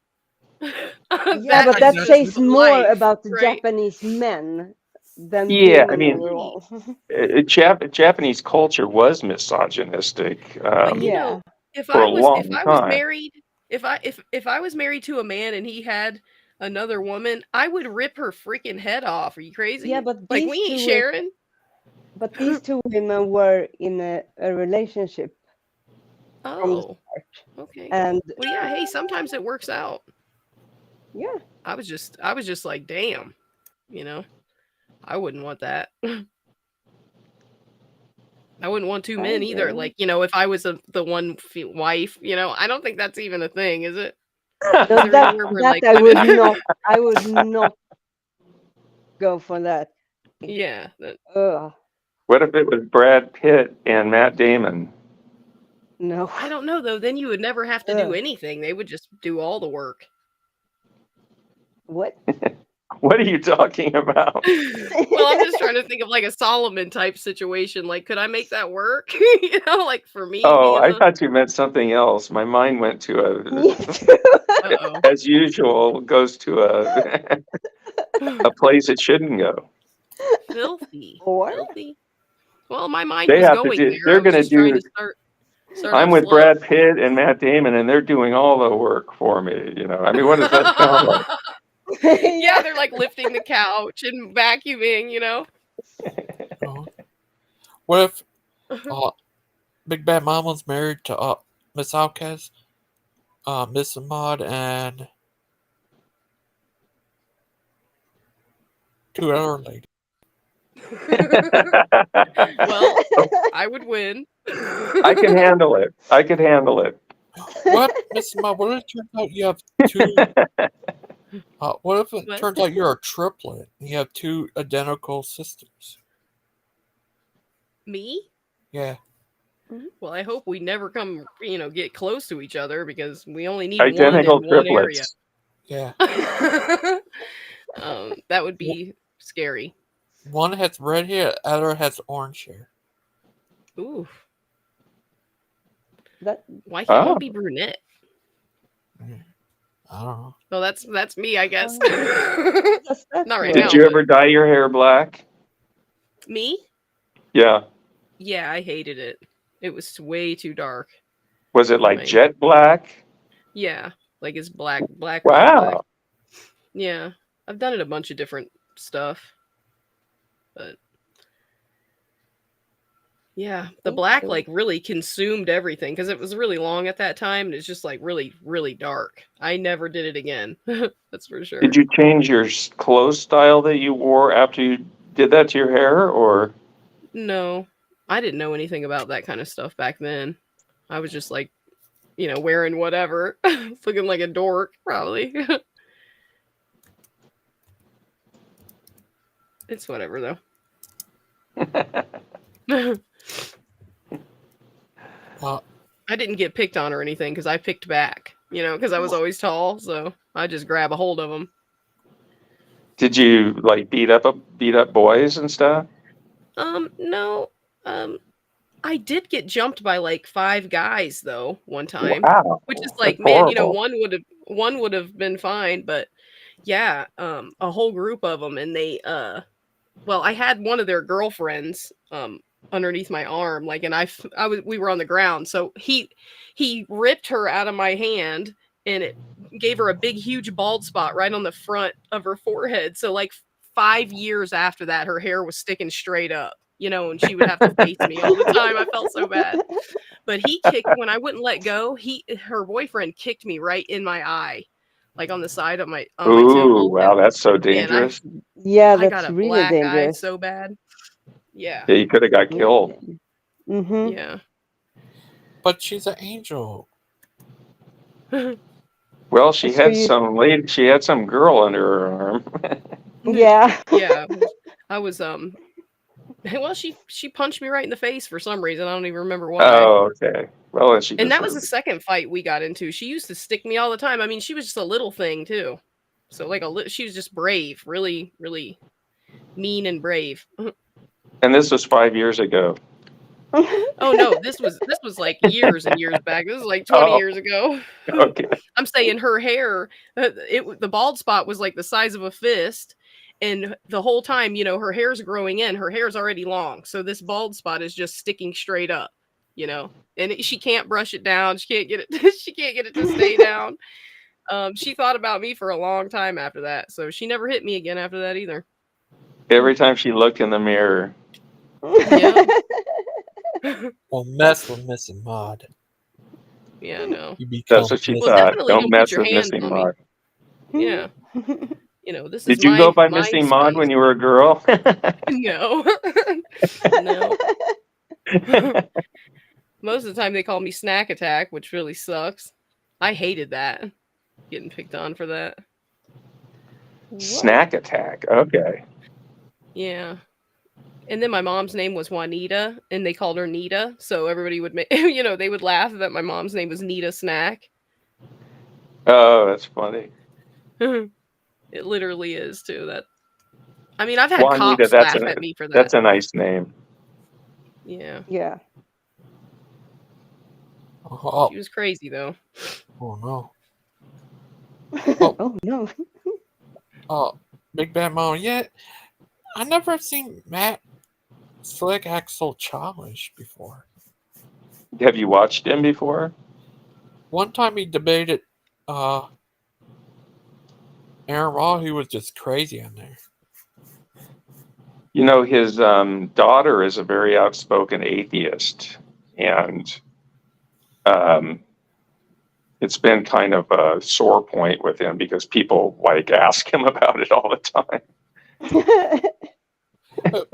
Speaker 2: Yeah, but that says more about the Japanese men than
Speaker 10: Yeah, I
Speaker 2: women
Speaker 10: mean,
Speaker 2: overall.
Speaker 10: Japanese culture was misogynistic
Speaker 9: But you know, if
Speaker 10: for
Speaker 9: I
Speaker 10: a
Speaker 9: was
Speaker 10: long time.
Speaker 9: married, if I was married to a man and he had another woman, I would rip her freaking head off. Are you crazy?
Speaker 2: Yeah, but
Speaker 9: like
Speaker 2: these
Speaker 9: we ain't
Speaker 2: two
Speaker 9: sharing.
Speaker 2: But these 2 women were in a relationship from the
Speaker 9: Oh,
Speaker 2: start.
Speaker 9: okay.
Speaker 2: And
Speaker 9: Well, yeah. Hey, sometimes it works out.
Speaker 2: yeah,
Speaker 9: I was just like, damn, you know, I wouldn't want that. I wouldn't want 2 men either.
Speaker 2: agree.
Speaker 9: Like, you know, if I was the one wife, you know, I don't think that's even a thing, is it?
Speaker 2: No,
Speaker 9: Is there anywhere where, like,
Speaker 2: I would
Speaker 9: women-
Speaker 2: not. I would not go for that.
Speaker 9: Yeah.
Speaker 10: What if it was Brad Pitt and Matt Damon?
Speaker 2: No.
Speaker 9: I don't know though. Then you would never have to do anything. They would just do all the work.
Speaker 2: What?
Speaker 10: What are you talking about?
Speaker 9: Well, I'm just trying to think of like a Solomon type situation. Like, could I make that work? You know, like for me.
Speaker 10: Oh, I thought you meant something else. My mind went to
Speaker 9: Uh-oh.
Speaker 10: as usual, goes to a place it shouldn't go.
Speaker 9: Filthy.
Speaker 2: Or?
Speaker 9: Filthy. Well, my mind
Speaker 10: They
Speaker 9: was
Speaker 10: have to
Speaker 9: going
Speaker 10: do.
Speaker 9: there.
Speaker 10: They're
Speaker 9: I was
Speaker 10: going to
Speaker 9: just trying
Speaker 10: do.
Speaker 9: to start
Speaker 10: I'm
Speaker 9: off
Speaker 10: with
Speaker 9: slow.
Speaker 10: Brad Pitt and Matt Damon, and they're doing all the work for me. You know, I mean, what does that sound like?
Speaker 9: Yeah, they're like lifting the couch and vacuuming, you know.
Speaker 1: What if Big Bad Mom was married to Miss Outcast, Miss Ahmad, and 2 other ladies?
Speaker 9: Well, I would win.
Speaker 10: I can handle it. I could handle it.
Speaker 1: What, Miss Ahmad? What if it turns out you have 2? What if it turns out you're a triplet and you have 2 identical sisters?
Speaker 9: Me?
Speaker 1: Yeah.
Speaker 9: Well, I hope we never come, you know, get close to each other because we only need
Speaker 10: Identical
Speaker 9: one in one area.
Speaker 10: triplets.
Speaker 1: Yeah.
Speaker 9: That would be scary.
Speaker 1: One has red hair, the other has orange hair.
Speaker 9: Ooh. Why can't
Speaker 10: Oh.
Speaker 9: one be brunette?
Speaker 1: I don't know.
Speaker 9: Well, that's me, I guess.
Speaker 2: That's
Speaker 9: Not right
Speaker 10: Did
Speaker 9: now.
Speaker 10: you
Speaker 9: but-
Speaker 10: ever dye your hair black?
Speaker 9: Me?
Speaker 10: Yeah.
Speaker 9: Yeah, I hated it. It was way too dark.
Speaker 10: Was it like
Speaker 9: Right.
Speaker 10: jet black?
Speaker 9: Yeah, like it's black. Black.
Speaker 10: Wow.
Speaker 9: Yeah, I've done it a bunch of different stuff, but yeah, the black like really consumed everything because it was really long at that time and it's just like really, really dark. I never did it again. That's for sure.
Speaker 10: Did you change your clothes style that you wore after you did that to your hair, or?
Speaker 9: No, I didn't know anything about that kind of stuff back then. I was just like, you know, wearing whatever, looking like a dork, probably. It's whatever though. I didn't get picked on or anything because I picked back, you know, because I was always tall, so I just grab a hold of them.
Speaker 10: Did you like beat up boys and stuff?
Speaker 9: No. I did get jumped by like 5 guys though one time.
Speaker 10: Wow.
Speaker 9: Which is like,
Speaker 10: That's
Speaker 9: man, you know,
Speaker 10: horrible.
Speaker 9: one would have been fine, but yeah, a whole group of them, and they well, I had one of their girlfriends underneath my arm, like, and we were on the ground, so he ripped her out of my hand, and it gave her a big huge bald spot right on the front of her forehead. So like 5 years after that, her hair was sticking straight up, and she would have to face me all the time. I felt so bad. But he kicked when I wouldn't let go. Her boyfriend kicked me right in my eye, like on the side of my
Speaker 10: Ooh,
Speaker 9: temple.
Speaker 10: wow, that's so
Speaker 9: And
Speaker 10: dangerous.
Speaker 2: Yeah,
Speaker 9: I got
Speaker 2: that's
Speaker 9: a
Speaker 2: really
Speaker 9: black eye
Speaker 2: dangerous.
Speaker 9: so bad. Yeah.
Speaker 10: Yeah, you could have got killed.
Speaker 2: Mm-hmm.
Speaker 9: Yeah.
Speaker 1: But she's an angel.
Speaker 10: Well, she
Speaker 2: So
Speaker 10: had
Speaker 2: you,
Speaker 10: some lady. She had some girl under her arm.
Speaker 2: yeah.
Speaker 9: Yeah. I was well, she punched me right in the face for some reason. I don't even remember why.
Speaker 10: Oh, okay. Well, then she
Speaker 9: And that was the
Speaker 10: deserved it.
Speaker 9: second fight we got into. She used to stick me all the time. I mean, she was just a little thing too. So like she was just brave, really, really mean and brave.
Speaker 10: And this was 5 years ago.
Speaker 9: Oh no, this was like years and years back. This was like 20
Speaker 10: Oh,
Speaker 9: years ago.
Speaker 10: okay.
Speaker 9: I'm saying her hair, the bald spot was like the size of a fist, and the whole time, her hair's growing in. Her hair's already long, so this bald spot is just sticking straight up, and she can't brush it down. She can't get it. She can't get it to stay down. She thought about me for a long time after that, so she never hit me again after that either.
Speaker 10: Every time she looked in the mirror.
Speaker 9: Yeah.
Speaker 1: Well, mess with Missy Maud.
Speaker 9: Yeah, no.
Speaker 1: You become
Speaker 10: That's what she
Speaker 9: Well,
Speaker 10: thought.
Speaker 9: definitely
Speaker 10: Don't
Speaker 9: don't put
Speaker 10: mess
Speaker 9: your
Speaker 10: with
Speaker 9: hands
Speaker 10: Missy
Speaker 9: on me.
Speaker 10: Maud.
Speaker 9: Yeah. This is
Speaker 10: Did you go by
Speaker 9: my
Speaker 10: Missy Maud
Speaker 9: space.
Speaker 10: when you were a girl?
Speaker 9: No. No. Most of the time they call me Snack Attack, which really sucks. I hated that. Getting picked on for that.
Speaker 10: Snack Attack. Okay.
Speaker 9: Yeah. And then my mom's name was Juanita, and they called her Nita, so everybody would make, they would laugh that my mom's name was Nita Snack.
Speaker 10: Oh, that's funny.
Speaker 9: It literally is too. I mean, I've had
Speaker 10: Juanita,
Speaker 9: cops laugh at me for that.
Speaker 10: that's a nice name.
Speaker 9: Yeah.
Speaker 2: Yeah.
Speaker 1: Oh,
Speaker 9: She was crazy though.
Speaker 1: oh no.
Speaker 2: Oh no.
Speaker 1: Oh, Big Bad Mom. Yeah, I never seen Matt Slick act so childish before.
Speaker 10: Have you watched him before?
Speaker 1: One time he debated Aaron Raw. He was just crazy on there.
Speaker 10: You know, his daughter is a very outspoken atheist, and it's been kind of a sore point with him because people ask him about it all the time.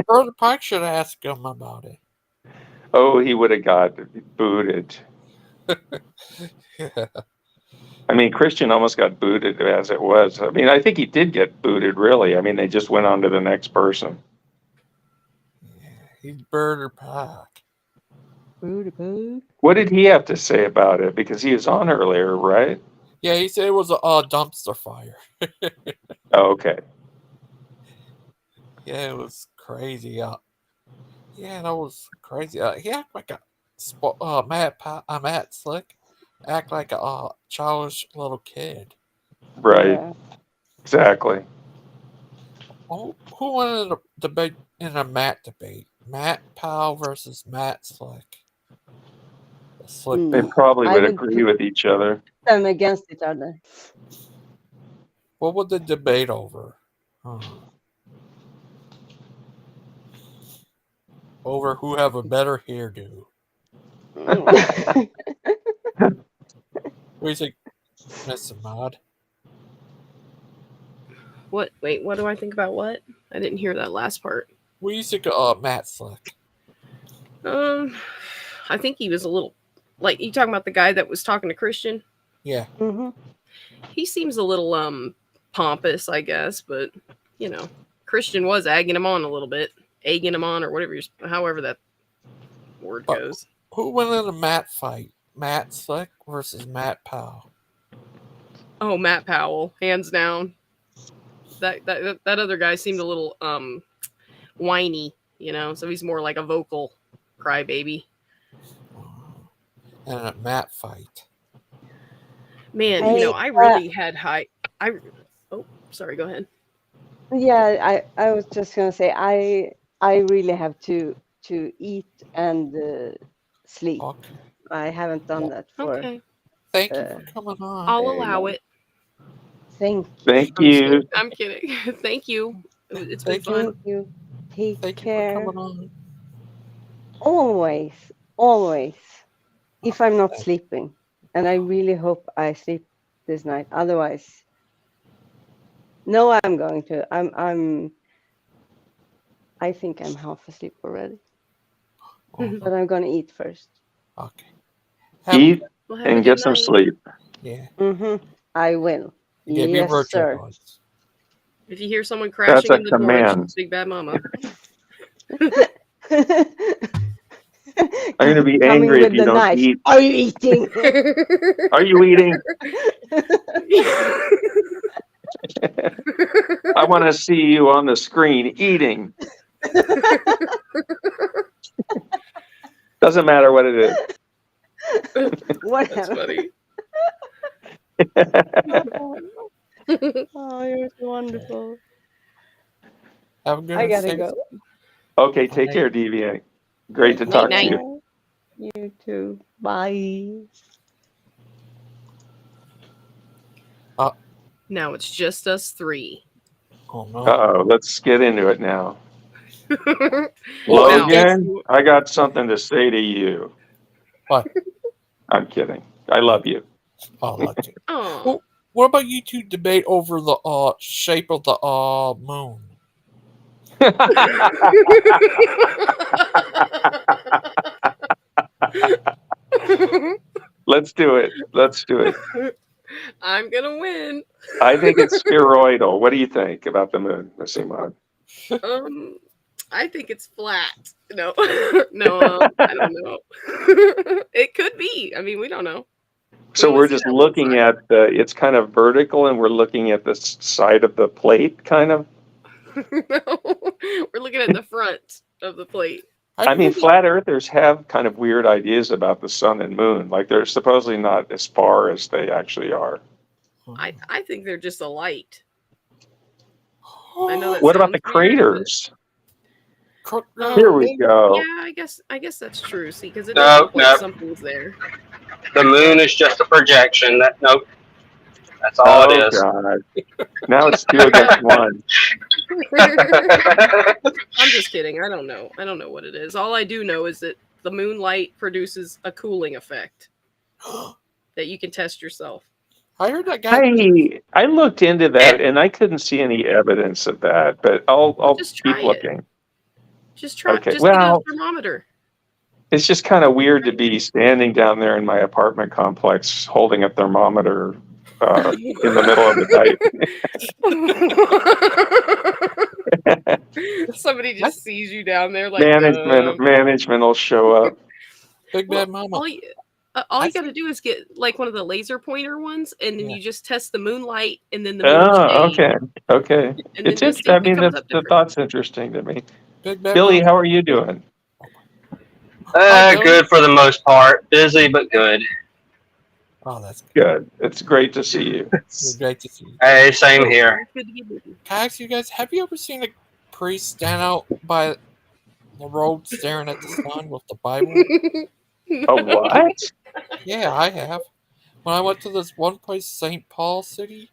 Speaker 1: Brother Pike should have asked him about it.
Speaker 10: Oh, he would have got booted.
Speaker 1: Yeah.
Speaker 10: I mean, Christian almost got booted as it was. I mean, I think he did get booted, really. I mean, they just went on to the next person.
Speaker 1: He's Brother Pike.
Speaker 10: What did he have to say about it? Because he was on earlier, right?
Speaker 1: Yeah, he said it was a dumpster fire.
Speaker 10: Oh, okay.
Speaker 1: Yeah, it was crazy. Yeah, that was crazy. He acted like a Matt Slick. Act like a childish little kid.
Speaker 10: Right.
Speaker 2: Yeah.
Speaker 10: Exactly.
Speaker 1: Who won in a debate in a Matt debate? Matt Powell versus Matt Slick.
Speaker 10: They probably
Speaker 2: I
Speaker 10: would
Speaker 2: would
Speaker 10: agree with each other.
Speaker 2: them against each other.
Speaker 1: What would the debate over? Over who have a better hairdo. What do you think, Miss Ahmad?
Speaker 9: What? Wait, what do I think about what? I didn't hear that last part.
Speaker 1: What do you think of Matt Slick?
Speaker 9: I think he was a little, like, you talking about the guy that was talking to Christian?
Speaker 1: Yeah.
Speaker 2: Mm-hmm.
Speaker 9: He seems a little pompous, I guess, but Christian was egging him on a little bit, or whatever, however that word goes.
Speaker 1: Who went in a Matt fight? Matt Slick versus Matt Powell.
Speaker 9: Oh, Matt Powell, hands down. That other guy seemed a little whiny, so he's more like a vocal crybaby.
Speaker 1: And a Matt fight.
Speaker 9: Man, I really had high. Oh, sorry. Go ahead.
Speaker 2: Yeah, I was just gonna say I really have to to eat and sleep.
Speaker 1: Okay.
Speaker 2: I haven't done that for.
Speaker 9: Okay.
Speaker 1: Thank you for coming on.
Speaker 9: I'll allow it.
Speaker 2: Thank
Speaker 10: Thank
Speaker 9: I'm
Speaker 10: you.
Speaker 9: kidding. I'm kidding. Thank you. It's been fun.
Speaker 2: Thank you. Take
Speaker 1: Thank you
Speaker 2: care.
Speaker 1: for coming on.
Speaker 2: Always, always. If I'm not sleeping, and I really hope I sleep this night. Otherwise, no, I'm going to. I think I'm half asleep already, but I'm gonna eat first.
Speaker 1: Okay.
Speaker 10: Eat
Speaker 9: Well, have a
Speaker 10: and
Speaker 9: good
Speaker 10: get some
Speaker 9: night.
Speaker 10: sleep.
Speaker 1: Yeah.
Speaker 2: I will.
Speaker 1: Give me a
Speaker 2: Yes,
Speaker 1: virtual
Speaker 2: sir.
Speaker 1: voice.
Speaker 9: If you hear someone
Speaker 10: That's
Speaker 9: crashing
Speaker 10: a
Speaker 9: in the door, it's
Speaker 10: command.
Speaker 9: just Big Bad Mama.
Speaker 10: I'm going to be
Speaker 2: Coming
Speaker 10: angry if
Speaker 2: with
Speaker 10: you
Speaker 2: the
Speaker 10: don't
Speaker 2: knife.
Speaker 10: eat.
Speaker 2: Are you eating?
Speaker 10: Are you eating? I want to see you on the screen eating. Doesn't matter what it is.
Speaker 9: That's funny.
Speaker 2: Oh, you're so wonderful.
Speaker 1: Have a good
Speaker 2: I
Speaker 1: and
Speaker 2: gotta
Speaker 1: safe.
Speaker 2: go.
Speaker 10: Okay, take care, DVA. Great to talk to you.
Speaker 2: You too. Bye.
Speaker 9: Now it's just us three.
Speaker 1: Oh no.
Speaker 10: Uh-oh, let's get into it now.
Speaker 9: Now,
Speaker 10: Logan, I got something to say to you.
Speaker 1: What?
Speaker 10: I'm kidding. I love you.
Speaker 1: I like it.
Speaker 9: Aw.
Speaker 1: Well, what about you two debate over the shape of the moon?
Speaker 10: Let's do it. Let's do it.
Speaker 9: I'm gonna win.
Speaker 10: I think it's spheroidal. What do you think about the moon, Miss Iman?
Speaker 9: I think it's flat. No, no, I don't know. It could be. I mean, we don't know.
Speaker 10: So we're just looking at it's kind of vertical and we're looking at the side of the plate, kind of?
Speaker 9: No, we're looking at the front of the plate.
Speaker 10: I mean, flat earthers have kind of weird ideas about the sun and moon. Like they're supposedly not as far as they actually are.
Speaker 9: I think they're just a light. I know that
Speaker 10: What about
Speaker 9: sounds
Speaker 10: the
Speaker 9: weird,
Speaker 10: craters?
Speaker 9: but,
Speaker 10: Here we go.
Speaker 9: Yeah, I guess that's true. See, because it
Speaker 13: No,
Speaker 9: does look like
Speaker 13: no.
Speaker 9: something's there.
Speaker 13: The moon is just a projection. Nope. That's all it is.
Speaker 10: God. Now it's 2 against 1.
Speaker 9: I'm just kidding. I don't know. I don't know what it is. All I do know is that the moonlight produces a cooling effect that you can test yourself.
Speaker 1: I heard that guy.
Speaker 10: I looked into that and I couldn't see any evidence of that, but I'll
Speaker 9: Just
Speaker 10: keep
Speaker 9: try it.
Speaker 10: looking.
Speaker 9: Just try.
Speaker 10: Okay,
Speaker 9: Just get a
Speaker 10: well,
Speaker 9: thermometer.
Speaker 10: it's just kind of weird to be standing down there in my apartment complex holding a thermometer in the middle of the night.
Speaker 9: Somebody just sees you down there like
Speaker 10: Management will show up.
Speaker 1: Big Bad Mama.
Speaker 9: All you got to do is get like one of the laser pointer ones, and then you just test the moonlight and then the moon shade.
Speaker 10: Okay.
Speaker 9: And
Speaker 10: It's
Speaker 9: then just
Speaker 10: interesting.
Speaker 9: see
Speaker 10: I
Speaker 9: if it
Speaker 10: mean,
Speaker 9: comes
Speaker 10: the
Speaker 9: up different.
Speaker 10: thought's interesting to me.
Speaker 1: Big Bad
Speaker 10: Billy,
Speaker 1: Mama.
Speaker 10: how are you doing?
Speaker 13: Good for the most part. Busy, but good.
Speaker 1: Oh, that's
Speaker 10: good. It's great to see you.
Speaker 1: It's great to see you.
Speaker 13: Hey, same here.
Speaker 9: Good to be busy.
Speaker 1: Can I ask you guys, have you ever seen a priest stand out by the road staring at the sun with the Bible?
Speaker 10: A what?
Speaker 1: Yeah, I have. When I went to this one place, St. Paul City,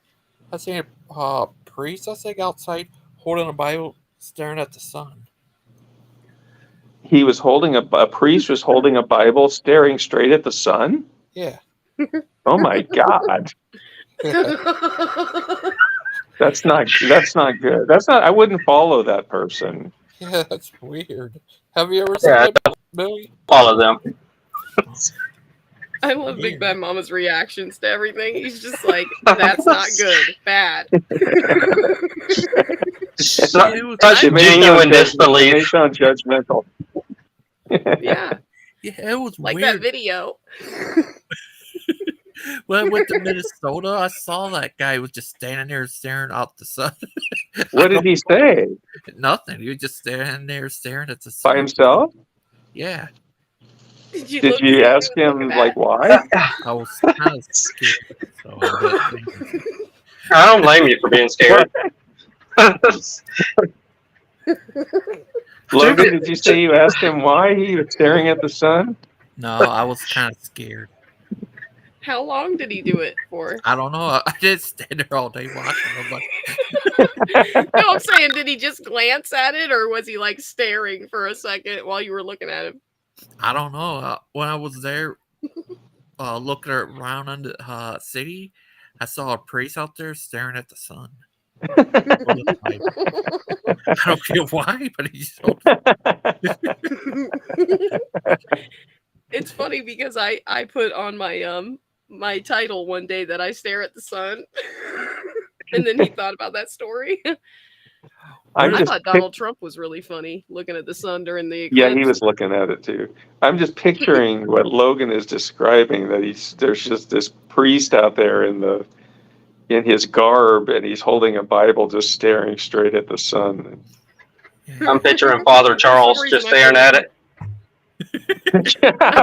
Speaker 1: I seen a priest, I think, outside holding a Bible staring at the sun.
Speaker 10: He was holding a priest was holding a Bible staring straight at the sun?
Speaker 1: Yeah.
Speaker 10: Oh my God. That's not good. I wouldn't follow that person.
Speaker 1: Yeah, that's weird. Have you ever seen that, Billy?
Speaker 13: Follow them.
Speaker 9: I love Big Bad Mama's reactions to everything. He's just like, that's not good. Bad.
Speaker 13: It's such genuine disbelief.
Speaker 10: They sound judgmental.
Speaker 9: Yeah.
Speaker 1: Yeah, it was
Speaker 9: like
Speaker 1: weird.
Speaker 9: that video.
Speaker 1: When I went to Minnesota, I saw that guy was just standing there staring out the sun.
Speaker 10: What did he say?
Speaker 1: Nothing. He was just standing there staring at the sun.
Speaker 10: By himself?
Speaker 1: Yeah.
Speaker 10: Did you ask him like why?
Speaker 1: I was kind of scared. So
Speaker 13: I don't blame you for being scared.
Speaker 10: Logan, did you say you asked him why he was staring at the sun?
Speaker 1: No, I was kind of scared.
Speaker 9: How long did he do it for?
Speaker 1: I don't know. I didn't stand there all day watching him. But
Speaker 9: No, I'm saying, did he just glance at it, or was he like staring for a second while you were looking at him?
Speaker 1: I don't know. When I was there looking around in the city, I saw a priest out there staring at the sun. I don't get why, but he showed.
Speaker 9: It's funny because I put on my my title one day that I stare at the sun, and then he thought about that story. I thought Donald Trump was really funny looking at the sun during the eclipse.
Speaker 10: Yeah, he was looking at it too. I'm just picturing what Logan is describing, that there's just this priest out there in his garb, and he's holding a Bible just staring straight at the sun.
Speaker 13: I'm picturing Father Charles just staring at it.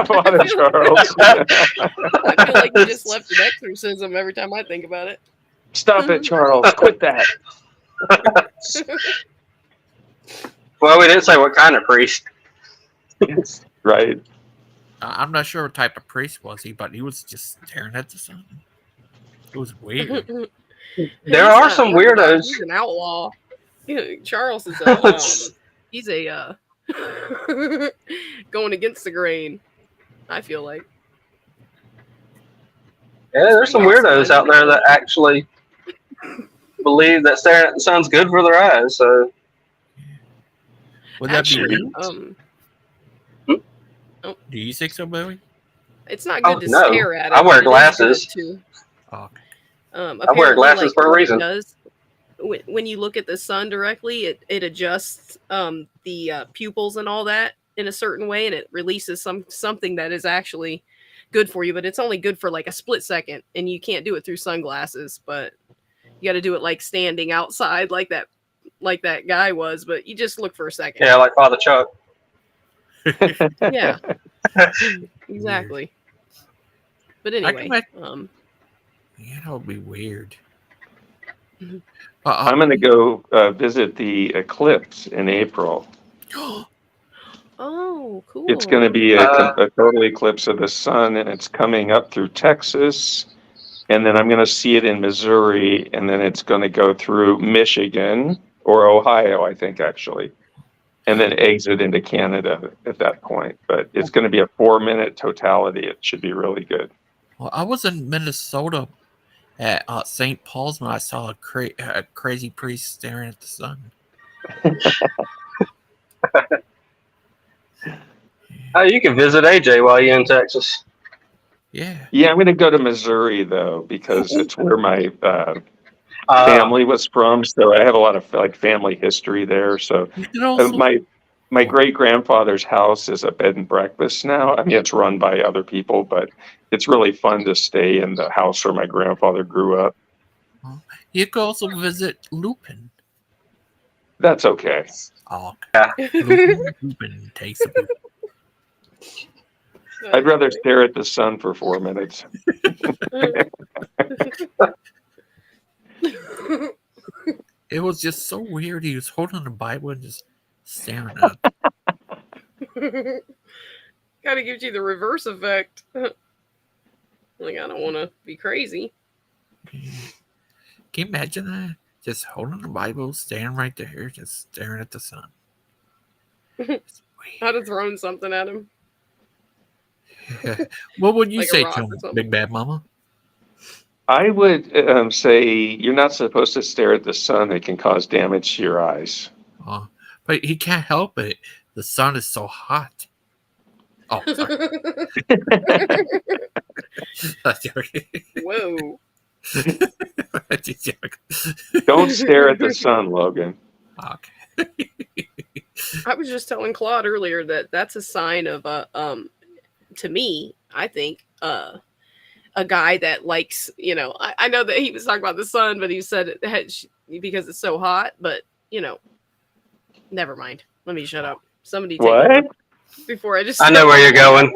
Speaker 10: Father Charles.
Speaker 9: I feel like he just left an exorcism every time I think about it.
Speaker 10: Stop it, Charles. Quit that.
Speaker 13: Well, we didn't say what kind of priest.
Speaker 10: Right.
Speaker 1: I'm not sure what type of priest was he, but he was just staring at the sun. It was weird.
Speaker 13: There are some weirdos.
Speaker 9: He's an outlaw. Charles is he's a going against the grain, I feel like.
Speaker 13: Yeah, there's some weirdos out there that actually believe that staring at the sun's good for their eyes. So,
Speaker 1: Would that
Speaker 9: actually,
Speaker 1: be Do you think so, Bowie?
Speaker 9: it's not good to
Speaker 13: no.
Speaker 9: stare at it.
Speaker 13: I wear
Speaker 9: but it is
Speaker 13: glasses.
Speaker 9: good to,
Speaker 13: I wear glasses for a
Speaker 9: what it
Speaker 13: reason.
Speaker 9: does, when you look at the sun directly, it adjusts the pupils and all that in a certain way, and it releases something that is actually good for you, but it's only good for like a split second, and you can't do it through sunglasses, but you got to do it like standing outside like that guy was, but you just look for a second.
Speaker 13: Yeah, like Father Chuck.
Speaker 9: Yeah. Exactly. But anyway,
Speaker 1: Yeah, that would be weird.
Speaker 10: I'm going to go visit the eclipse in April.
Speaker 9: Oh, cool.
Speaker 10: It's going to be a total eclipse of the sun, and it's coming up through Texas. And then I'm going to see it in Missouri, and then it's going to go through Michigan or Ohio, I think, actually, and then exit into Canada at that point. But it's going to be a 4-minute totality. It should be really good.
Speaker 1: Well, I was in Minnesota at St. Paul's when I saw a crazy priest staring at the sun.
Speaker 13: Oh, you can visit AJ while you're in Texas.
Speaker 1: Yeah.
Speaker 10: Yeah, I'm going to go to Missouri, though, because it's where my family was from. So I have a lot of family history there. So my great-grandfather's house is a bed and breakfast now. I mean, it's run by other people, but it's really fun to stay in the house where my grandfather grew up.
Speaker 1: You could also visit Lupin.
Speaker 10: That's okay.
Speaker 1: Oh,
Speaker 13: yeah.
Speaker 1: Lupin takes a poop.
Speaker 10: I'd rather stare at the sun for 4 minutes.
Speaker 1: It was just so weird. He was holding the Bible and just staring at it.
Speaker 9: Kind of gives you the reverse effect. Like, I don't want to be crazy.
Speaker 1: Can you imagine that? Just holding the Bible, standing right there, just staring at the sun.
Speaker 9: I'd have thrown something at him.
Speaker 1: What would you
Speaker 9: Like a
Speaker 1: say
Speaker 9: rock
Speaker 1: to
Speaker 9: or
Speaker 1: him,
Speaker 9: something.
Speaker 1: Big Bad Mama?
Speaker 10: I would say you're not supposed to stare at the sun. It can cause damage to your eyes.
Speaker 1: But he can't help it. The sun is so hot. Oh, sorry.
Speaker 9: Whoa.
Speaker 10: Don't stare at the sun, Logan.
Speaker 1: Okay.
Speaker 9: I was just telling Claude earlier that that's a sign of to me, I think, a guy that likes, I know that he was talking about the sun, but he said it because it's so hot, but never mind. Let me shut up. Somebody take
Speaker 10: What?
Speaker 9: over before I just.
Speaker 13: I know where you're going.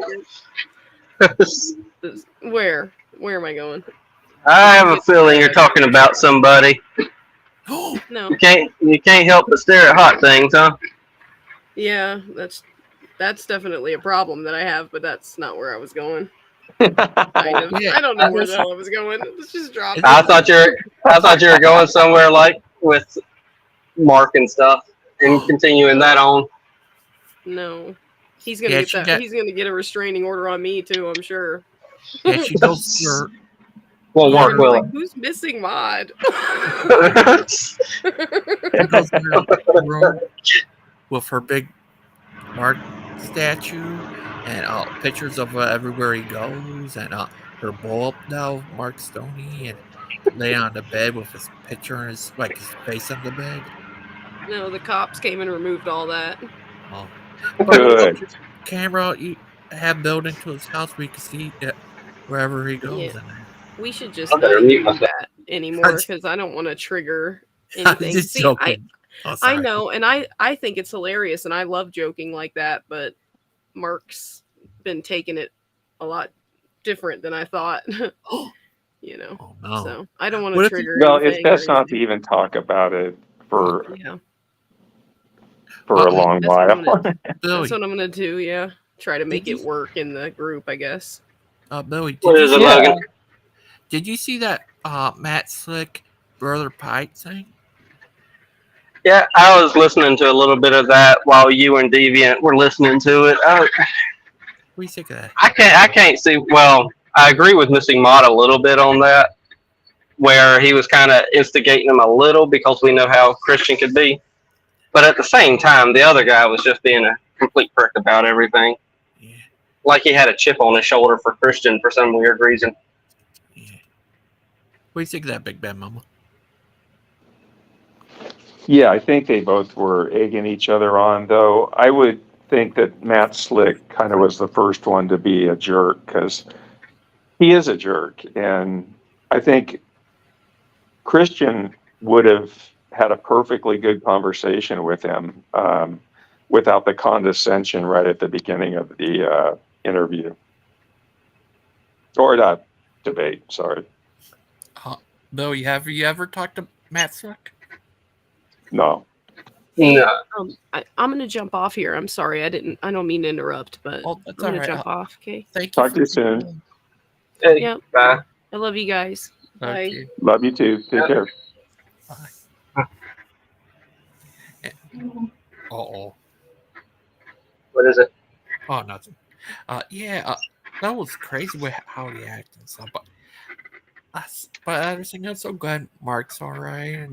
Speaker 9: Where am I going?
Speaker 13: I have a feeling you're talking about somebody.
Speaker 9: No.
Speaker 13: You can't help but stare at hot things, huh?
Speaker 9: Yeah, that's definitely a problem that I have, but that's not where I was going. Kind of.
Speaker 1: Yeah,
Speaker 9: I don't know where the hell I was going. Let's just drop it.
Speaker 13: I thought you were going somewhere like with Mark and stuff, and continuing that on.
Speaker 9: No. He's gonna
Speaker 1: yeah,
Speaker 9: get that. He's gonna get a restraining order on me too. I'm sure.
Speaker 1: yeah, she goes for
Speaker 13: Well,
Speaker 9: He's
Speaker 13: Mark
Speaker 9: gonna be
Speaker 13: will.
Speaker 9: like, "Who's missing Mod?"
Speaker 1: she goes in her room with her big Mark statue and pictures of everywhere he goes, and her blow up now, Mark Stoney, and lay on the bed with his picture and his face on the bed.
Speaker 9: No, the cops came and removed all that.
Speaker 1: Oh, but what about
Speaker 10: Good.
Speaker 1: your camera you have built into his house where you can see it wherever he goes?
Speaker 9: Yeah.
Speaker 1: In there.
Speaker 9: We should just
Speaker 13: I better
Speaker 9: not
Speaker 13: mute
Speaker 9: do
Speaker 13: myself.
Speaker 9: that anymore because I don't want to trigger
Speaker 1: I'm
Speaker 9: anything.
Speaker 1: just
Speaker 9: See,
Speaker 1: joking. Oh,
Speaker 9: I
Speaker 1: sorry.
Speaker 9: know, and I think it's hilarious, and I love joking like that. But Mark's been taking it a lot different than I thought. You know,
Speaker 1: Oh no.
Speaker 9: so I don't want
Speaker 1: What
Speaker 9: to
Speaker 1: if you-
Speaker 9: trigger
Speaker 10: Well, it's
Speaker 9: anything. or
Speaker 10: best not to
Speaker 9: anything.
Speaker 10: even talk about it for
Speaker 9: Yeah,
Speaker 10: a long
Speaker 9: that's what I'm
Speaker 10: while.
Speaker 9: gonna.
Speaker 1: Billy,
Speaker 9: That's what I'm gonna do. Yeah, try to make
Speaker 1: you-
Speaker 9: it work in the group, I guess.
Speaker 1: Billy,
Speaker 13: What is it,
Speaker 10: Yeah.
Speaker 13: Logan?
Speaker 1: did you see that Matt Slick brother Pike thing?
Speaker 13: Yeah, I was listening to a little bit of that while you and Deviant were listening to it.
Speaker 1: What do you think of that?
Speaker 13: I can't see. Well, I agree with Missing Mod a little bit on that, where he was kind of instigating him a little because we know how Christian could be. But at the same time, the other guy was just being a complete prick about everything.
Speaker 1: Yeah.
Speaker 13: Like he had a chip on his shoulder for Christian for some weird reason.
Speaker 1: Yeah. What do you think of that, Big Ben Mama?
Speaker 10: Yeah, I think they both were egging each other on, though. I would think that Matt Slick kind of was the first one to be a jerk because he is a jerk. And I think Christian would have had a perfectly good conversation with him without the condescension right at the beginning of the interview. Or that debate, sorry.
Speaker 1: Billy, have you ever talked to Matt Slick?
Speaker 10: No.
Speaker 13: No.
Speaker 9: I'm gonna jump off here. I'm sorry, I don't mean to interrupt, but
Speaker 1: Oh,
Speaker 9: I'm
Speaker 1: that's
Speaker 9: gonna
Speaker 1: all right.
Speaker 9: jump off. Okay.
Speaker 1: Thank you.
Speaker 10: Talk to you soon.
Speaker 13: Hey,
Speaker 9: Yep.
Speaker 13: bye.
Speaker 9: I love you guys.
Speaker 1: Love
Speaker 9: Bye.
Speaker 1: you.
Speaker 10: Love you too. Take care.
Speaker 1: Uh-oh.
Speaker 13: What is it?
Speaker 1: Oh, nothing. Yeah, that was crazy with how he acted and stuff. But everything else, so glad Mark's all right,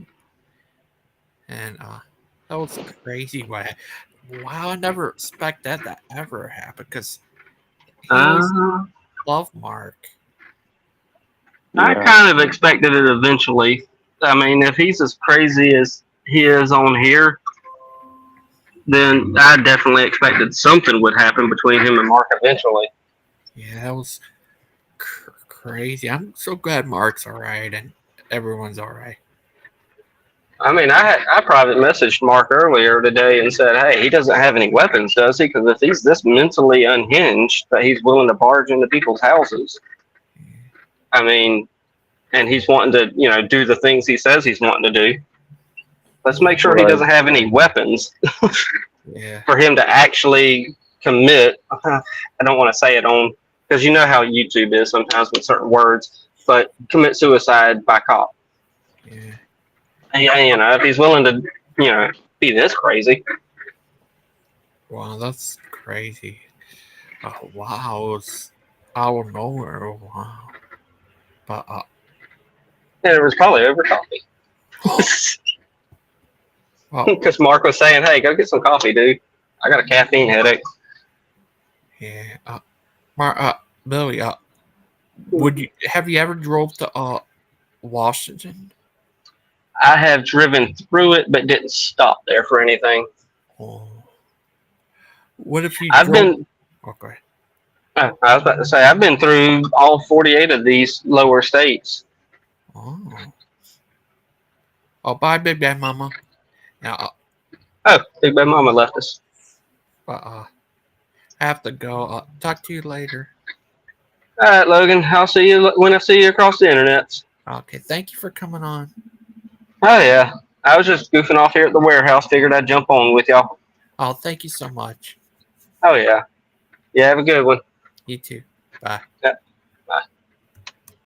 Speaker 1: and that was crazy. Wow, I never expect that to ever happen because he always loved Mark.
Speaker 13: I kind of expected it eventually. I mean, if he's as crazy as he is on here, then I definitely expected something would happen between him and Mark eventually.
Speaker 1: Yeah, that was crazy. I'm so glad Mark's all right and everyone's all right.
Speaker 13: I mean, I private messaged Mark earlier today and said, hey, he doesn't have any weapons, does he? Because if he's this mentally unhinged that he's willing to barge into people's houses, I mean, and he's wanting to, do the things he says he's wanting to do. Let's make sure he doesn't have any weapons for him to actually commit. I don't want to say it on, because you know how YouTube is sometimes with certain words, but commit suicide by cop.
Speaker 1: Yeah.
Speaker 13: And, if he's willing to, be this crazy.
Speaker 1: Wow, that's crazy. Oh, wow, it's out of nowhere. Wow. But,
Speaker 13: And it was probably over coffee. Because Mark was saying, hey, go get some coffee, dude. I got a caffeine headache.
Speaker 1: Yeah. Billy, have you ever drove to Washington?
Speaker 13: I have driven through it, but didn't stop there for anything.
Speaker 1: Oh. What if you
Speaker 13: I've
Speaker 1: drove...
Speaker 13: been...
Speaker 1: Okay.
Speaker 13: I was about to say, I've been through all 48 of these lower states.
Speaker 1: Oh, bye, Big Bad Mama. Now,
Speaker 13: Big Bad Mama left us.
Speaker 1: I have to go. Talk to you later.
Speaker 13: All right, Logan. I'll see you when I see you across the internet.
Speaker 1: Okay, thank you for coming on.
Speaker 13: Oh, yeah. I was just goofing off here at the warehouse. Figured I'd jump on with y'all.
Speaker 1: Oh, thank you so much.
Speaker 13: Oh yeah. Yeah, have a good one.
Speaker 1: You too. Bye.
Speaker 13: Yeah.